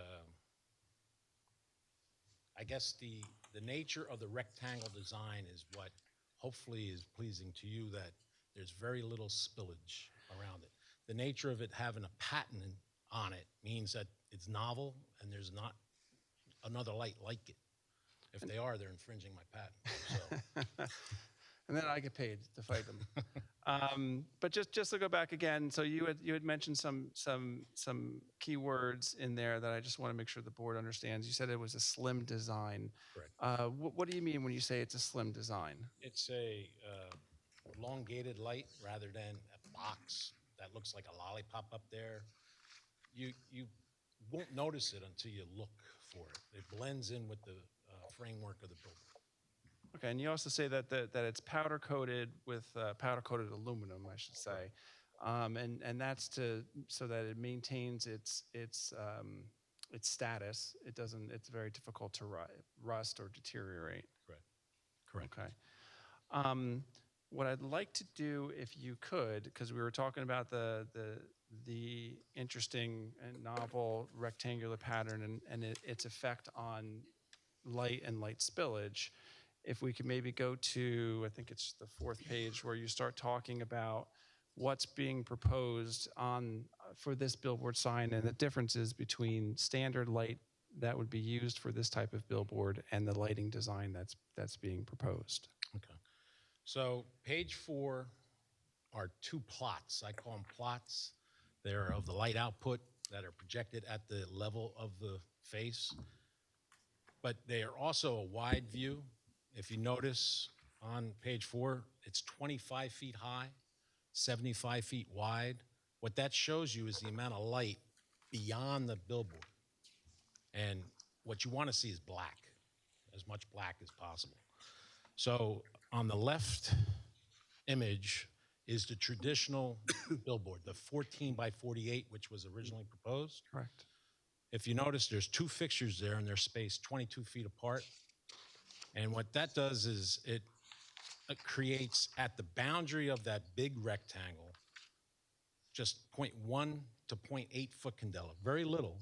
[SPEAKER 20] I guess the nature of the rectangle design is what hopefully is pleasing to you, that there's very little spillage around it. The nature of it having a patent on it means that it's novel and there's not another light like it. If they are, they're infringing my patent. So.
[SPEAKER 4] And then I get paid to fight them. But just to go back again, so you had mentioned some keywords in there that I just want to make sure the board understands. You said it was a slim design.
[SPEAKER 20] Correct.
[SPEAKER 4] What do you mean when you say it's a slim design?
[SPEAKER 20] It's a elongated light rather than a box that looks like a lollipop up there. You won't notice it until you look for it. It blends in with the framework of the billboard.
[SPEAKER 4] Okay, and you also say that it's powder coated with powder coated aluminum, I should say, and that's so that it maintains its status. It doesn't. It's very difficult to rust or deteriorate.
[SPEAKER 20] Correct.
[SPEAKER 4] Okay. What I'd like to do, if you could, because we were talking about the interesting and novel rectangular pattern and its effect on light and light spillage. If we could maybe go to, I think it's the 4th page, where you start talking about what's being proposed for this billboard sign and the differences between standard light that would be used for this type of billboard and the lighting design that's being proposed.
[SPEAKER 20] Okay. So page 4 are 2 plots. I call them plots. They're of the light output that are projected at the level of the face, but they are also a wide view. If you notice on page 4, it's 25 feet high, 75 feet wide. What that shows you is the amount of light beyond the billboard. And what you want to see is black, as much black as possible. So on the left image is the traditional billboard, the 14 by 48, which was originally proposed.
[SPEAKER 4] Correct.
[SPEAKER 20] If you notice, there's 2 fixtures there and they're spaced 22 feet apart. And what that does is it creates at the boundary of that big rectangle just 0.1 to 0.8 foot candela, very little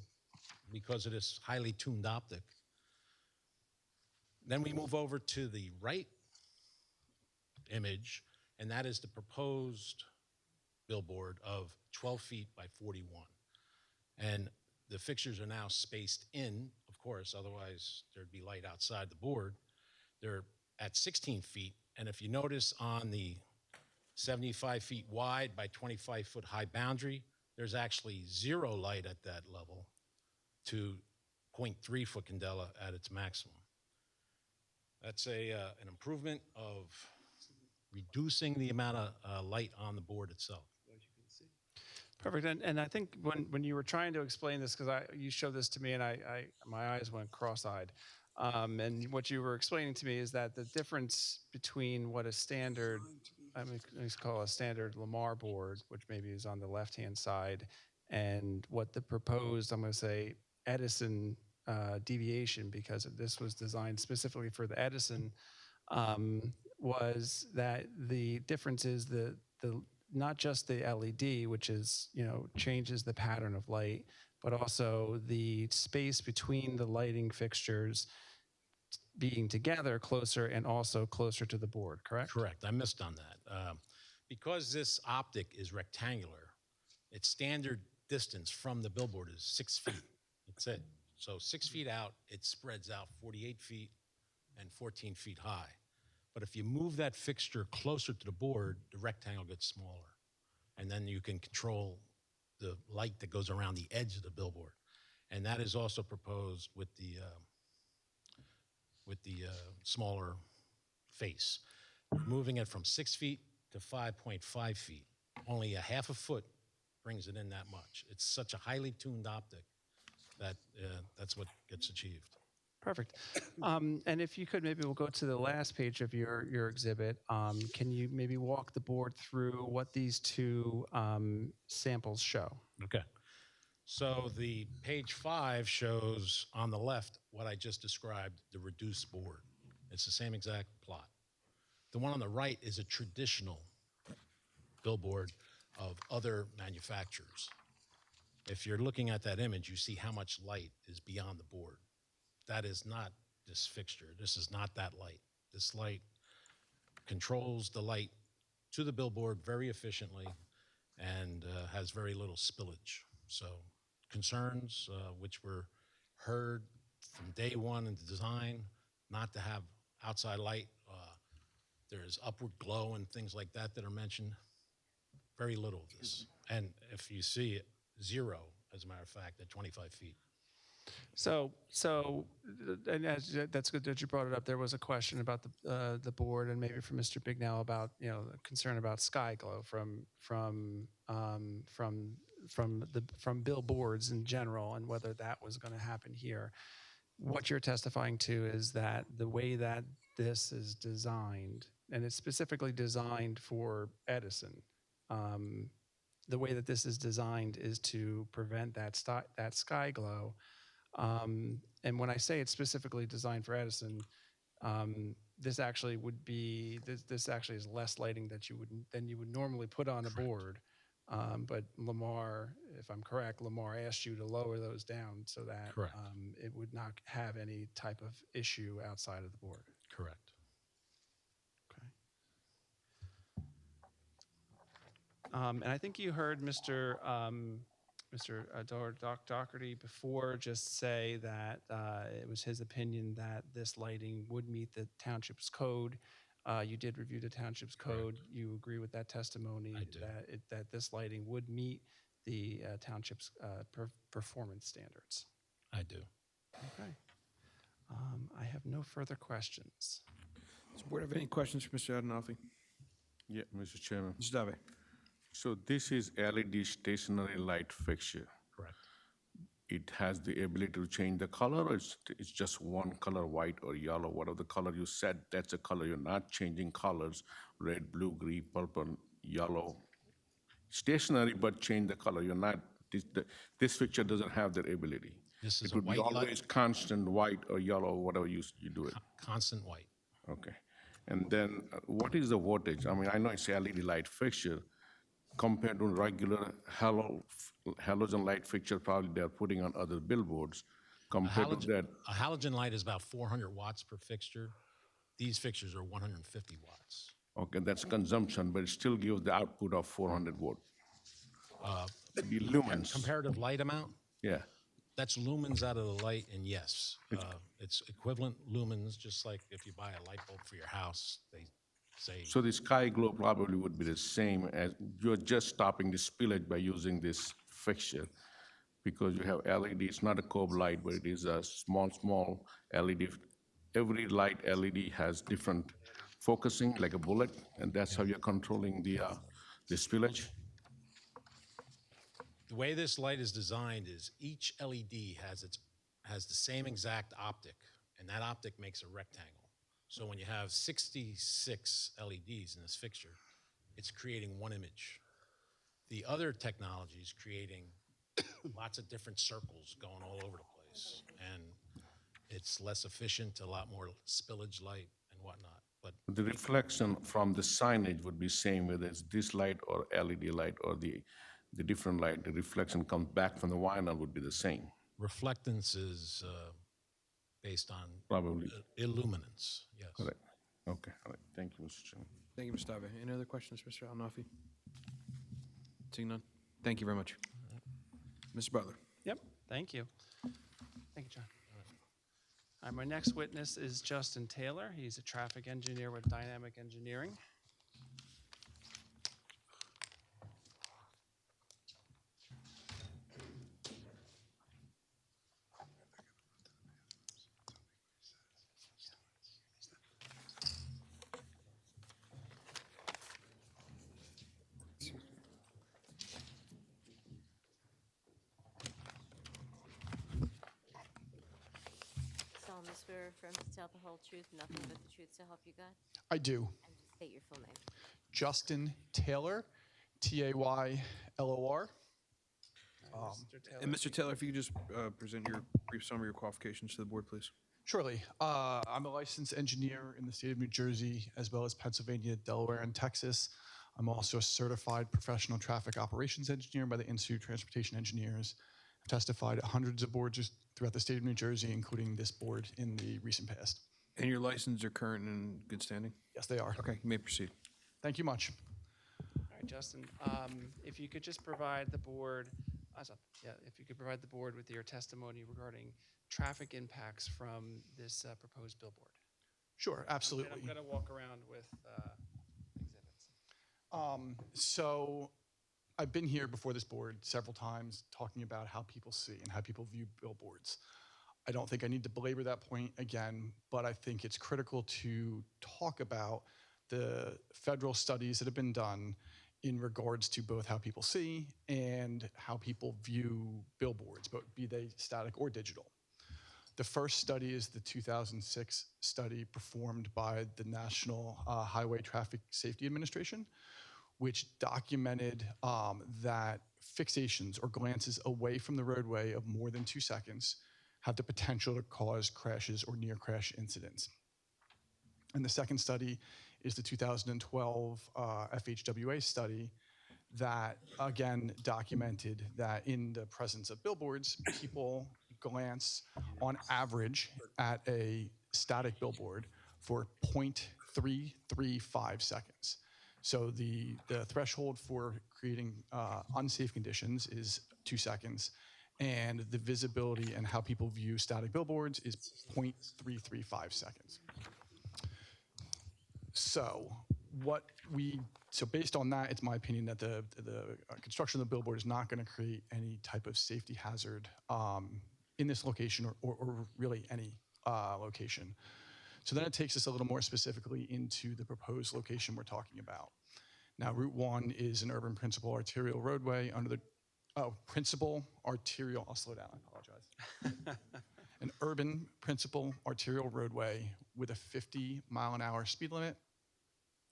[SPEAKER 20] because of this highly tuned optic. Then we move over to the right image, and that is the proposed billboard of 12 feet by 41. And the fixtures are now spaced in, of course, otherwise there'd be light outside the board. They're at 16 feet, and if you notice on the 75 feet wide by 25 foot high boundary, there's actually 0 light at that level to 0.3 foot candela at its maximum. That's an improvement of reducing the amount of light on the board itself.
[SPEAKER 4] Perfect. And I think when you were trying to explain this, because you showed this to me and my eyes went cross-eyed. And what you were explaining to me is that the difference between what a standard, let's call a standard Lamar board, which maybe is on the left-hand side, and what the proposed, I'm going to say, Edison deviation, because this was designed specifically for the Edison, was that the difference is the not just the LED, which is, changes the pattern of light, but also the space between the lighting fixtures being together closer and also closer to the board, correct?
[SPEAKER 20] Correct. I missed on that. Because this optic is rectangular, its standard distance from the billboard is 6 feet. That's it. So 6 feet out, it spreads out 48 feet and 14 feet high. But if you move that fixture closer to the board, the rectangle gets smaller. And then you can control the light that goes around the edge of the billboard. And that is also proposed with the with the smaller face. Moving it from 6 feet to 5.5 feet, only a half a foot brings it in that much. It's such a highly tuned optic that that's what gets achieved.
[SPEAKER 4] Perfect. And if you could, maybe we'll go to the last page of your exhibit. Can you maybe walk the board through what these two samples show?
[SPEAKER 20] Okay. So the page 5 shows on the left what I just described, the reduced board. It's the same exact plot. The one on the right is a traditional billboard of other manufacturers. If you're looking at that image, you see how much light is beyond the board. That is not this fixture. This is not that light. This light controls the light to the billboard very efficiently and has very little spillage. So concerns which were heard from day one in the design, not to have outside light. There's upward glow and things like that that are mentioned. Very little of this. And if you see it, 0, as a matter of fact, at 25 feet.
[SPEAKER 4] So, and that's good that you brought it up. There was a question about the board, and maybe from Mr. Bignell about the concern about sky glow from billboards in general, and whether that was going to happen here. What you're testifying to is that the way that this is designed, and it's specifically designed for Edison. The way that this is designed is to prevent that sky glow. And when I say it's specifically designed for Edison, this actually would be this actually is less lighting than you would normally put on a board. But Lamar, if I'm correct, Lamar asked you to lower those down so that it would not have any type of issue outside of the board.
[SPEAKER 20] Correct.
[SPEAKER 4] And I think you heard Mr. Doherty before just say that it was his opinion that this lighting would meet the township's code. You did review the township's code.
[SPEAKER 20] Correct.
[SPEAKER 4] You agree with that testimony that this lighting would meet the township's performance standards.
[SPEAKER 20] I do.
[SPEAKER 4] Okay. I have no further questions.
[SPEAKER 1] Does the board have any questions for Mr. Adenofi?
[SPEAKER 3] Yeah, Mr. Chairman.
[SPEAKER 1] Mr. Dave.
[SPEAKER 3] So this is LED stationary light fixture.
[SPEAKER 20] Correct.
[SPEAKER 3] It has the ability to change the color, or it's just one color, white or yellow, whatever the color you said, that's the color. You're not changing colors, red, blue, green, purple, yellow. Stationary, but change the color. You're not, this fixture doesn't have that ability.
[SPEAKER 20] This is
[SPEAKER 3] it would be always constant white or yellow, whatever you do it.
[SPEAKER 20] Constant white.
[SPEAKER 3] Okay. And then what is the voltage? I mean, I know it's a LED light fixture. Compared to regular halogen light fixture, probably they're putting on other billboards. Compared to that,
[SPEAKER 20] a halogen light is about 400 watts per fixture. These fixtures are 150 watts.
[SPEAKER 3] okay, that's consumption, but it still gives the output of 400 watt. The lumens.
[SPEAKER 20] Comparative light amount?
[SPEAKER 3] Yeah.
[SPEAKER 20] That's lumens out of the light, and yes, it's equivalent lumens, just like if you buy a light bulb for your house, they say.
[SPEAKER 3] So the sky glow probably would be the same as, you're just stopping the spillage by using this fixture, because you have LED, it's not a cove light, but it is a small LED. Every light LED has different focusing, like a bullet, and that's how you're controlling the spillage.
[SPEAKER 20] The way this light is designed is each LED has the same exact optic, and that optic makes a rectangle. So when you have 66 LEDs in this fixture, it's creating one image. The other technology is creating lots of different circles going all over the place, and it's less efficient, a lot more spillage light and whatnot. But
[SPEAKER 3] the reflection from the signage would be same, whether it's this light or LED light or the different light. The reflection comes back from the vinyl would be the same.
[SPEAKER 20] Reflectance is based on
[SPEAKER 3] probably
[SPEAKER 20] illuminance. Yes.
[SPEAKER 3] Correct. Okay. All right. Thank you, Mr. Chairman.
[SPEAKER 1] Thank you, Mr. Dave. Any other questions, Mr. Adenofi? Seeing none. Thank you very much. Mr. Butler.
[SPEAKER 4] Yep. Thank you. Thank you, John. All right, my next witness is Justin Taylor. He's a traffic engineer with Dynamic Engineering.
[SPEAKER 6] swear or affirm to tell the whole truth, nothing but the truth, so help you God?
[SPEAKER 21] I do.
[SPEAKER 6] And just state your full name.
[SPEAKER 21] Justin Taylor, Taylor.
[SPEAKER 1] And Mr. Taylor, if you could just present your brief summary of your qualifications to the board, please.
[SPEAKER 21] Surely. I'm a licensed engineer in the state of New Jersey, as well as Pennsylvania, Delaware, and Texas. I'm also a certified professional traffic operations engineer by the Institute of Transportation Engineers. I've testified at hundreds of boards throughout the state of New Jersey, including this board in the recent past.
[SPEAKER 1] And your licenses are current and in good standing?
[SPEAKER 21] Yes, they are.
[SPEAKER 1] Okay, you may proceed.
[SPEAKER 21] Thank you much.
[SPEAKER 12] All right, Justin, if you could just provide the board, if you could provide the board with your testimony regarding traffic impacts from this proposed billboard.
[SPEAKER 21] Sure, absolutely.
[SPEAKER 12] I'm going to walk around with exhibits.
[SPEAKER 21] So I've been here before this board several times talking about how people see and how people view billboards. I don't think I need to belabor that point again, but I think it's critical to talk about the federal studies that have been done in regards to both how people see and how people view billboards, but be they static or digital. The first study is the 2006 study performed by the National Highway Traffic Safety Administration, which documented that fixations or glances away from the roadway of more than 2 seconds have the potential to cause crashes or near crash incidents. And the second study is the 2012 FHWA study that, again, documented that in the presence of billboards, people glance on average at a static billboard for 0.335 seconds. So the threshold for creating unsafe conditions is 2 seconds, and the visibility and how people view static billboards is 0.335 seconds. So based on that, it's my opinion that the construction of the billboard is not going to create any type of safety hazard in this location or really any location. So then it takes us a little more specifically into the proposed location we're talking about. Now, Route 1 is an urban principal arterial roadway under the, principal arterial, I'll slow down, I apologize. An urban principal arterial roadway with a 50-mile-an-hour speed limit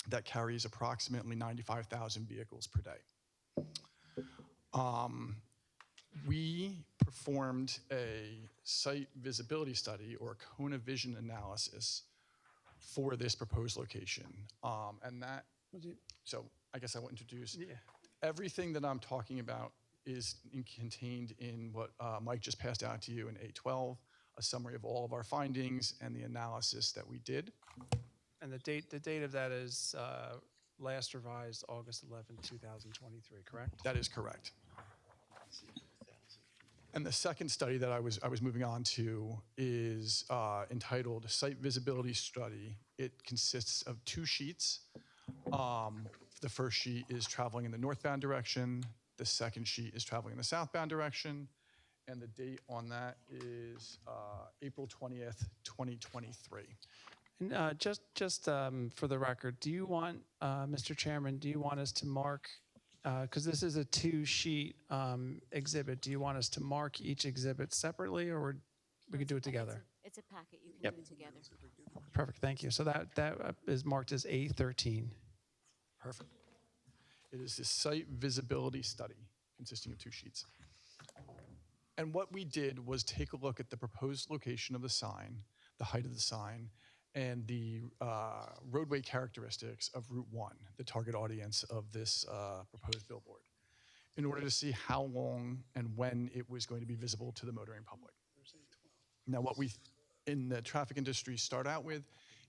[SPEAKER 21] that carries approximately 95,000 vehicles per day. We performed a site visibility study or a cone of vision analysis for this proposed location. So I guess I will introduce.
[SPEAKER 12] Yeah.
[SPEAKER 21] Everything that I'm talking about is contained in what Mike just passed out to you in 812, a summary of all of our findings and the analysis that we did.
[SPEAKER 12] And the date of that is last revised August 11th, 2023, correct?
[SPEAKER 21] That is correct. And the second study that I was moving on to is entitled Site Visibility Study. It consists of 2 sheets. The first sheet is traveling in the northbound direction. The second sheet is traveling in the southbound direction. And the date on that is April 20th, 2023.
[SPEAKER 12] And just for the record, do you want, Mr. Chairman, do you want us to mark, because this is a 2-sheet exhibit, do you want us to mark each exhibit separately, or we could do it together?
[SPEAKER 6] It's a packet, you can do it together.
[SPEAKER 12] Perfect, thank you. So that is marked as A13.
[SPEAKER 21] Perfect. It is the site visibility study consisting of 2 sheets. And what we did was take a look at the proposed location of the sign, the height of the sign, and the roadway characteristics of Route 1, the target audience of this proposed billboard, in order to see how long and when it was going to be visible to the motoring public. Now, what we in the traffic industry start out with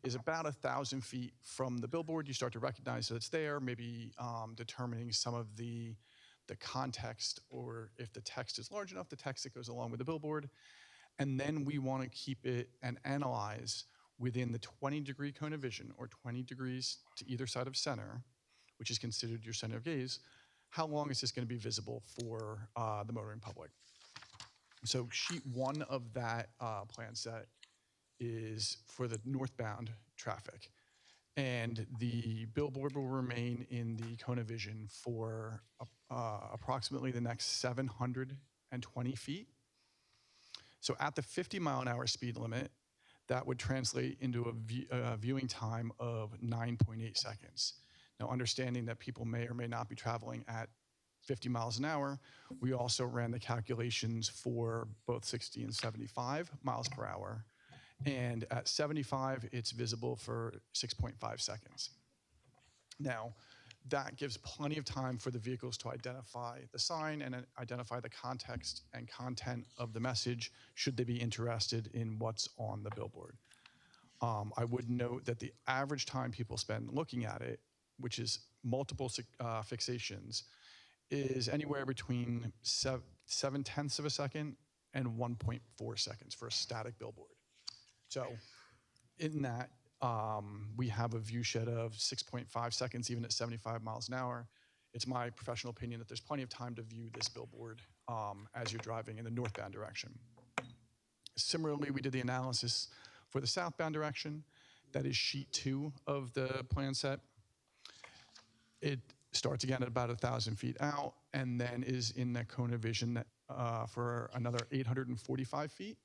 [SPEAKER 21] is about 1,000 feet from the billboard. You start to recognize that it's there, maybe determining some of the context, or if the text is large enough, the text that goes along with the billboard. And then we want to keep it and analyze within the 20-degree cone of vision, or 20 degrees to either side of center, which is considered your center of gaze, how long is this going to be visible for the motoring public? So sheet 1 of that plan set is for the northbound traffic. And the billboard will remain in the cone of vision for approximately the next 720 feet. So at the 50-mile-an-hour speed limit, that would translate into a viewing time of 9.8 seconds. Now, understanding that people may or may not be traveling at 50 miles an hour, we also ran the calculations for both 60 and 75 miles per hour. And at 75, it's visible for 6.5 seconds. Now, that gives plenty of time for the vehicles to identify the sign and identify the context and content of the message, should they be interested in what's on the billboard. I would note that the average time people spend looking at it, which is multiple fixations, is anywhere between 7/10 of a second and 1.4 seconds for a static billboard. So in that, we have a view shed of 6.5 seconds, even at 75 miles an hour. It's my professional opinion that there's plenty of time to view this billboard as you're driving in the northbound direction. Similarly, we did the analysis for the southbound direction. That is sheet 2 of the plan set. It starts again at about 1,000 feet out and then is in the cone of vision for another 845 feet.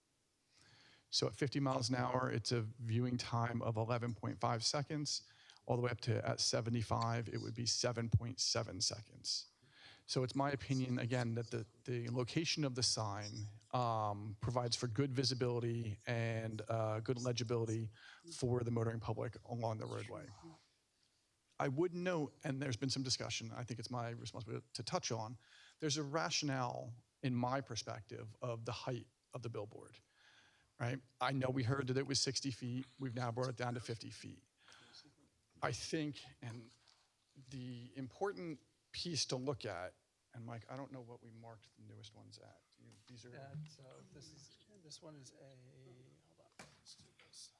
[SPEAKER 21] So at 50 miles an hour, it's a viewing time of 11.5 seconds. All the way up to at 75, it would be 7.7 seconds. So it's my opinion, again, that the location of the sign provides for good visibility and good legibility for the motoring public along the roadway. I would note, and there's been some discussion, I think it's my responsibility to touch on, there's a rationale, in my perspective, of the height of the billboard. Right? I know we heard that it was 60 feet. We've now brought it down to 50 feet. I think, and the important piece to look at, and Mike, I don't know what we marked the newest ones at. These are.
[SPEAKER 4] So this one is a. Hold on. Let's do this.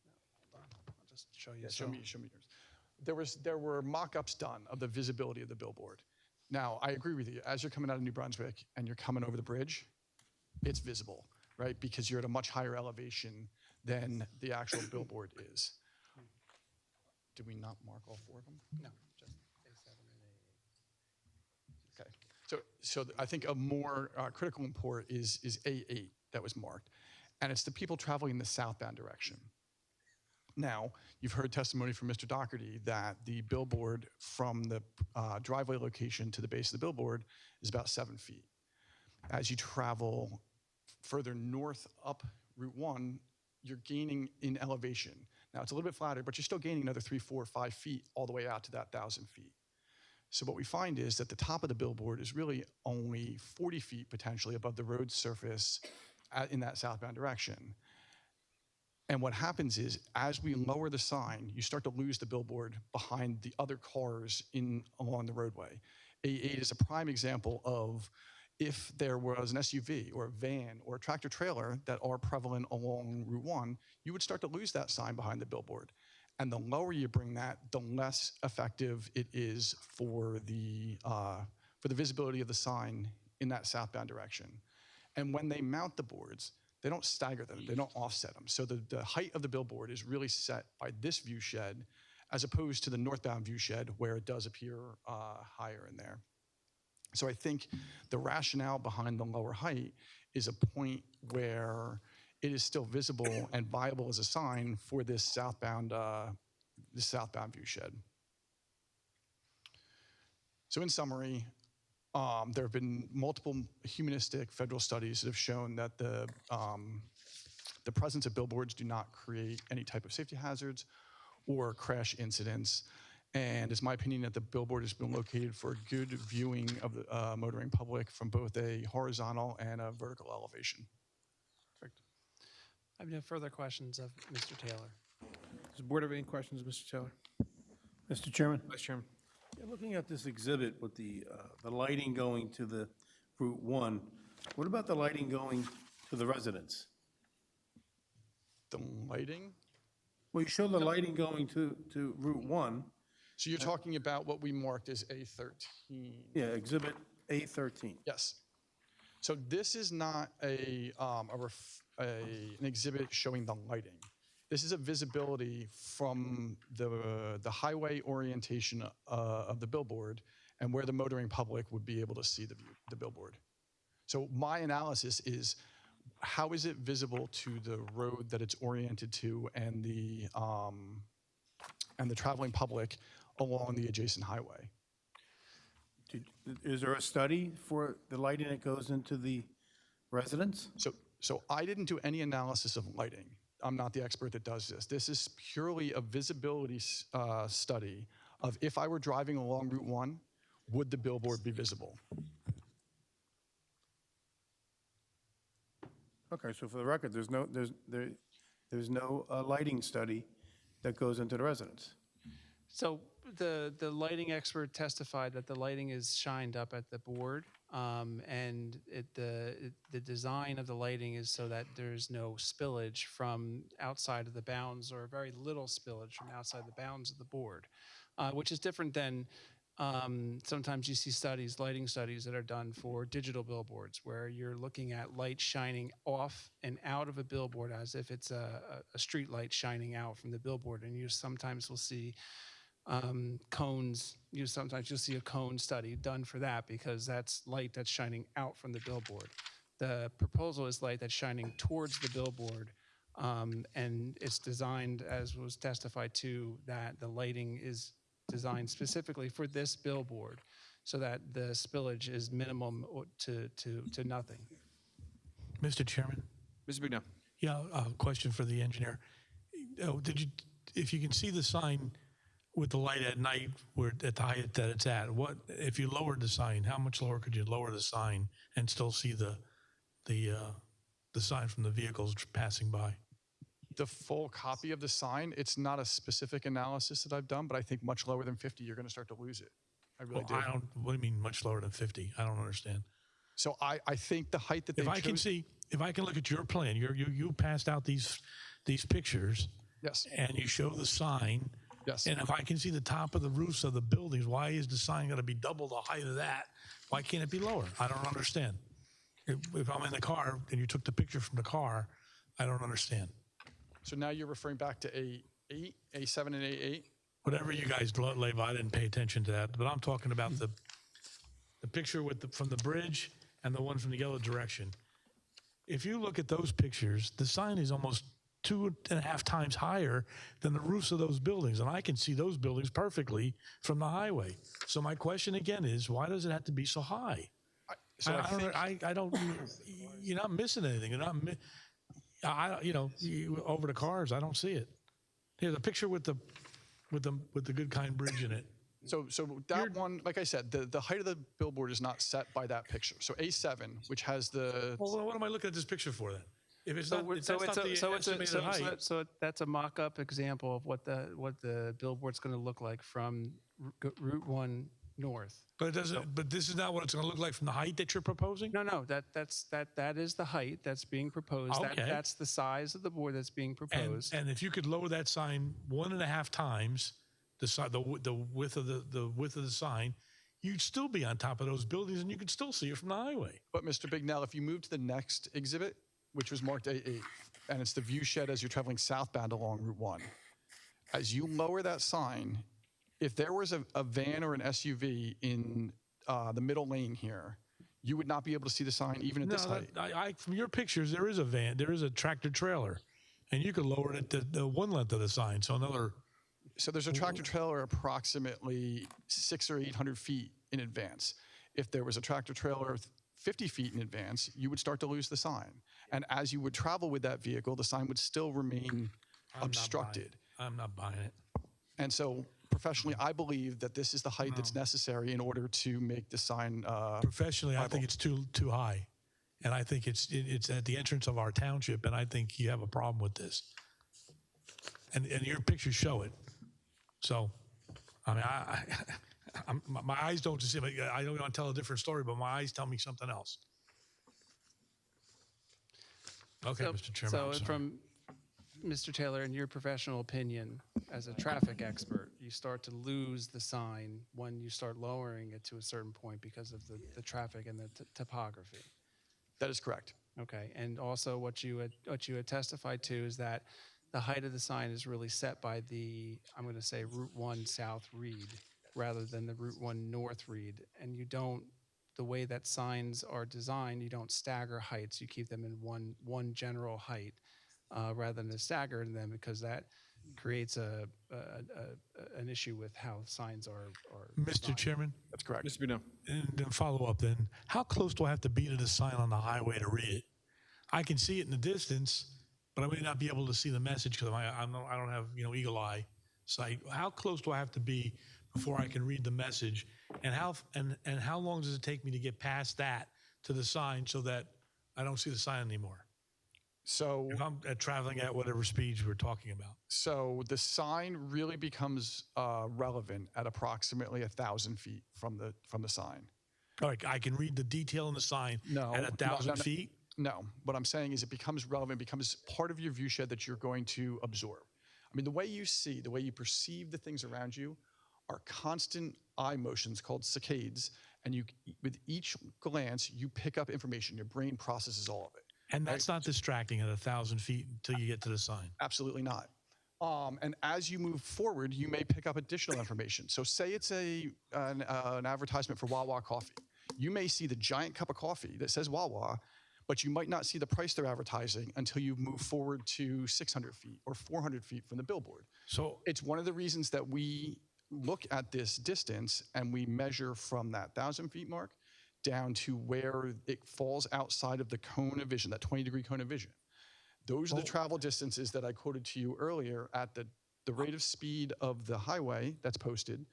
[SPEAKER 4] No, hold on. I'll just show you.
[SPEAKER 21] Yeah, show me yours. There were mock-ups done of the visibility of the billboard. Now, I agree with you. As you're coming out of New Brunswick and you're coming over the bridge, it's visible. Right, because you're at a much higher elevation than the actual billboard is. Did we not mark all 4 of them?
[SPEAKER 4] No, just A7 and A8.
[SPEAKER 21] Okay, so I think a more critical import is A8 that was marked, and it's the people traveling in the southbound direction. Now, you've heard testimony from Mr. Doherty that the billboard from the driveway location to the base of the billboard is about 7 feet. As you travel further north up Route 1, you're gaining in elevation. Now, it's a little bit flatter, but you're still gaining another 3, 4, 5 feet all the way out to that 1,000 feet. So what we find is that the top of the billboard is really only 40 feet potentially above the road surface in that southbound direction. And what happens is, as we lower the sign, you start to lose the billboard behind the other cars along the roadway. A8 is a prime example of if there was an SUV or a van or a tractor trailer that are prevalent along Route 1, you would start to lose that sign behind the billboard. And the lower you bring that, the less effective it is for the visibility of the sign in that southbound direction. And when they mount the boards, they don't stagger them, they don't offset them. So the height of the billboard is really set by this view shed, as opposed to the northbound view shed where it does appear higher in there. So I think the rationale behind the lower height is a point where it is still visible and viable as a sign for this southbound view shed. So in summary, there have been multiple humanistic federal studies that have shown that the presence of billboards do not create any type of safety hazards or crash incidents. And it's my opinion that the billboard has been located for good viewing of the motoring public from both a horizontal and a vertical elevation.
[SPEAKER 4] Perfect. I have no further questions of Mr. Taylor.
[SPEAKER 1] Does the board have any questions, Mr. Taylor?
[SPEAKER 9] Mr. Chairman?
[SPEAKER 1] Vice Chairman.
[SPEAKER 9] Yeah, looking at this exhibit with the lighting going to the Route 1, what about the lighting going to the residents?
[SPEAKER 21] The lighting?
[SPEAKER 9] Well, you show the lighting going to Route 1.
[SPEAKER 21] So you're talking about what we marked as A13?
[SPEAKER 9] Yeah, exhibit A13.
[SPEAKER 21] Yes. So this is not an exhibit showing the lighting. This is a visibility from the highway orientation of the billboard and where the motoring public would be able to see the billboard. So my analysis is how is it visible to the road that it's oriented to and the traveling public along the adjacent highway?
[SPEAKER 9] Is there a study for the lighting that goes into the residence?
[SPEAKER 21] So I didn't do any analysis of lighting. I'm not the expert that does this. This is purely a visibility study of if I were driving along Route 1, would the billboard be visible?
[SPEAKER 9] Okay, so for the record, there's no lighting study that goes into the residence.
[SPEAKER 4] So the lighting expert testified that the lighting is shined up at the board, and the design of the lighting is so that there's no spillage from outside of the bounds, or very little spillage from outside the bounds of the board, which is different than sometimes you see lighting studies that are done for digital billboards, where you're looking at light shining off and out of a billboard as if it's a street light shining out from the billboard, and you sometimes will see cones. Sometimes you'll see a cone study done for that, because that's light that's shining out from the billboard. The proposal is light that's shining towards the billboard, and it's designed, as was testified to, that the lighting is designed specifically for this billboard, so that the spillage is minimum to nothing.
[SPEAKER 16] Mr. Chairman?
[SPEAKER 1] Mr. Bignell.
[SPEAKER 16] Yeah, a question for the engineer. If you can see the sign with the light at night, where at the height that it's at, what if you lowered the sign? How much lower could you lower the sign and still see the sign from the vehicles passing by?
[SPEAKER 21] The full copy of the sign, it's not a specific analysis that I've done, but I think much lower than 50, you're going to start to lose it. I really do.
[SPEAKER 16] What do you mean much lower than 50? I don't understand.
[SPEAKER 21] So I think the height that they
[SPEAKER 16] if I can look at your plan, you passed out these pictures.
[SPEAKER 21] Yes.
[SPEAKER 16] And you show the sign.
[SPEAKER 21] Yes.
[SPEAKER 16] And if I can see the top of the roofs of the buildings, why is the sign going to be double the height of that? Why can't it be lower? I don't understand. If I'm in the car and you took the picture from the car, I don't understand.
[SPEAKER 21] So now you're referring back to A8, A7 and A8?
[SPEAKER 16] Whatever you guys label, I didn't pay attention to that, but I'm talking about the picture from the bridge and the one from the other direction. If you look at those pictures, the sign is almost 2.5 times higher than the roofs of those buildings, and I can see those buildings perfectly from the highway. So my question again is, why does it have to be so high? I don't. You're not missing anything. You're not. Over the cars, I don't see it. Here's a picture with the Good Kind Bridge in it.
[SPEAKER 21] So that one, like I said, the height of the billboard is not set by that picture. So A7, which has the.
[SPEAKER 16] Well, what am I looking at this picture for then? If it's not,
[SPEAKER 4] so that's a mock-up example of what the billboard's going to look like from Route 1 north.
[SPEAKER 16] But it doesn't. But this is not what it's going to look like from the height that you're proposing.
[SPEAKER 4] No. That is the height that's being proposed.
[SPEAKER 16] Okay.
[SPEAKER 4] That's the size of the board that's being proposed.
[SPEAKER 16] And if you could lower that sign 1.5 times the width of the sign, you'd still be on top of those buildings, and you could still see it from the highway.
[SPEAKER 21] But Mr. Bignell, if you move to the next exhibit, which was marked A8, and it's the view shed as you're traveling southbound along Route 1, as you lower that sign, if there was a van or an SUV in the middle lane here, you would not be able to see the sign even at this height.
[SPEAKER 16] From your pictures, there is a van, there is a tractor trailer, and you could lower it to the one length of the sign.
[SPEAKER 21] So there's a tractor trailer approximately 600 or 800 feet in advance. If there was a tractor trailer 50 feet in advance, you would start to lose the sign. And as you would travel with that vehicle, the sign would still remain obstructed.
[SPEAKER 16] I'm not buying it.
[SPEAKER 21] And so professionally, I believe that this is the height that's necessary in order to make the sign
[SPEAKER 16] Professionally, I think it's too high. And I think it's at the entrance of our township, and I think you have a problem with this. And your pictures show it. So, I mean, my eyes don't deceive me. I don't want to tell a different story, but my eyes tell me something else. Okay, Mr. Chairman.
[SPEAKER 4] So from Mr. Taylor, in your professional opinion, as a traffic expert, you start to lose the sign when you start lowering it to a certain point because of the traffic and the topography.
[SPEAKER 21] That is correct.
[SPEAKER 4] Okay, and also what you had testified to is that the height of the sign is really set by the, I'm going to say, Route 1 South read rather than the Route 1 North read, and the way that signs are designed, you don't stagger heights. You keep them in one general height rather than stagger them, because that creates an issue with how signs are
[SPEAKER 16] Mr.
[SPEAKER 4] designed.
[SPEAKER 16] Chairman?
[SPEAKER 21] That's correct.
[SPEAKER 1] Mr. Bino.
[SPEAKER 16] And then follow up then, how close do I have to be to the sign on the highway to read it? I can see it in the distance, but I may not be able to see the message because I don't have, eagle eye sight. How close do I have to be before I can read the message? And how long does it take me to get past that to the sign so that I don't see the sign anymore?
[SPEAKER 21] So
[SPEAKER 16] if I'm traveling at whatever speeds we're talking about.
[SPEAKER 21] So the sign really becomes relevant at approximately 1,000 feet from the sign.
[SPEAKER 16] All right, I can read the detail in the sign at 1,000 feet?
[SPEAKER 21] No, what I'm saying is it becomes relevant, becomes part of your view shed that you're going to absorb. I mean, the way you perceive the things around you are constant eye motions called saccades, and with each glance, you pick up information. Your brain processes all of it.
[SPEAKER 16] And that's not distracting at 1,000 feet until you get to the sign?
[SPEAKER 21] Absolutely not. And as you move forward, you may pick up additional information. So say it's an advertisement for Wawa coffee. You may see the giant cup of coffee that says Wawa, but you might not see the price they're advertising until you move forward to 600 feet or 400 feet from the billboard.
[SPEAKER 16] So
[SPEAKER 21] it's one of the reasons that we look at this distance and we measure from that 1,000 feet mark down to where it falls outside of the cone of vision, that 20-degree cone of vision. Those are the travel distances that I quoted to you earlier at the rate of speed of the highway that's posted.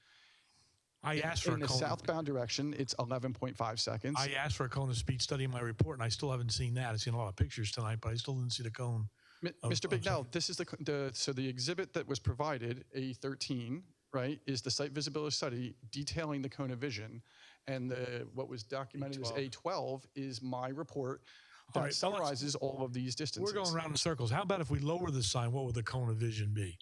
[SPEAKER 16] I asked for
[SPEAKER 21] in the southbound direction, it's 11.5 seconds.
[SPEAKER 16] I asked for a cone of speed study in my report, and I still haven't seen that. I've seen a lot of pictures tonight, but I still didn't see the cone.
[SPEAKER 21] Mr. Bignell, this is the exhibit that was provided, A13, right, is the site visibility study detailing the cone of vision, and what was documented as A12 is my report that summarizes all of these distances.
[SPEAKER 16] We're going around in circles. How about if we lower the sign, what would the cone of vision be?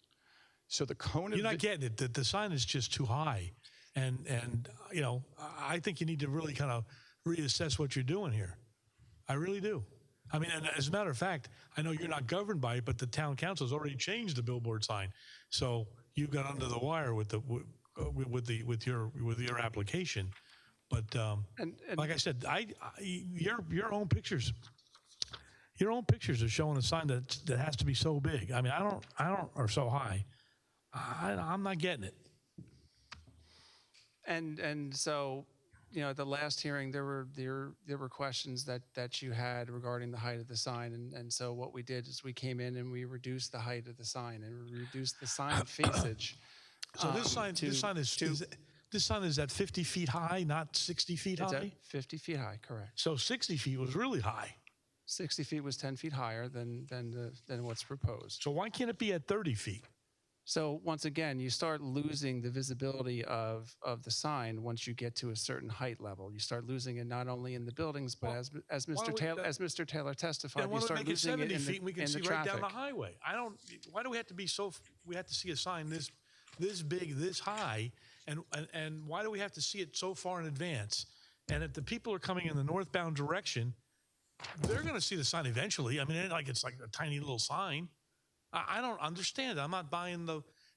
[SPEAKER 21] So the cone of
[SPEAKER 16] You're not getting it. The sign is just too high. And I think you need to really kind of reassess what you're doing here. I really do. I mean, and as a matter of fact, I know you're not governed by it, but the town council has already changed the billboard sign. So you got under the wire with your application. But like I said, your own pictures are showing a sign that has to be so big. I mean, I don't, or so high. I'm not getting it.
[SPEAKER 4] And so, at the last hearing, there were questions that you had regarding the height of the sign, and so what we did is we came in and we reduced the height of the sign and we reduced the sign facage.
[SPEAKER 16] So this sign is at 50 feet high, not 60 feet
[SPEAKER 4] It's
[SPEAKER 16] high?
[SPEAKER 4] at 50 feet high, correct.
[SPEAKER 16] So 60 feet was really high.
[SPEAKER 4] 60 feet was 10 feet higher than what's proposed.
[SPEAKER 16] So why can't it be at 30 feet?
[SPEAKER 4] So once again, you start losing the visibility of the sign once you get to a certain height level. You start losing it not only in the buildings, but as Mr. Taylor testified,
[SPEAKER 16] Then why
[SPEAKER 4] you
[SPEAKER 16] don't
[SPEAKER 4] start
[SPEAKER 16] we make it
[SPEAKER 4] losing it
[SPEAKER 16] 70
[SPEAKER 4] in
[SPEAKER 16] feet and we
[SPEAKER 4] the,
[SPEAKER 16] can
[SPEAKER 4] in
[SPEAKER 16] see
[SPEAKER 4] the
[SPEAKER 16] right
[SPEAKER 4] traffic.
[SPEAKER 16] down the highway? Why do we have to be we have to see a sign this big, this high, and why do we have to see it so far in advance? And if the people are coming in the northbound direction, they're going to see the sign eventually. I mean, it's like a tiny little sign. I don't understand. I'm not buying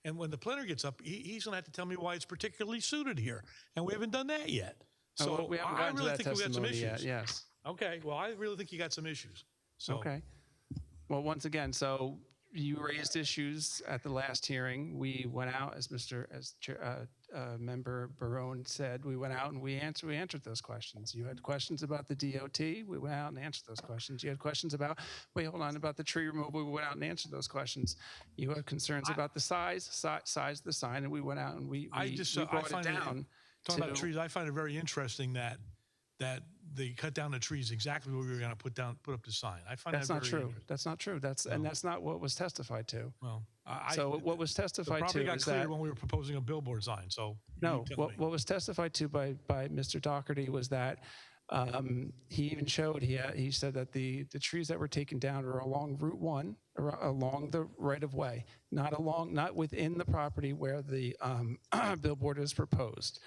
[SPEAKER 16] and when the planner gets up, he's going to have to tell me why it's particularly suited here. And we haven't done that yet. So
[SPEAKER 4] we haven't
[SPEAKER 16] I
[SPEAKER 4] gotten to
[SPEAKER 16] really
[SPEAKER 4] that
[SPEAKER 16] think we got some
[SPEAKER 4] testimony
[SPEAKER 16] issues.
[SPEAKER 4] yet, yes.
[SPEAKER 16] Okay, well, I really think you got some issues. So,
[SPEAKER 4] Okay. Well, once again, so you raised issues at the last hearing. We went out, as Member Barone said, we went out and we answered those questions. You had questions about the DOT. We went out and answered those questions. You had questions about the tree removal. We went out and answered those questions. You had concerns about the size of the sign, and we went out and we brought it down.
[SPEAKER 16] Talking about trees, I find it very interesting that they cut down the trees exactly where we were going to put up the sign. I find
[SPEAKER 4] That's
[SPEAKER 16] that
[SPEAKER 4] not
[SPEAKER 16] very
[SPEAKER 4] true.
[SPEAKER 16] interesting.
[SPEAKER 4] That's not true. And that's not what was testified to.
[SPEAKER 16] Well,
[SPEAKER 4] what was testified
[SPEAKER 16] probably
[SPEAKER 4] to
[SPEAKER 16] got
[SPEAKER 4] is
[SPEAKER 16] clear
[SPEAKER 4] that
[SPEAKER 16] when we were proposing a billboard sign. So
[SPEAKER 4] no,
[SPEAKER 16] you tell me.
[SPEAKER 4] what was testified to by Mr. Doherty was that he even showed he said that the trees that were taken down are along Route 1, along the right of way, not within the property where the billboard is proposed,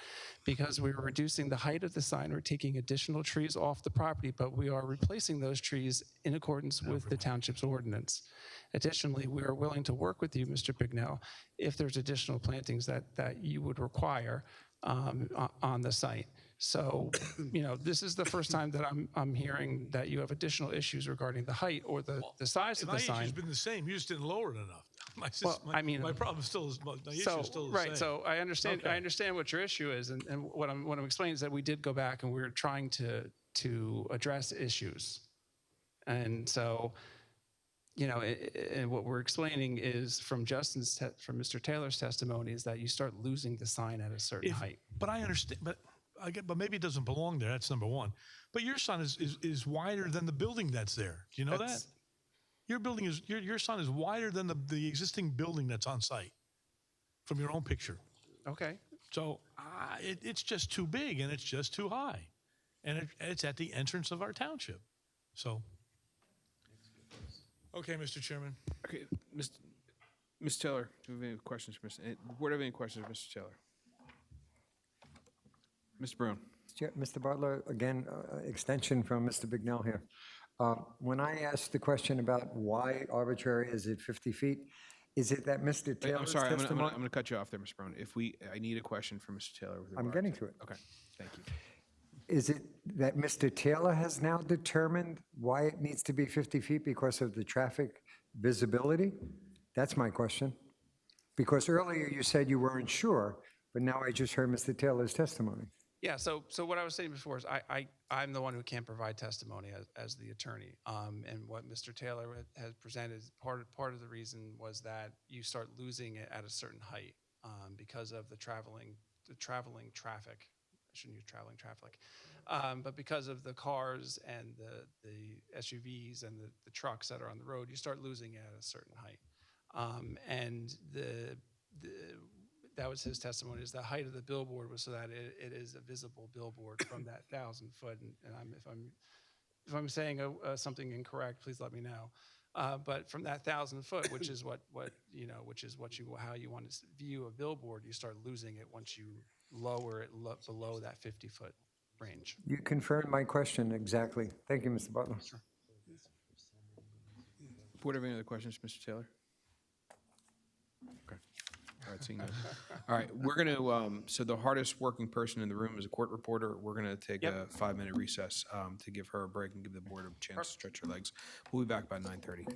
[SPEAKER 4] because we were reducing the height of the sign. We're taking additional trees off the property, but we are replacing those trees in accordance with the township's ordinance. Additionally, we are willing to work with you, Mr. Bignell, if there's additional plantings that you would require on the site. So, this is the first time that I'm hearing that you have additional issues regarding the height or the size of
[SPEAKER 16] My
[SPEAKER 4] the sign.
[SPEAKER 16] issue's been the same. You just didn't lower it enough. My problem still is, my issue is still the same.
[SPEAKER 4] Right, so I understand,
[SPEAKER 16] Okay.
[SPEAKER 4] I understand what your issue is, and what I'm explaining is that we did go back and we were trying to address issues. And so, and what we're explaining is from from Mr. Taylor's testimony is that you start losing the sign at a certain height.
[SPEAKER 16] But I understand, but maybe it doesn't belong there. That's number one. But your sign is wider than the building that's there. Do you know that? Your building is, your sign is wider than the existing building that's on site from your own picture.
[SPEAKER 4] Okay.
[SPEAKER 16] So it's just too big and it's just too high. And it's at the entrance of our township. So, okay, Mr. Chairman.
[SPEAKER 1] Okay, Ms. Taylor, do we have any questions for Mr. Board have any questions for Mr. Taylor? Mr. Brown.
[SPEAKER 19] Mr. Butler, again, extension from Mr. Bignell here. When I asked the question about why arbitrary is it 50 feet, is it that Mr.
[SPEAKER 1] Wait,
[SPEAKER 19] Taylor's
[SPEAKER 1] I'm sorry, I'm
[SPEAKER 19] testimony?
[SPEAKER 1] going to cut you off there, Mr. Brown. I need a question from Mr. Taylor. with
[SPEAKER 19] I'm
[SPEAKER 1] regard
[SPEAKER 19] getting to it.
[SPEAKER 1] Okay, thank you.
[SPEAKER 19] Is it that Mr. Taylor has now determined why it needs to be 50 feet because of the traffic visibility? That's my question. Because earlier you said you weren't sure, but now I just heard Mr. Taylor's testimony.
[SPEAKER 4] Yeah, so what I was saying before is I'm the one who can't provide testimony as the attorney. And what Mr. Taylor has presented, part of the reason was that you start losing it at a certain height because of the traveling traffic. I shouldn't use traveling traffic. But because of the cars and the SUVs and the trucks that are on the road, you start losing it at a certain height. And that was his testimony, is the height of the billboard was so that it is a visible billboard from that 1,000-foot. And if I'm saying something incorrect, please let me know. But from that 1,000-foot, which is how you want to view a billboard, you start losing it once you lower it below that 50-foot range.
[SPEAKER 19] You confirmed my question exactly. Thank you, Mr. Butler.
[SPEAKER 1] Board have any other questions, Mr. Taylor? Okay. All right, seeing none. All right, we're going to, so the hardest working person in the room is a court reporter. We're going to take a 5-minute recess to give her a break and give the board a chance to stretch her legs. We'll be back by 9:30.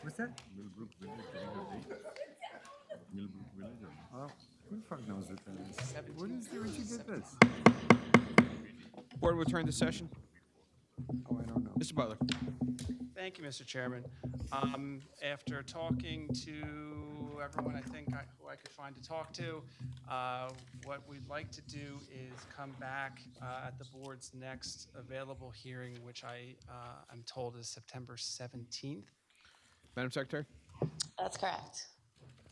[SPEAKER 19] What's that? Who the fuck knows what that is? What is there? Where'd you get this?
[SPEAKER 1] Board will return to session.
[SPEAKER 19] Oh, I don't know.
[SPEAKER 1] Mr. Butler.
[SPEAKER 12] Thank you, Mr. Chairman. After talking to everyone who I could find to talk to, what we'd like to do is come back at the board's next available hearing, which I'm told is September 17th.
[SPEAKER 1] Madam Secretary?
[SPEAKER 2] That's correct.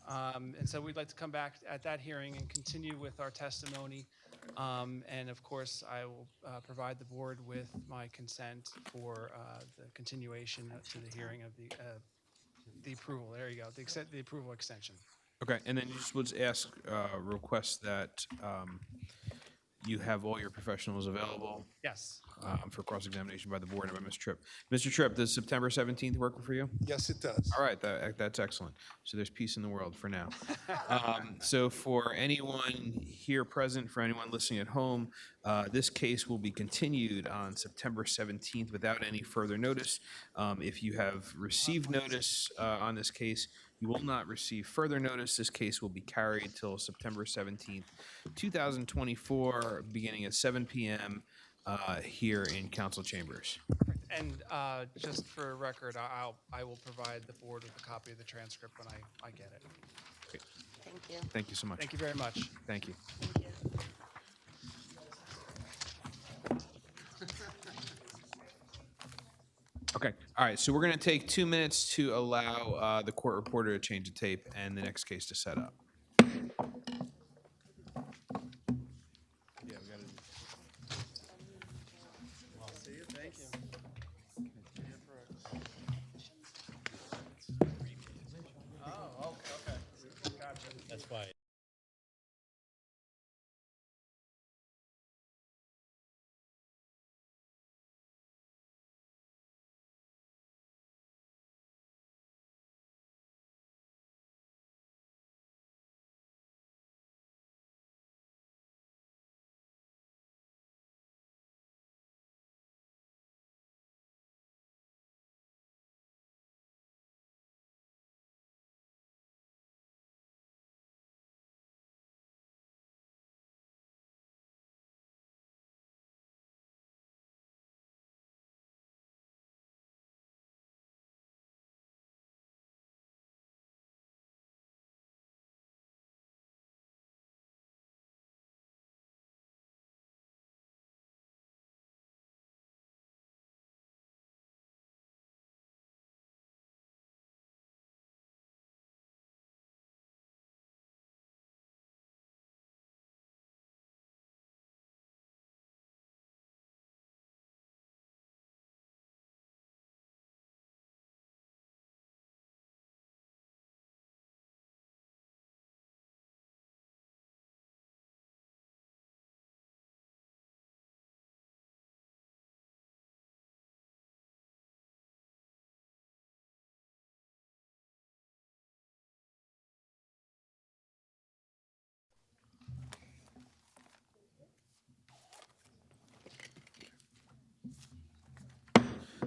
[SPEAKER 12] And so we'd like to come back at that hearing and continue with our testimony. And of course, I will provide the board with my consent for the continuation to the hearing of the approval. There you go, the approval extension.
[SPEAKER 1] Okay, and then you just would ask, request that you have all your professionals available.
[SPEAKER 12] Yes.
[SPEAKER 1] For cross-examination by the board and by Mr. Tripp. Mr. Tripp, does September 17th work for you?
[SPEAKER 13] Yes, it does.
[SPEAKER 1] All right, that's excellent. So there's peace in the world for now. So for anyone here present, for anyone listening at home, this case will be continued on September 17th without any further notice. If you have received notice on this case, you will not receive further notice. This case will be carried till September 17th, 2024, beginning at 7 p.m. Here in council chambers.
[SPEAKER 12] And just for record, I will provide the board with a copy of the transcript when I get it.
[SPEAKER 1] Great.
[SPEAKER 2] Thank you.
[SPEAKER 1] Thank you so much.
[SPEAKER 12] Thank you very much.
[SPEAKER 1] Thank you.
[SPEAKER 2] Thank you.
[SPEAKER 1] Okay. All right. So we're going to take 2 minutes to allow the court reporter to change the tape and the next case to set up.
[SPEAKER 20] That's why.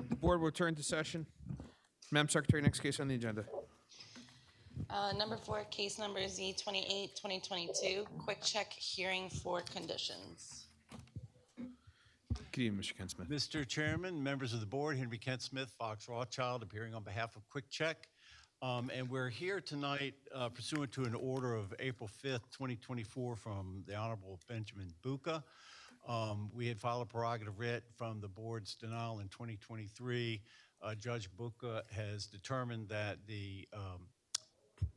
[SPEAKER 1] The board will return to session. Madam Secretary, next case on the agenda.
[SPEAKER 2] Number 4, case number Z28, 2022, quick check hearing for conditions.
[SPEAKER 1] Good evening, Mr. Kent Smith.
[SPEAKER 7] Mr. Chairman, members of the board, Henry Kent Smith, Fox Rothschild, appearing on behalf of Quick Check. And we're here tonight pursuant to an order of April 5th, 2024 from the Honorable Benjamin Buca. We had filed a prerogative writ from the board's denial in 2023. Judge Buca has determined that the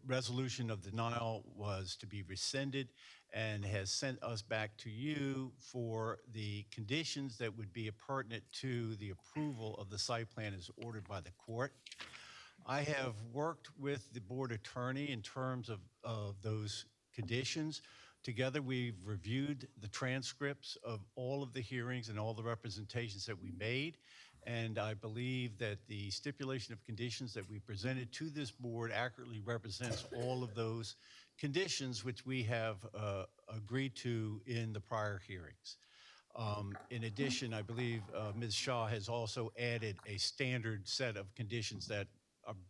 [SPEAKER 7] resolution of denial was to be rescinded and has sent us back to you for the conditions that would be pertinent to the approval of the site plan as ordered by the court. I have worked with the board attorney in terms of those conditions. Together, we've reviewed the transcripts of all of the hearings and all the representations that we made. And I believe that the stipulation of conditions that we presented to this board accurately represents all of those conditions which we have agreed to in the prior hearings. In addition, I believe Ms. Shaw has also added a standard set of conditions that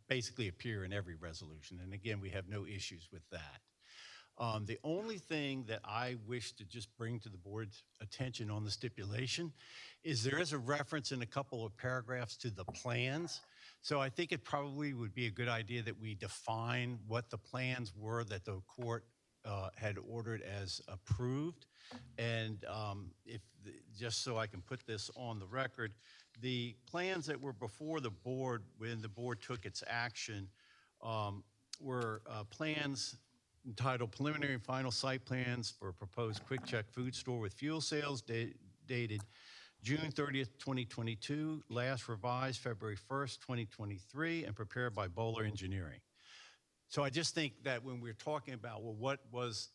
[SPEAKER 7] basically appear in every resolution. And again, we have no issues with that. The only thing that I wish to just bring to the board's attention on the stipulation is there is a reference in a couple of paragraphs to the plans. So I think it probably would be a good idea that we define what the plans were that the court had ordered as approved. And just so I can put this on the record, the plans that were before the board when the board took its action were plans entitled Preliminary and Final Site Plans for a Proposed Quick Check Food Store with Fuel Sales dated June 30th, 2022, last revised February 1st, 2023, and prepared by Bowler Engineering. So I just think that when we're talking about, well, what was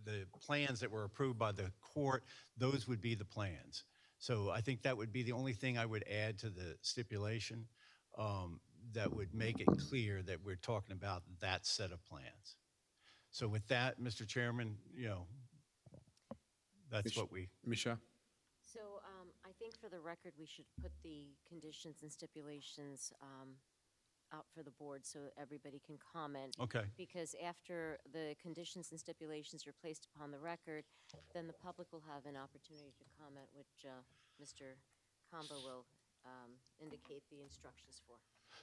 [SPEAKER 7] the plans that were approved by the court, those would be the plans. So I think that would be the only thing I would add to the stipulation that would make it clear that we're talking about that set of plans. So with that, Mr. Chairman, that's what we.
[SPEAKER 10] Michelle?
[SPEAKER 6] So I think for the record, we should put the conditions and stipulations out for the board so everybody can comment.
[SPEAKER 7] Okay.
[SPEAKER 6] Because after the conditions and stipulations are placed upon the record, then the public will have an opportunity to comment, which Mr. Combo will indicate the instructions for.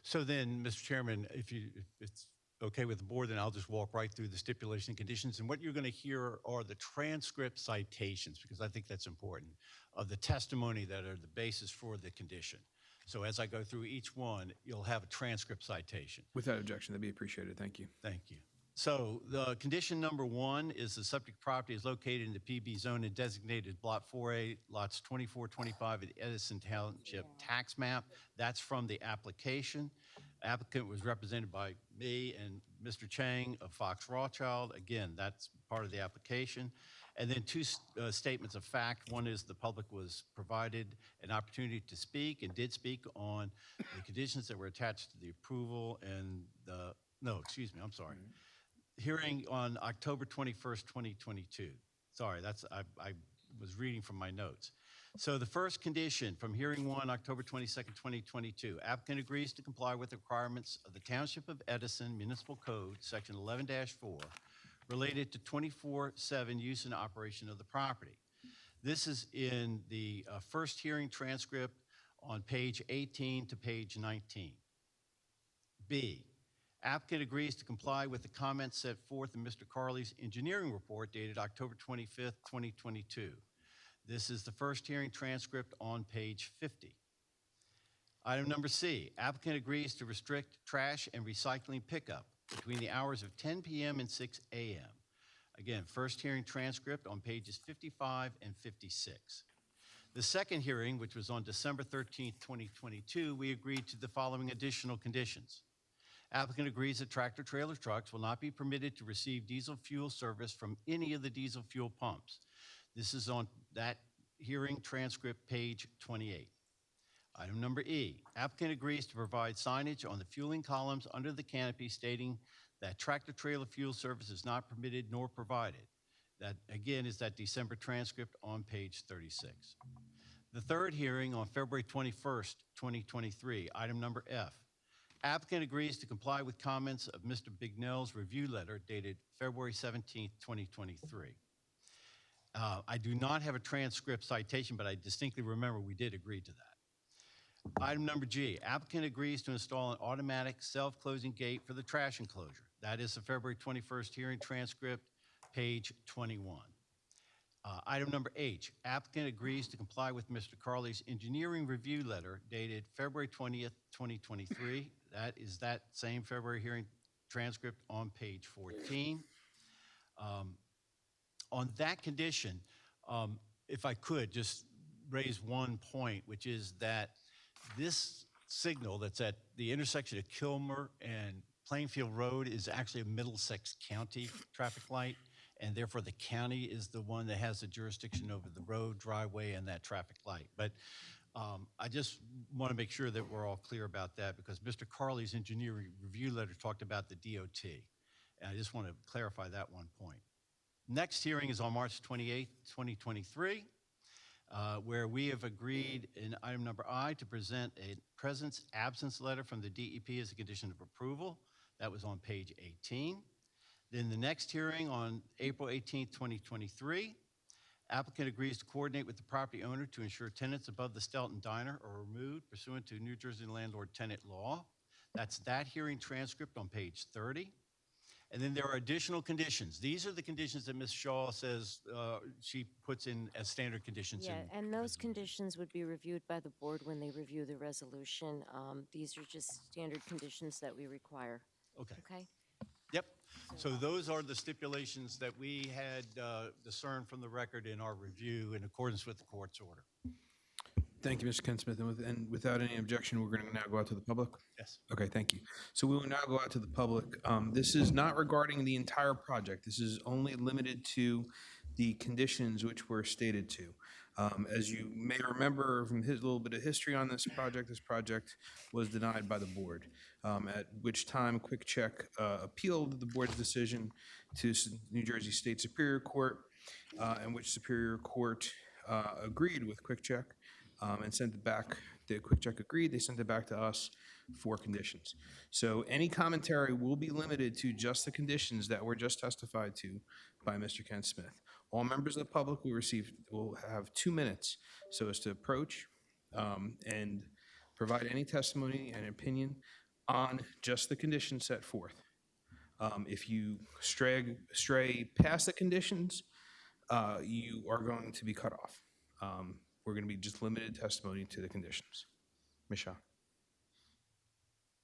[SPEAKER 7] So then, Mr. Chairman, if it's okay with the board, then I'll just walk right through the stipulation and conditions. And what you're going to hear are the transcript citations, because I think that's important, of the testimony that are the basis for the condition. So as I go through each one, you'll have a transcript citation.
[SPEAKER 1] Without objection, that'd be appreciated. Thank you.
[SPEAKER 7] Thank you. So the condition number 1 is the subject property is located in the PB zone and designated Block 4A, lots 24, 25 of the Edison Township tax map. That's from the application. Applicant was represented by me and Mr. Chang of Fox Rothschild. Again, that's part of the application. And then 2 statements of fact. One is the public was provided an opportunity to speak and did speak on the conditions that were attached to the approval and the, no, excuse me, I'm sorry. Hearing on October 21st, 2022. Sorry, I was reading from my notes. So the first condition from hearing 1, October 22nd, 2022, applicant agrees to comply with the requirements of the Township of Edison Municipal Code, section 11-4, related to 24/7 use and operation of the property. This is in the first hearing transcript on page 18 to page 19. B, applicant agrees to comply with the comments set forth in Mr. Carley's engineering report dated October 25th, 2022. This is the first hearing transcript on page 50. Item number C, applicant agrees to restrict trash and recycling pickup between the hours of 10 p.m. and 6 a.m. Again, first hearing transcript on pages 55 and 56. The second hearing, which was on December 13th, 2022, we agreed to the following additional conditions. Applicant agrees that tractor trailer trucks will not be permitted to receive diesel fuel service from any of the diesel fuel pumps. This is on that hearing transcript, page 28. Item number E, applicant agrees to provide signage on the fueling columns under the canopy stating that tractor trailer fuel service is not permitted nor provided. That, again, is that December transcript on page 36. The third hearing on February 21st, 2023, item number F, applicant agrees to comply with comments of Mr. Bignell's review letter dated February 17th, 2023. I do not have a transcript citation, but I distinctly remember we did agree to that. Item number G, applicant agrees to install an automatic self-closing gate for the trash enclosure. That is the February 21st hearing transcript, page 21. Item number H, applicant agrees to comply with Mr. Carley's engineering review letter dated February 20th, 2023. That is that same February hearing transcript on page 14. On that condition, if I could just raise one point, which is that this signal that's at the intersection of Kilmer and Plainfield Road is actually a Middlesex County traffic light, and therefore the county is the one that has the jurisdiction over the road, driveway, and that traffic light. But I just want to make sure that we're all clear about that because Mr. Carley's engineering review letter talked about the DOT, and I just want to clarify that one point. Next hearing is on March 28th, 2023. where we have agreed in item number I to present a presence absence letter from the DEP as a condition of approval. That was on page 18. Then the next hearing on April 18th, 2023, applicant agrees to coordinate with the property owner to ensure tenants above the Stelton Diner are removed pursuant to New Jersey landlord-tenant law. That's that hearing transcript on page 30. And then there are additional conditions. These are the conditions that Ms. Shaw says she puts in as standard conditions.
[SPEAKER 6] Yeah, and those conditions would be reviewed by the board when they review the resolution. These are just standard conditions that we require.
[SPEAKER 7] Okay.
[SPEAKER 6] Okay?
[SPEAKER 7] Yep. So those are the stipulations that we had discerned from the record in our review in accordance with the court's order.
[SPEAKER 1] Thank you, Mr. Ken Smith. And without any objection, we're going to now go out to the public?
[SPEAKER 7] Yes.
[SPEAKER 1] Okay, thank you. So we will now go out to the public. This is not regarding the entire project. This is only limited to the conditions which were stated to. As you may remember from his little bit of history on this project was denied by the board, at which time Quick Check appealed the board's decision to New Jersey State Superior Court, in which Superior Court agreed with Quick Check and sent it back. The Quick Check agreed, they sent it back to us for conditions. So any commentary will be limited to just the conditions that were just testified to by Mr. Ken Smith. All members of the public will have 2 minutes so as to approach and provide any testimony and opinion on just the conditions set forth. If you stray past the conditions, you are going to be cut off. We're going to be just limited testimony to the conditions. Ms. Shaw.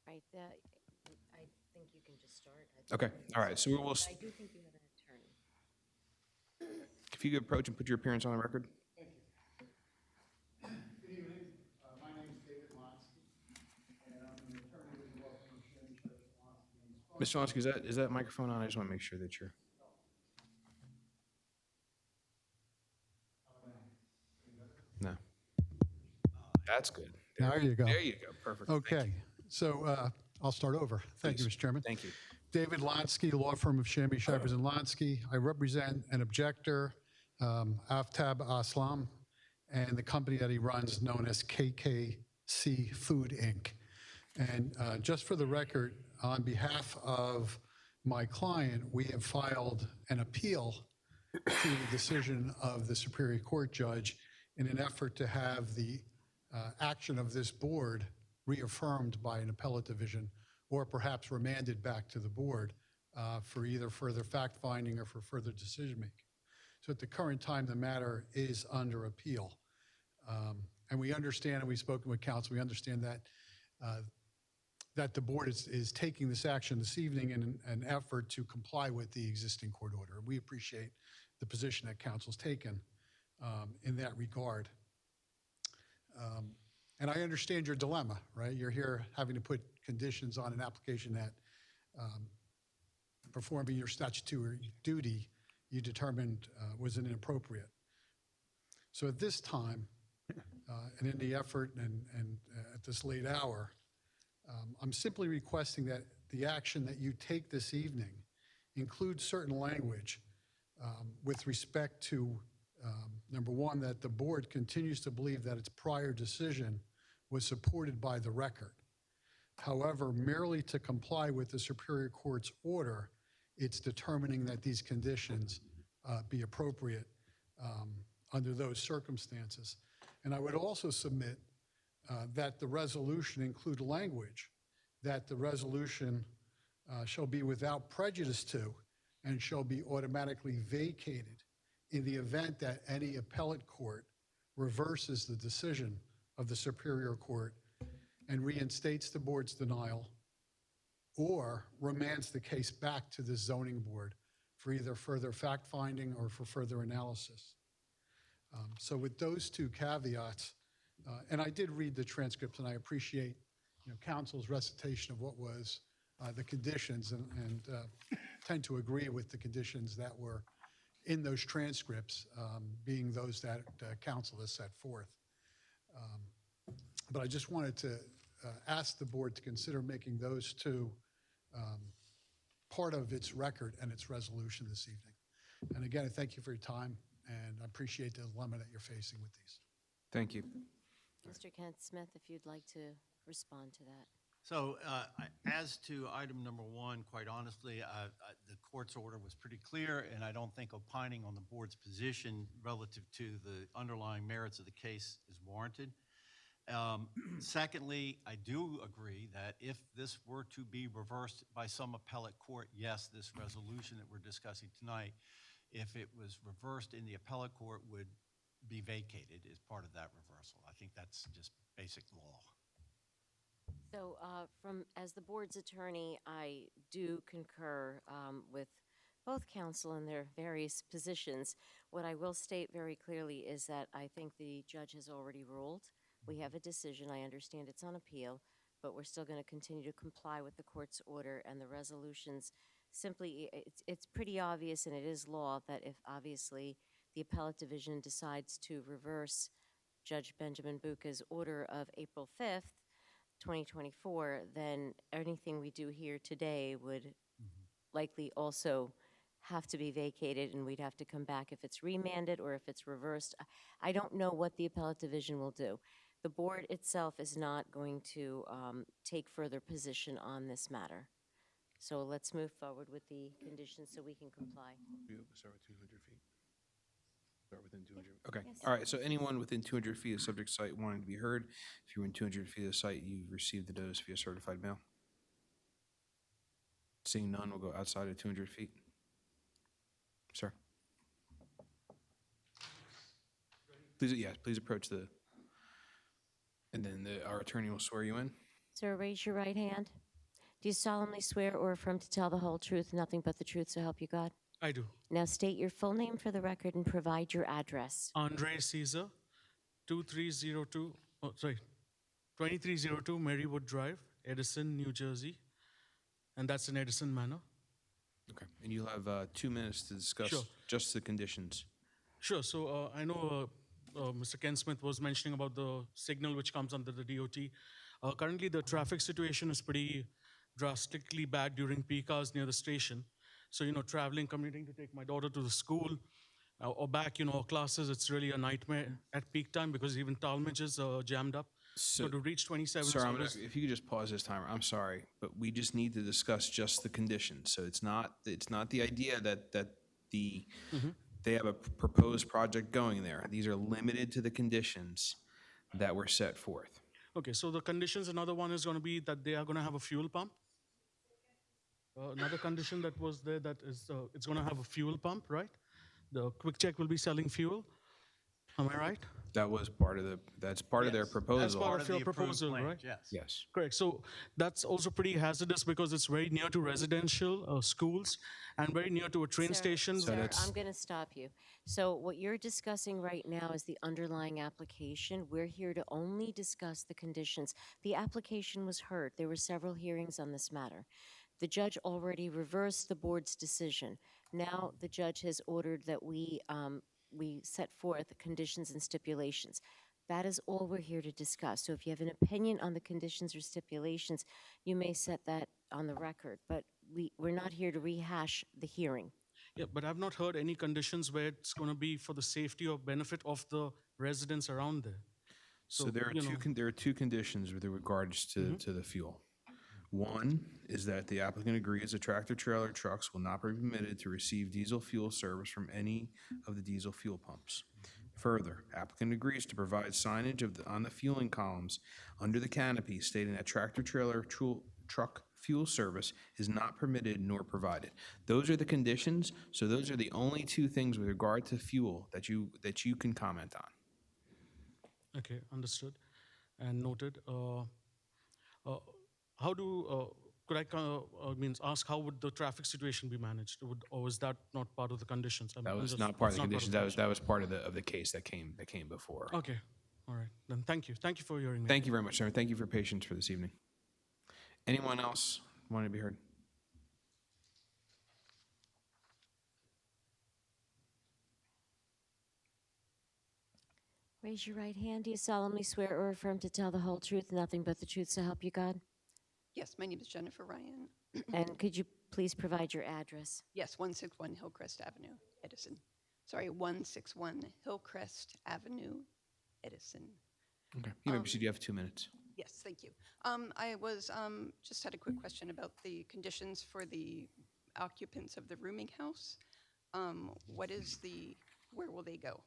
[SPEAKER 6] Right, I think you can just start.
[SPEAKER 1] Okay, all right, so we will.
[SPEAKER 6] I do think you have an attorney.
[SPEAKER 1] If you could approach and put your appearance on the record.
[SPEAKER 8] Thank you. Good evening. My name is David Lonsky, and I'm an attorney with the law firm of Shannon Church Lonsky.
[SPEAKER 1] Mr. Lonsky, is that microphone on? I just want to make sure that you're. No. That's good.
[SPEAKER 8] There you go.
[SPEAKER 1] There you go. Perfect.
[SPEAKER 8] Okay. So I'll start over. Thank you, Mr. Chairman.
[SPEAKER 1] Thank you.
[SPEAKER 8] David Lonsky, law firm of Shamby, Shivers, and Lonsky. I represent an objector, Aftab Aslam, and the company that he runs known as KKC Food, Inc. And just for the record, on behalf of my client, we have filed an appeal to the decision of the Superior Court judge in an effort to have the action of this board reaffirmed by an appellate division or perhaps remanded back to the board for either further fact-finding or for further decision-making. So at the current time, the matter is under appeal. And we understand, and we've spoken with counsel, we understand that that the board is taking this action this evening in an effort to comply with the existing court order. We appreciate the position that council's taken in that regard. And I understand your dilemma, right? You're here having to put conditions on an application that performing your statutory duty you determined was inappropriate. So at this time, and in the effort and at this late hour, I'm simply requesting that the action that you take this evening includes certain language with respect to, number one, that the board continues to believe that its prior decision was supported by the record. However, merely to comply with the Superior Court's order, it's determining that these conditions be appropriate under those circumstances. And I would also submit that the resolution include language that the resolution shall be without prejudice to and shall be automatically vacated in the event that any appellate court reverses the decision of the Superior Court and reinstates the board's denial or remands the case back to the zoning board for either further fact-finding or for further analysis. So with those two caveats, and I did read the transcripts, and I appreciate counsel's recitation of what was the conditions, and tend to agree with the conditions that were in those transcripts, being those that counsel has set forth. But I just wanted to ask the board to consider making those two part of its record and its resolution this evening. And again, I thank you for your time and I appreciate the dilemma that you're facing with these.
[SPEAKER 1] Thank you.
[SPEAKER 6] Mr. Kent Smith, if you'd like to respond to that.
[SPEAKER 7] So as to item number one, quite honestly, the court's order was pretty clear, and I don't think opining on the board's position relative to the underlying merits of the case is warranted. Secondly, I do agree that if this were to be reversed by some appellate court, yes, this resolution that we're discussing tonight, if it was reversed in the appellate court, would be vacated as part of that reversal. I think that's just basic law.
[SPEAKER 6] So as the board's attorney, I do concur with both counsel in their various positions. What I will state very clearly is that I think the judge has already ruled. We have a decision. I understand it's on appeal, but we're still going to continue to comply with the court's order and the resolutions. Simply, it's pretty obvious, and it is law, that if obviously the appellate division decides to reverse Judge Benjamin Buca's order of April 5th, 2024, then anything we do here today would likely also have to be vacated, and we'd have to come back if it's remanded or if it's reversed. I don't know what the appellate division will do. The board itself is not going to take further position on this matter. So let's move forward with the conditions so we can comply.
[SPEAKER 1] Start with 200 feet. Start within 200. Okay. All right. So anyone within 200 feet of subject site wanting to be heard, if you're in 200 feet of the site, you've received the notice via certified mail. Seeing none, we'll go outside of 200 feet. Sir. Please, yes, please approach the, and then our attorney will swear you in.
[SPEAKER 6] Sir, raise your right hand. Do you solemnly swear or affirm to tell the whole truth, nothing but the truth, so help you God?
[SPEAKER 12] I do.
[SPEAKER 6] Now state your full name for the record and provide your address.
[SPEAKER 12] Andre Caesar, 2302 Marywood Drive, Edison, New Jersey. And that's in Edison Manor.
[SPEAKER 1] Okay. And you'll have 2 minutes to discuss just the conditions.
[SPEAKER 12] Sure. So I know Mr. Ken Smith was mentioning about the signal which comes under the DOT. Currently, the traffic situation is pretty drastically bad during peak hours near the station. So, traveling, commuting to take my daughter to the school or back, classes, it's really a nightmare at peak time because even Talmadge are jammed up. So to reach 27...
[SPEAKER 1] Sir, if you could just pause this timer. I'm sorry, but we just need to discuss just the conditions. So it's not the idea that they have a proposed project going there. These are limited to the conditions that were set forth.
[SPEAKER 12] Okay, so the conditions, another one is going to be that they are going to have a fuel pump. Another condition that was there that is it's going to have a fuel pump, right? The Quick Check will be selling fuel. Am I right?
[SPEAKER 1] That was part of that's part of their proposal.
[SPEAKER 12] That's part of your proposal, right?
[SPEAKER 1] Yes.
[SPEAKER 12] Correct. So that's also pretty hazardous because it's very near to residential schools and very near to a train station.
[SPEAKER 6] Sir, I'm going to stop you. So what you're discussing right now is the underlying application. We're here to only discuss the conditions. The application was heard. There were several hearings on this matter. The judge already reversed the board's decision. Now the judge has ordered that we set forth conditions and stipulations. That is all we're here to discuss. So if you have an opinion on the conditions or stipulations, you may set that on the record. But we're not here to rehash the hearing.
[SPEAKER 12] Yeah, but I've not heard any conditions where it's going to be for the safety or benefit of the residents around there.
[SPEAKER 1] So there are two conditions with regards to the fuel. One is that the applicant agrees that tractor-trailer trucks will not be permitted to receive diesel fuel service from any of the diesel fuel pumps. Further, applicant agrees to provide signage on the fueling columns under the canopy stating that tractor-trailer truck fuel service is not permitted nor provided. Those are the conditions, so those are the only two things with regard to fuel that you can comment on.
[SPEAKER 12] Okay, understood and noted. How could I ask how would the traffic situation be managed? Or is that not part of the conditions?
[SPEAKER 1] That was not part of the conditions. That was part of the case that came before.
[SPEAKER 12] Okay, all right. Then thank you. Thank you for hearing me.
[SPEAKER 1] Thank you very much, sir. Thank you for your patience for this evening. Anyone else want to be heard?
[SPEAKER 6] Raise your right hand. Do you solemnly swear or affirm to tell the whole truth, nothing but the truth, so help you God?
[SPEAKER 5] Yes, my name is Jennifer Ryan.
[SPEAKER 6] And could you please provide your address?
[SPEAKER 5] Yes, 161 Hillcrest Avenue, Edison. 161 Hillcrest Avenue, Edison.
[SPEAKER 1] Okay. You may proceed. You have 2 minutes.
[SPEAKER 5] Yes, thank you. I was, just had a quick question about the conditions for the occupants of the rooming house. Where will they go?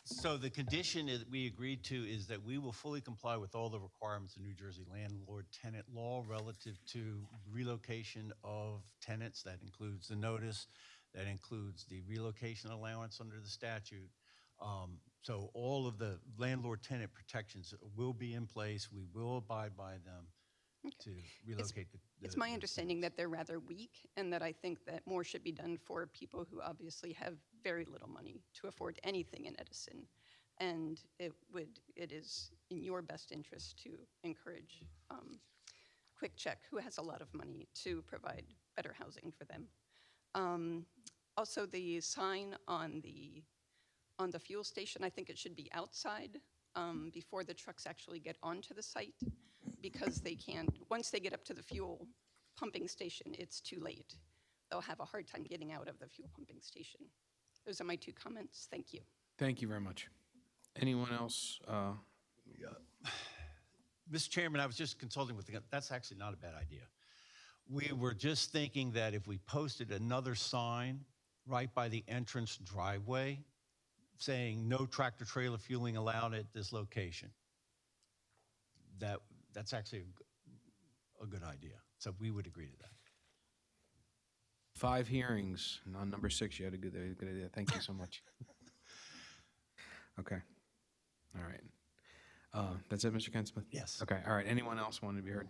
[SPEAKER 7] So the condition that we agreed to is that we will fully comply with all the requirements of New Jersey landlord-tenant law relative to relocation of tenants. That includes the notice, that includes the relocation allowance under the statute. So all of the landlord-tenant protections will be in place. We will abide by them to relocate the
[SPEAKER 5] It's my understanding that they're rather weak, and that I think that more should be done for people who obviously have very little money to afford anything in Edison. And it is in your best interest to encourage Quick Check, who has a lot of money, to provide better housing for them. Also, the sign on the fuel station, I think it should be outside before the trucks actually get onto the site, because they can't, once they get up to the fuel pumping station, it's too late. They'll have a hard time getting out of the fuel pumping station. Those are my 2 comments. Thank you.
[SPEAKER 1] Thank you very much. Anyone else?
[SPEAKER 7] Mr. Chairman, I was just consulting with that's actually not a bad idea. We were just thinking that if we posted another sign right by the entrance driveway saying no tractor trailer fueling allowed at this location, that's actually a good idea. So we would agree to that.
[SPEAKER 1] 5 hearings. And on number 6, you had a good idea. Thank you so much. Okay. All right. That's it, Mr. Ken Smith?
[SPEAKER 7] Yes.
[SPEAKER 1] Okay. All right. Anyone else want to be heard?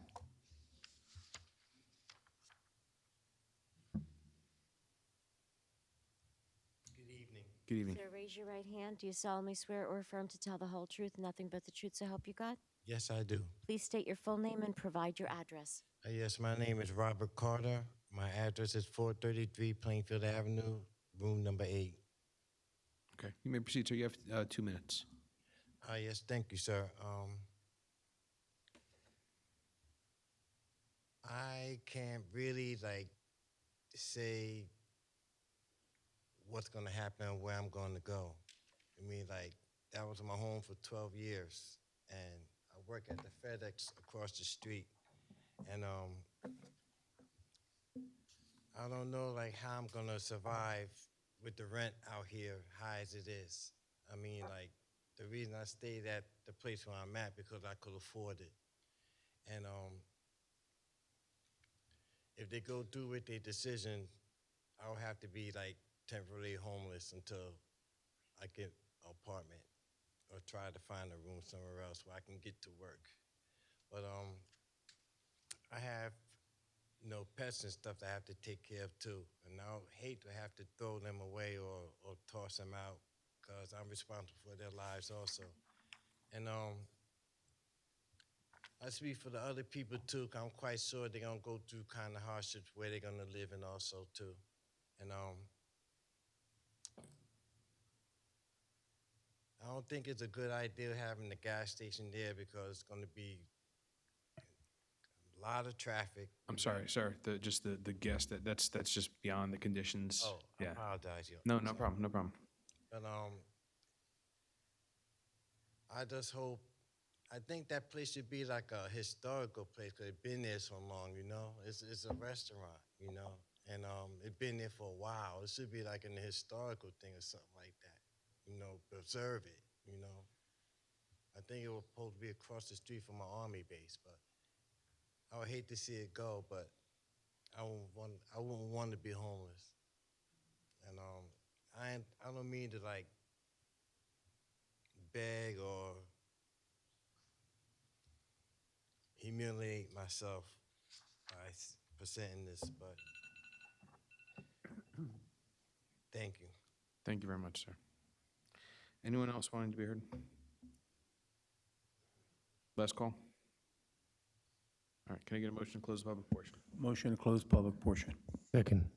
[SPEAKER 1] Good evening.
[SPEAKER 6] Sir, raise your right hand. Do you solemnly swear or affirm to tell the whole truth, nothing but the truth, so help you God?
[SPEAKER 11] Yes, I do.
[SPEAKER 6] Please state your full name and provide your address.
[SPEAKER 11] Yes, my name is Robert Carter. My address is 433 Plainfield Avenue, room number 8.
[SPEAKER 1] Okay. You may proceed, sir. You have 2 minutes.
[SPEAKER 11] Yes, thank you, sir. I can't really, say what's going to happen and where I'm going to go. I mean, that was my home for 12 years, and I work at the FedEx across the street, and I don't know, how I'm going to survive with the rent out here, high as it is. I mean, the reason I stayed at the place where I'm at because I could afford it. And if they go through with their decision, I'll have to be temporarily homeless until I get an apartment or try to find a room somewhere else where I can get to work. But I have pets and stuff that I have to take care of too. And I hate to have to throw them away or toss them out because I'm responsible for their lives also. And I speak for the other people too, 'cause I'm quite sure they're gonna go through kind of hardships where they're gonna live in also too. And I don't think it's a good idea having the gas station there because it's gonna be a lot of traffic.
[SPEAKER 1] I'm sorry, sir. The guess that's just beyond the conditions.
[SPEAKER 11] Oh, I apologize.
[SPEAKER 1] No problem. No problem.
[SPEAKER 11] But I just hope, I think that place should be like a historical place because it's been there so long, It's a restaurant, and it's been there for a while. It should be like an historical thing or something like that, preserve it, I think it was supposed to be across the street from my Army base, but I would hate to see it go, but I wouldn't want to be homeless. And I don't mean to beg or humiliate myself by presenting this, but thank you.
[SPEAKER 1] Thank you very much, sir. Anyone else wanting to be heard? Last call. All right, can I get a motion to close the public portion?
[SPEAKER 9] Motion to close public portion.
[SPEAKER 10] Second.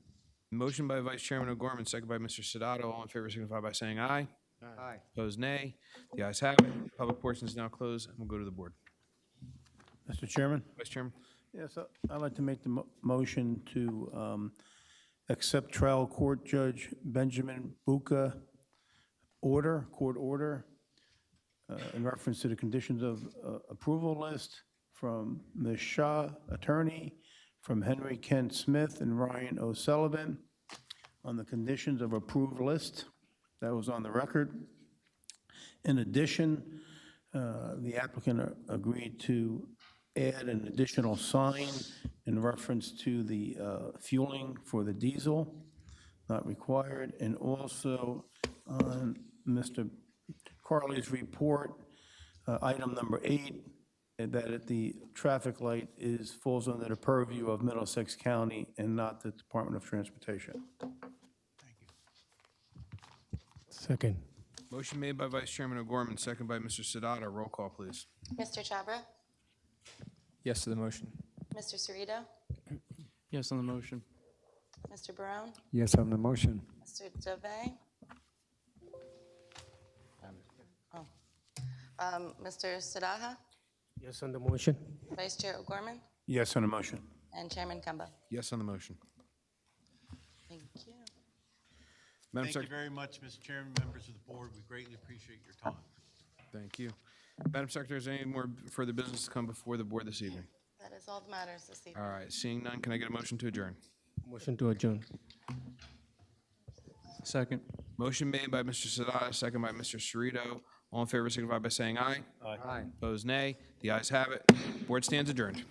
[SPEAKER 1] Motion by Vice Chairman O'Gorman, second by Mr. Sadato. All in favor signify by saying aye.
[SPEAKER 19] Aye.
[SPEAKER 1] Opposed, nay. The ayes have it. Public portion is now closed, and we'll go to the board.
[SPEAKER 9] Mr. Chairman?
[SPEAKER 1] Vice Chairman?
[SPEAKER 9] Yes, I'd like to make the motion to accept trial court Judge Benjamin Buka court order, in reference to the conditions of approval list from Ms. Shaw, attorney, from Henry Kent Smith and Ryan O'Sullivan on the conditions of approved list. That was on the record. In addition, the applicant agreed to add an additional sign in reference to the fueling for the diesel, not required, and also on Mr. Carley's report, item number 8, that at the traffic light falls under the purview of Middlesex County and not the Department of Transportation.
[SPEAKER 10] Second.
[SPEAKER 1] Motion made by Vice Chairman O'Gorman, second by Mr. Sadata. Roll call, please.
[SPEAKER 2] Mr. Chabra?
[SPEAKER 18] Yes to the motion.
[SPEAKER 2] Mr. Cerrito?
[SPEAKER 10] Yes on the motion.
[SPEAKER 2] Mr. Barone?
[SPEAKER 19] Yes on the motion.
[SPEAKER 2] Mr. Dove? Oh. Mr. Sadaha?
[SPEAKER 10] Yes on the motion.
[SPEAKER 2] Vice Chair O'Gorman?
[SPEAKER 9] Yes on the motion.
[SPEAKER 2] And Chairman Kemba?
[SPEAKER 1] Yes on the motion.
[SPEAKER 2] Thank you.
[SPEAKER 1] Madam
[SPEAKER 7] Thank you
[SPEAKER 1] Secretary.
[SPEAKER 7] very much, Mr. Chairman, members of the board. We greatly appreciate your time.
[SPEAKER 1] Thank you. Madam Secretary, is there any more further business to come before the board this evening?
[SPEAKER 2] That is all that matters this evening.
[SPEAKER 1] All right, seeing none, can I get a motion to adjourn?
[SPEAKER 10] Motion to adjourn. Second.
[SPEAKER 1] Motion made by Mr. Sadata, second by Mr. Cerrito. All in favor signify by saying aye.
[SPEAKER 10] Aye.
[SPEAKER 1] Opposed, nay. The ayes have it. Board stands adjourned.